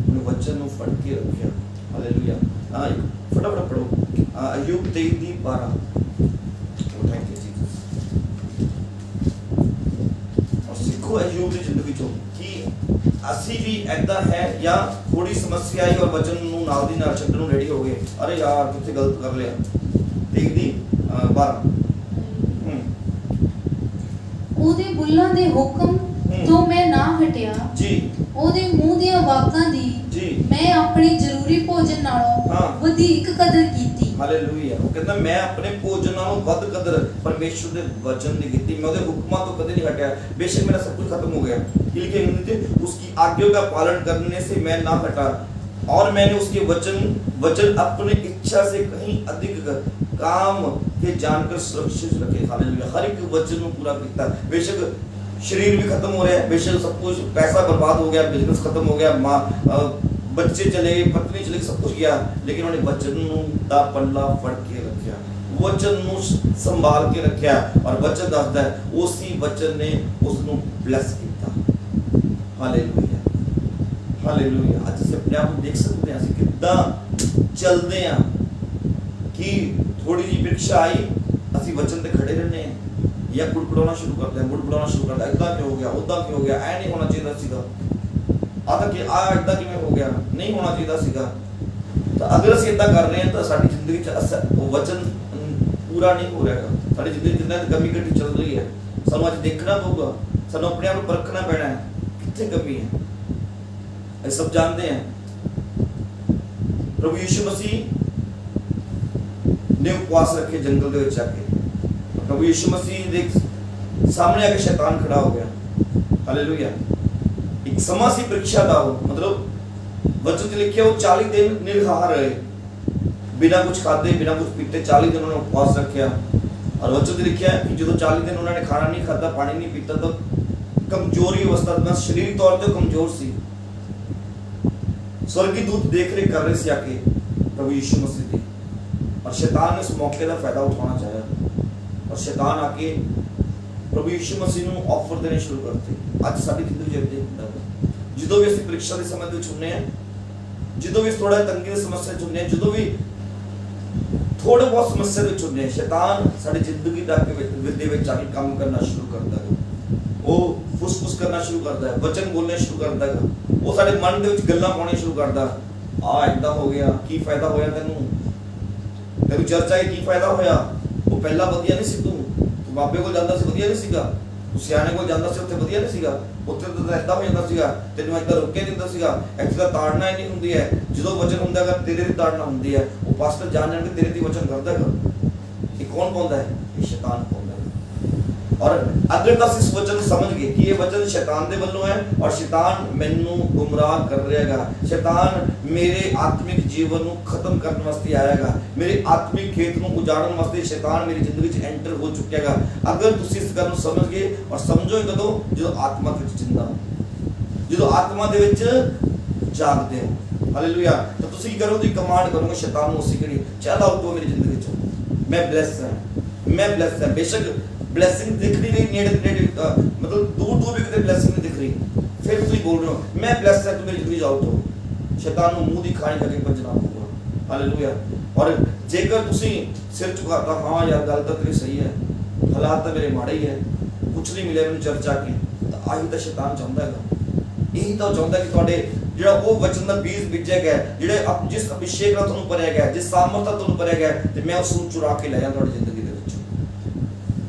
उन्हें वचन ਨੂੰ ਫੜ ਕੇ ਰੱਖਿਆ। हालेलुया। हां फटाफट पढ़ो ਅਯੂਬ 23:12। ਉਹ ਥੈਂਕ ਯੂ ਜੀਸਸ। ਔਰ ਸਿੱਖੋ ਅਯੂਬ ਦੀ ਜ਼ਿੰਦਗੀ ਚੋਂ ਕਿ ਅਸੀਂ ਵੀ ਐਦਾਂ ਹੈ ਜਾਂ ਥੋੜੀ ਸਮੱਸਿਆ ਆਈ ਔਰ ਵਚਨ ਨੂੰ ਨਾਲ ਦੀ ਨਾਲ ਛੱਡਣ ਨੂੰ ਰੈਡੀ ਹੋ ਗਏ, ਅਰੇ ਯਾਰ ਕਿੱਥੇ ਗਲਤ ਕਰ ਲਿਆ। 23:12। ਉਹਦੇ ਬੁੱਲਾਂ ਦੇ ਹੁਕਮ ਤੋਂ ਮੈਂ ਨਾ ਹਟਿਆ ਜੀ। ਉਹਦੇ ਮੂੰਹ ਦੀਆਂ ਵਾਕਾਂ ਦੀ ਜੀ। ਮੈਂ ਆਪਣੀ ਜ਼ਰੂਰੀ ਭੋਜਨ ਨਾਲੋਂ ਹਾਂ। ਵਧੇਕ ਕਦਰ ਕੀਤੀ। ਹਾਲੇਲੂਇਆ। ਉਹ ਕਹਿੰਦਾ ਮੈਂ ਆਪਣੇ ਭੋਜਨ ਨਾਲੋਂ ਵੱਧ ਕਦਰ ਪਰਮੇਸ਼ਰ ਦੇ ਵਚਨ ਦੀ ਕੀਤੀ, मैं ਉਹਦੇ ਹੁਕਮਾਂ ਤੋਂ ਕਦੇ ਨਹੀਂ ਹਟਿਆ। बेशक मेरा सब कुछ खत्म हो गया, लेकिन उसकी आज्ञा का पालन करने से मैं ना हटा और मैंने उसके वचन अपने इच्छा से कहीं अधिक काम के जानकर सुरक्षित रखे। हालेलुया। हर एक वचन को पूरा किया। बेशक शरीर भी खत्म हो रहा है, बेशक सब कुछ, पैसा बर्बाद हो गया, बिजनेस खत्म हो गया, माँ बच्चे चले गए, पत्नी चले गई, सब कुछ गया, लेकिन उन्होंने वचन का पल्ला फड़ के रखा, वचन ਨੂੰ ਸੰਭਾਲ ਕੇ ਰੱਖਿਆ। ਔਰ ਵਚਨ ਦੱਸਦਾ ਹੈ ਉਸੇ ਵਚਨ ਨੇ ਉਸ ਨੂੰ ਬਲੈਸ ਕੀਤਾ। ਹਾਲੇਲੂਇਆ। ਹਾਲੇਲੂਇਆ। ਅੱਜ ਅਸੀਂ ਆਪਣੇ ਆਪ ਨੂੰ ਦੇਖ ਸਕਦੇ ਹਾਂ ਅਸੀਂ ਕਿੱਦਾਂ ਚੱਲਦੇ ਹਾਂ ਕਿ ਥੋੜੀ ਜਿਹੀ ਪ੍ਰੀਖਿਆ ਆਈ ਅਸੀਂ ਵਚਨ ਤੇ ਖੜੇ ਰਹਿੰਦੇ ਹਾਂ ਜਾਂ ਕੁੜਕੁੜਾਉਣਾ ਸ਼ੁਰੂ ਕਰਦੇ ਹਾਂ, ਮੁੜਕੁੜਾਉਣਾ ਸ਼ੁਰੂ ਕਰਦਾ, ਇਦਾਂ ਕਿਉਂ ਹੋ ਗਿਆ, ਉਦਾਂ ਕਿਉਂ ਹੋ ਗਿਆ, ਐ ਨਹੀਂ ਹੋਣਾ ਚਾਹੀਦਾ ਸੀਗਾ, ਆ ਤਾਂ ਕਿ ਆ ਇਦਾਂ ਕਿਵੇਂ ਹੋ ਗਿਆ, ਨਹੀਂ ਹੋਣਾ ਚਾਹੀਦਾ ਸੀਗਾ। ਤਾਂ ਅਗਰ ਅਸੀਂ ਇਦਾਂ ਕਰ ਰਹੇ ਹਾਂ ਤਾਂ ਸਾਡੀ ਜ਼ਿੰਦਗੀ 'ਚ ਉਹ ਵਚਨ ਪੂਰਾ ਨਹੀਂ ਹੋ ਰਿਹਾ। ਸਾਡੀ ਜ਼ਿੰਦਗੀ ਜਿੰਨਾ ਕਮੀ ਘਟੀ ਚੱਲ ਰਹੀ ਹੈ, ਸਾਨੂੰ ਅੱਜ ਦੇਖਣਾ ਪਊਗਾ, ਸਾਨੂੰ ਆਪਣੇ ਆਪ ਨੂੰ ਪਰਖਣਾ ਪੈਣਾ ਹੈ ਕਿੱਥੇ ਕਮੀ ਹੈ। ਇਹ ਸਭ ਜਾਣਦੇ ਹਾਂ। ਪ੍ਰਭੂ ਯਿਸੂ ਮਸੀਹ ਨੇ ਉਪਵਾਸ ਰੱਖੇ ਜੰਗਲ ਦੇ ਵਿੱਚ ਆ ਕੇ। ਪ੍ਰਭੂ ਯਿਸੂ ਮਸੀਹ ਦੇ ਸਾਹਮਣੇ ਆ ਕੇ ਸ਼ੈਤਾਨ ਖੜਾ ਹੋ ਗਿਆ। ਹਾਲੇਲੂਇਆ। ਇੱਕ ਸਮਾਂ ਸੀ ਪ੍ਰੀਖਿਆ ਦਾ, ਮਤਲਬ ਵਚਨ 'ਚ ਲਿਖਿਆ ਉਹ 40 ਦਿਨ ਨਿਰਹਾਰ ਰਹੇ, बिना कुछ खाते बिना कुछ पीते 40 दिन उन्होंने उपवास रखा। और बच्चों ने लिखा है कि जो 40 दिन उन्होंने खाना नहीं खाता, पानी नहीं पीता, तो कमजोरी अवस्था में शरीर तौर पे कमजोर सी। स्वर्गीय दूत देख रेख कर रहे थे आके प्रभु यीशु मसीह की, और शैतान ने उस मौके का फायदा उठाना चाहा और शैतान आके प्रभु यीशु मसीह ਨੂੰ ਆਫਰ ਦੇਣੇ ਸ਼ੁਰੂ ਕਰਤੇ। ਅੱਜ ਸਾਡੀ ਜ਼ਿੰਦਗੀ ਜਿੱਤੇ ਜਦੋਂ ਵੀ ਅਸੀਂ ਪ੍ਰੀਖਿਆ ਦੇ ਸਮੇਂ ਵਿੱਚ ਹੁੰਨੇ ਆ, ਜਦੋਂ ਵੀ ਥੋੜਾ ਤੰਗੀ ਦੀ ਸਮੱਸਿਆ ਚ ਹੁੰਨੇ ਆ, ਜਦੋਂ ਵੀ थोड़े बहुत समस्या ਵਿੱਚ ਹੁੰਦੇ ਆ, ਸ਼ੈਤਾਨ ਸਾਡੀ ਜ਼ਿੰਦਗੀ ਦਾ ਦੇ ਵਿੱਚ ਆ ਕੇ ਕੰਮ ਕਰਨਾ ਸ਼ੁਰੂ ਕਰਦਾ ਹੈ। ਉਹ ਫੁਸਫੁਸ ਕਰਨਾ ਸ਼ੁਰੂ ਕਰਦਾ ਹੈ, ਵਚਨ ਬੋਲਣੇ ਸ਼ੁਰੂ ਕਰਦਾ ਹੈ, ਉਹ ਸਾਡੇ ਮਨ ਦੇ ਵਿੱਚ ਗੱਲਾਂ ਪਾਉਣੀਆਂ ਸ਼ੁਰੂ ਕਰਦਾ। ਆ ਇਦਾਂ ਹੋ ਗਿਆ, ਕੀ ਫਾਇਦਾ ਹੋਇਆ ਤੈਨੂੰ ਚਰਚਾ ਹੀ ਕੀ ਫਾਇਦਾ ਹੋਇਆ, ਉਹ ਪਹਿਲਾਂ ਵਧੀਆ ਨਹੀਂ ਸੀ, ਤੂੰ ਬਾਬੇ ਕੋਲ ਜਾਂਦਾ ਸੀ ਵਧੀਆ ਨਹੀਂ ਸੀਗਾ, ਤੂੰ ਸਿਆਣੇ ਕੋਲ ਜਾਂਦਾ ਸੀ ਉੱਥੇ ਵਧੀਆ ਨਹੀਂ ਸੀਗਾ, ਉੱਥੇ ਤਾਂ ਇਦਾਂ ਹੋ ਜਾਂਦਾ ਸੀਗਾ, ਤੈਨੂੰ ਇੱਦਾਂ ਰੁਕੇ ਨਹੀਂ ਦਿੰਦਾ ਸੀਗਾ, ਇੱਥੇ ਤਾਂ ਤਾੜਨਾ ਹੀ ਨਹੀਂ ਹੁੰਦੀ ਹੈ, ਜਦੋਂ ਵਚਨ ਹੁੰਦਾ ਹੈਗਾ ਤੇਰੇ ਦੀ ਤਾੜਨਾ ਹੁੰਦੀ ਹੈ। ਉਹ ਪਾਸਟਰ ਜਾਣ ਕੇ ਤੇਰੇ ਦੀ ਵਚਨ ਕਰਦਾ ਹੈਗਾ। ਇਹ ਕੌਣ ਪਾਉਂਦਾ ਹੈ? ਇਹ ਸ਼ੈਤਾਨ ਪਾਉਂਦਾ ਹੈ। और अगर दस इस वचन को समझ गए कि ये वचन शैतान दे वल्लों है और शैतान मैनू गुमराह कर रहेगा, शैतान मेरे आत्मिक जीवन को खत्म करने वास्ते आएगा, मेरे आत्मिक खेत को उजाड़न वास्ते शैतान मेरी जिंदगी च एंटर हो चुकेगा। अगर तुसी इस गल नूं समझ गए और समझो कदों जो आत्मा दे विच जिंदा जो आत्मा दे विच जागदे हो। हालेलुया। तो तुसी की करो, तुसी कमांड करोगे शैतान नूं, उसी घड़ी चल आउट हो मेरी जिंदगी च, मैं ब्लेस है, मैं ब्लेस है। बेशक ब्लेसिंग दिख नहीं रही नेड़े मतलब दूर दूर भी कितने ब्लेसिंग नहीं दिख रही, फिर तुम बोल रहे हो मैं ब्लेस है, तुम मेरी जिंदगी जाओ तो शैतान को मुंह दी खाने करके भजना होगा। हालेलुया। और जेकर तुसी सिर झुकाता हाँ यार गल तो तेरी सही है, हालात तो मेरे माड़े ही है, कुछ नहीं मिले मैंने चर्च आके, तो आही तो शैतान चाहता है, यही तो चाहता है कि तुहाडे ਜਿਹੜਾ ਉਹ ਵਚਨ ਦਾ ਬੀਜ ਬੀਜਿਆ ਗਿਆ, ਜਿਹੜੇ ਜਿਸ ਅਭਿਸ਼ੇਕ ਨਾਲ ਤੁਹਾਨੂੰ ਭਰਿਆ ਗਿਆ, ਜਿਸ ਸਾਮਰਥ ਨਾਲ ਤੁਹਾਨੂੰ ਭਰਿਆ ਗਿਆ, ਤੇ ਮੈਂ ਉਸ ਨੂੰ ਚੁਰਾ ਕੇ ਲੈ ਜਾਂ ਤੁਹਾਡੀ ਜ਼ਿੰਦਗੀ ਦੇ ਵਿੱਚ।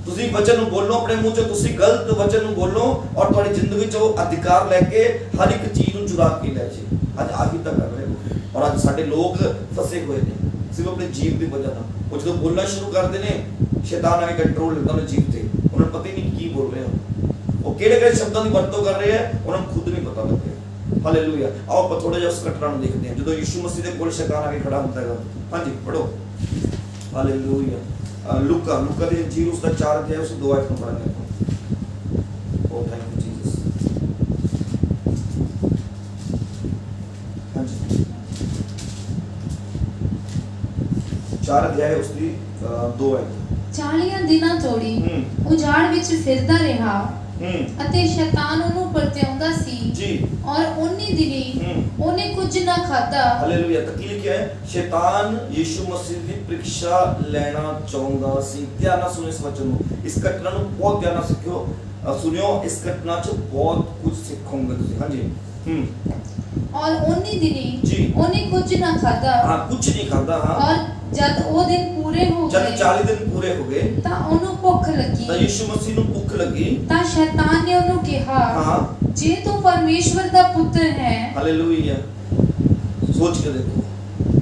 ਤੁਸੀਂ ਵਚਨ ਨੂੰ ਬੋਲੋ ਆਪਣੇ ਮੂੰਹ ਚੋਂ, ਤੁਸੀਂ ਗਲਤ ਵਚਨ ਨੂੰ ਬੋਲੋ ਔਰ ਤੁਹਾਡੀ ਜ਼ਿੰਦਗੀ ਚੋਂ ਅਧਿਕਾਰ ਲੈ ਕੇ ਹਰ ਇੱਕ ਚੀਜ਼ ਨੂੰ ਚੁਰਾ ਕੇ ਲੈ ਜੇ। ਅੱਜ ਆਹੀ ਤਾਂ ਕਰ ਰਹੇ ਹੋ। ਔਰ ਅੱਜ ਸਾਡੇ ਲੋਕ ਫਸੇ ਹੋਏ ਨੇ ਸਿਰਫ ਆਪਣੇ ਜੀਵ ਦੀ ਵਜ੍ਹਾ ਨਾਲ। ਉਹ ਜਦੋਂ ਬੋਲਣਾ ਸ਼ੁਰੂ ਕਰਦੇ ਨੇ ਸ਼ੈਤਾਨ ਆ ਕੇ ਕੰਟਰੋਲ ਲੈਂਦਾ ਉਹਨਾਂ ਜੀਵ ਤੇ, ਉਹਨਾਂ ਨੂੰ ਪਤਾ ਹੀ ਨਹੀਂ ਕੀ ਬੋਲ ਰਹੇ ਹੋ, ਉਹ ਕਿਹੜੇ ਕਿਹੜੇ ਸ਼ਬਦਾਂ ਦੀ ਵਰਤੋਂ ਕਰ ਰਹੇ ਆ, ਉਹਨਾਂ ਨੂੰ ਖੁਦ ਨਹੀਂ ਪਤਾ ਲੱਗ ਰਿਹਾ। ਹਾਲੇਲੂਇਆ। ਆਓ ਆਪਾਂ ਥੋੜਾ ਜਿਹਾ ਉਸ ਘਟਨਾ ਨੂੰ ਦੇਖਦੇ ਹਾਂ ਜਦੋਂ ਯਿਸੂ ਮਸੀਹ ਦੇ ਕੋਲ ਸ਼ੈਤਾਨ ਆ ਕੇ ਖੜਾ ਹੁੰਦਾ ਹੈਗਾ। ਹਾਂਜੀ ਪੜੋ। ਹਾਲੇਲੂਇਆ। ਲੂਕਾ ਦੀ ਇੰਜੀਲ ਉਸ ਦਾ 4 ਅਧਿਆਇ ਉਸ 2 ਆਇਤ ਨੂੰ ਪੜਾਂਗੇ ਆਪਾਂ। ਓ ਥੈਂਕ ਯੂ ਜੀਸਸ। ਹਾਂਜੀ 4 ਅਧਿਆਇ ਉਸ ਦੀ 2 ਆਇਤ। 40 ਦਿਨਾਂ ਤੋੜੀ ਉਜਾੜ ਵਿੱਚ ਫਿਰਦਾ ਰਿਹਾ, ਅਤੇ ਸ਼ੈਤਾਨ ਉਹਨੂੰ ਪਰਤਿਆਉਂਦਾ ਸੀ जी ਔਰ ਉਨੀ ਦਿਨੀ ਉਹਨੇ ਕੁਝ ਨਾ ਖਾਧਾ। हालेलुया। तो की लिखा है, शैतान यीशु मसीह की परीक्षा लेना चाहता सी। ध्यान नाल सुनो इस वचन को, इस घटना को बहुत ध्यान नाल सिखियो, सुनियो। इस घटना च बहुत कुछ सीखोगे तुसीं। हाँ जी। ਔਰ ਉਨੀ ਦਿਨੀ जी ਉਹਨੇ ਕੁਝ ਨਾ ਖਾਧਾ। हाँ, कुछ नहीं खाता। हाँ, ਔਰ ਜਦ ਉਹ ਦਿਨ ਪੂਰੇ ਹੋ जब ਗਏ 40 दिन पूरे हो गए ਤਾਂ ਉਹਨੂੰ ਭੁੱਖ ਲੱਗੀ। तो यीशु मसीह ਨੂੰ ਭੁੱਖ ਲੱਗੀ। ਤਾਂ ਸ਼ੈਤਾਨ ਨੇ ਉਹਨੂੰ ਕਿਹਾ, हाँ, ਜੇ ਤੂੰ ਪਰਮੇਸ਼ਵਰ ਦਾ ਪੁੱਤਰ ਹੈ हालेलुया। सोच के देखो,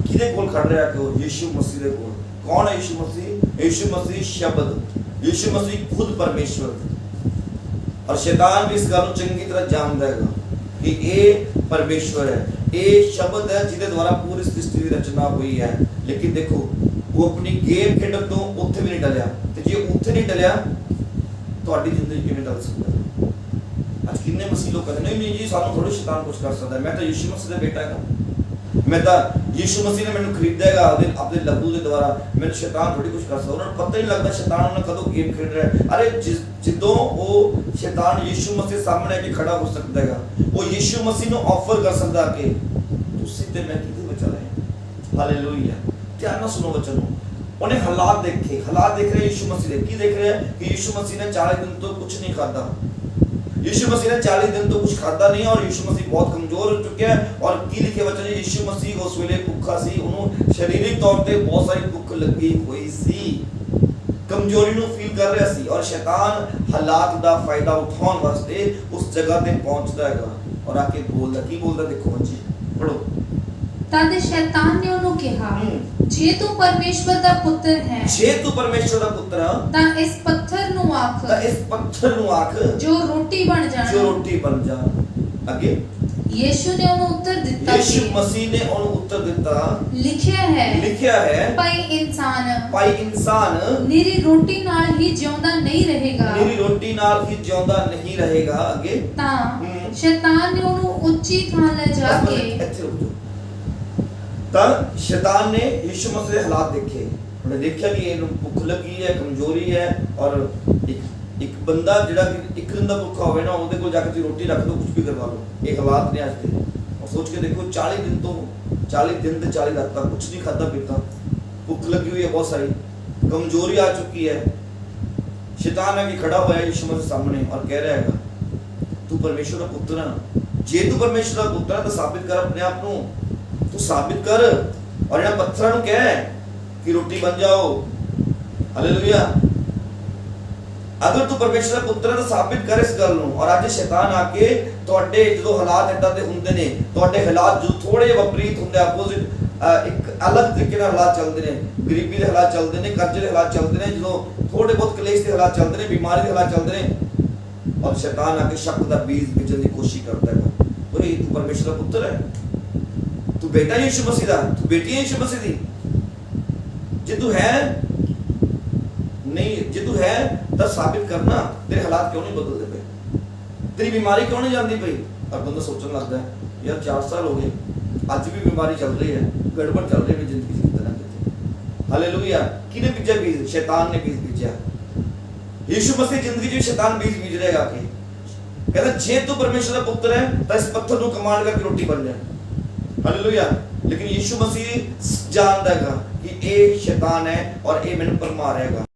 किदे कोल खड़ रहा है? यीशु मसीह दे कोल। कौन है यीशु मसीह? यीशु मसीह शब्द, यीशु मसीह खुद परमेश्वर। और शैतान भी इस गल ਨੂੰ ਚੰਗੀ ਤਰ੍ਹਾਂ ਜਾਣਦਾ ਹੈਗਾ कि ਇਹ परमेश्वर है, ਇਹ ਸ਼ਬਦ ਹੈ ਜਿਹਦੇ ਦੁਆਰਾ ਪੂਰੀ ਸ੍ਰਿਸ਼ਟੀ ਦੀ ਰਚਨਾ ਹੋਈ ਹੈ। लेकिन देखो, वो अपनी गेम खेडਣ ਤੋਂ ਉੱਥੇ ਵੀ ਨਹੀਂ ਡਲਿਆ, ਤੇ ਜੇ ਉੱਥੇ ਨਹੀਂ ਡਲਿਆ ਤੁਹਾਡੀ ਜ਼ਿੰਦਗੀ ਕਿਵੇਂ ਡਲ ਸਕਦਾ? ਅੱਜ ਕਿੰਨੇ ਮਸੀਹ ਲੋਕ ਕਹਿੰਦੇ ਨਹੀਂ ਜੀ ਸਾਨੂੰ ਥੋੜੀ ਸ਼ੈਤਾਨ ਕੁਝ ਕਰ ਸਕਦਾ, ਮੈਂ ਤਾਂ ਯੀਸ਼ੂ ਮਸੀਹ ਦਾ ਬੇਟਾ ਹਾਂ, ਮੈਂ ਤਾਂ ਯੀਸ਼ੂ ਮਸੀਹ ਨੇ ਮੈਨੂੰ ਖਰੀਦਿਆ ਹੈਗਾ ਆਪਣੇ ਲਹੂ ਦੇ ਦੁਆਰਾ, ਮੈਨੂੰ ਸ਼ੈਤਾਨ ਥੋੜੀ ਕੁਝ ਕਰ ਸਕਦਾ। ਉਹਨਾਂ ਨੂੰ ਪਤਾ ਹੀ ਨਹੀਂ ਲੱਗਦਾ ਸ਼ੈਤਾਨ ਉਹਨਾਂ ਕਦੋਂ ਗੇਮ ਖੇਡ ਰਿਹਾ ਹੈ। ਅਰੇ ਜਦੋਂ ਉਹ ਸ਼ੈਤਾਨ ਯੀਸ਼ੂ ਮਸੀਹ ਸਾਹਮਣੇ ਆ ਕੇ ਖੜਾ ਹੋ ਸਕਦਾ ਹੈਗਾ, ਉਹ ਯੀਸ਼ੂ ਮਸੀਹ ਨੂੰ ਆਫਰ ਕਰ ਸਕਦਾ ਕਿ ਤੁਸੀਂ ਤੇ ਮੈਂ ਕਿਹਦੇ ਵਿੱਚ ਆ ਰਹੇ ਹਾਂ। ਹਾਲੇਲੂਇਆ। ਧਿਆਨ ਨਾਲ ਸੁਣੋ ਵਚਨ ਨੂੰ। ਉਹਨੇ ਹਾਲਾਤ ਦੇਖੇ, ਹਾਲਾਤ ਦੇਖ ਰਹੇ ਯੀਸ਼ੂ ਮਸੀਹ ਦੇ। ਕੀ ਦੇਖ ਰਿਹਾ ਕਿ ਯੀਸ਼ੂ ਮਸੀਹ ਨੇ 40 ਦਿਨ ਤੋਂ ਕੁਝ ਨਹੀਂ ਖਾਧਾ। यीशु मसीह ने 40 दिन तो कुछ खाता नहीं और यीशु मसीह बहुत कमजोर हो चुके हैं। और की लिखे वचन है, यीशु मसीह उस वेले भूखा सी, उन्होंने शारीरिक तौर पे बहुत सारी भूख लगी हुई सी, कमजोरी ਨੂੰ ਫੀਲ ਕਰ ਰਿਹਾ ਸੀ। और शैतान हालात ਦਾ ਫਾਇਦਾ ਉਠਾਉਣ ਵਾਸਤੇ ਉਸ ਜਗ੍ਹਾ ਤੇ ਪਹੁੰਚਦਾ ਹੈਗਾ और आके बोलदा। ਕੀ ਬੋਲਦਾ ਦੇਖੋ ਬੱਚੇ, ਪੜੋ। ਤਦ ਸ਼ੈਤਾਨ ਨੇ ਉਹਨੂੰ ਕਿਹਾ, ਜੇ ਤੂੰ ਪਰਮੇਸ਼ਵਰ ਦਾ ਪੁੱਤਰ ਹੈ ਜੇ ਤੂੰ ਪਰਮੇਸ਼ਵਰ ਦਾ ਪੁੱਤਰ ਆ ਤਾਂ ਇਸ ਪੱਥਰ ਨੂੰ ਆਖ ਤਾਂ ਇਸ ਪੱਥਰ ਨੂੰ ਆਖ ਜੋ ਰੋਟੀ ਬਣ ਜੋ ਜਾਣਾ। ਰੋਟੀ ਬਣ ਜਾ। ਅੱਗੇ ਯੀਸ਼ੂ ਨੇ ਉਹਨੂੰ ਉੱਤਰ ਦਿੱਤਾ ਯੀਸ਼ੂ ਕਿ ਮਸੀਹ ਨੇ ਉਹਨੂੰ ਉੱਤਰ ਦਿੱਤਾ, ਲਿਖਿਆ ਹੈ ਭਾਈ ਇਨਸਾਨ ਨਿਰੀ ਰੋਟੀ ਨਾਲ ਹੀ ਜਿਉਂਦਾ ਨਹੀਂ ਰਹੇਗਾ। ਮੇਰੀ ਰੋਟੀ ਨਾਲ ਹੀ ਜਿਉਂਦਾ ਨਹੀਂ ਰਹੇਗਾ। ਅੱਗੇ ਤਾਂ ਸ਼ੈਤਾਨ ਨੇ ਉਹਨੂੰ ਉੱਚੀ ਥਾਂ ਲੈ ਜਾ ਕੇ ਇੱਥੇ ਰੁਕ ਜਾਓ। ਤਾਂ ਸ਼ੈਤਾਨ ਨੇ ਯੀਸ਼ੂ ਮਸੀਹ ਦੇ ਹਾਲਾਤ ਦੇਖੇ, ਉਹਨੇ ਦੇਖਿਆ ਕਿ ਇਹਨੂੰ ਭੁੱਖ ਲੱਗੀ ਹੈ, ਕਮਜ਼ੋਰੀ ਹੈ। ਔਰ ਇੱਕ ਬੰਦਾ ਜਿਹੜਾ ਕਿ ਇੱਕ ਦਿਨ ਦਾ ਭੁੱਖਾ ਹੋਵੇ ਨਾ, ਉਹਦੇ ਕੋਲ ਜਾ ਕੇ ਤੁਸੀਂ ਰੋਟੀ ਰੱਖ ਦਿਓ, ਕੁਝ ਵੀ ਕਰਵਾ ਲਓ। ਇਹ ਹਾਲਾਤ ਨੇ ਅੱਜ ਦੇ। ਔਰ ਸੋਚ ਕੇ ਦੇਖੋ, 40 ਦਿਨ ਤੇ 40 ਰਾਤਾਂ ਕੁਝ ਨਹੀਂ ਖਾਧਾ ਪੀਤਾ, ਭੁੱਖ ਲੱਗੀ ਹੋਈ ਹੈ ਬਹੁਤ ਸਾਰੀ, ਕਮਜ਼ੋਰੀ ਆ ਚੁੱਕੀ ਹੈ। ਸ਼ੈਤਾਨ ਆ ਕੇ ਖੜਾ ਹੋਇਆ ਯੀਸ਼ੂ ਮਸੀਹ ਸਾਹਮਣੇ और कह रहा है, तू परमेश्वर का पुत्र है। जे तू परमेश्वर का पुत्र है तो साबित कर अपने आप ਨੂੰ, तू साबित कर। और ਇਹਨਾਂ ਪੱਥਰਾਂ ਨੂੰ ਕਹਿ कि रोटी बन जाओ। हालेलुया। अगर तू परमेश्वर ਦਾ ਪੁੱਤਰ ਹੈ ਤਾਂ ਸਾਬਿਤ ਕਰ ਇਸ ਗੱਲ ਨੂੰ। ਔਰ ਅੱਜ ਸ਼ੈਤਾਨ ਆ ਕੇ ਤੁਹਾਡੇ ਜਦੋਂ ਹਾਲਾਤ ਇਦਾਂ ਦੇ ਹੁੰਦੇ ਨੇ, ਤੁਹਾਡੇ ਹਾਲਾਤ ਜੋ ਥੋੜੇ ਵਿਪਰੀਤ ਹੁੰਦੇ ਆ, ਆਪੋਜ਼ਿਟ ਇੱਕ ਅਲੱਗ ਤਰੀਕੇ ਨਾਲ ਹਾਲਾਤ ਚੱਲਦੇ ਨੇ, ਗਰੀਬੀ ਦੇ ਹਾਲਾਤ ਚੱਲਦੇ ਨੇ, ਕਰਜ਼ੇ ਦੇ ਹਾਲਾਤ ਚੱਲਦੇ ਨੇ, ਜਦੋਂ ਥੋੜੇ ਬਹੁਤ ਕਲੇਸ਼ ਦੇ ਹਾਲਾਤ ਚੱਲਦੇ ਨੇ, ਬਿਮਾਰੀ ਦੇ ਹਾਲਾਤ ਚੱਲਦੇ ਨੇ, और शैतान आके शक का बीज बीजने की कोशिश करता है। बोले तू परमेश्वर का पुत्र है, तू बेटा है यीशु मसीह दा, तू बेटी है यीशु मसीह दी। जे तू है नहीं, जे तू है तो साबित करना, तेरे हालात क्यों नहीं बदलते पे, तेरी बीमारी क्यों नहीं जाती पई। और बंदा सोचने लगता है यार 4 साल हो गए, आज भी बीमारी चल रही है, गड़बड़ चल रही है जिंदगी की तरह। हालेलुया। किने बीजा बीज? शैतान ने बीज बीजा। यीशु मसीह जिंदगी में शैतान बीज बीज रहेगा कि कहता जे तू परमेश्वर का पुत्र है तो इस पत्थर को कमांड करके रोटी बन जाए। हालेलुया। लेकिन यीशु मसीह जानता है कि ये शैतान है और ये मैंने पर मारेगा।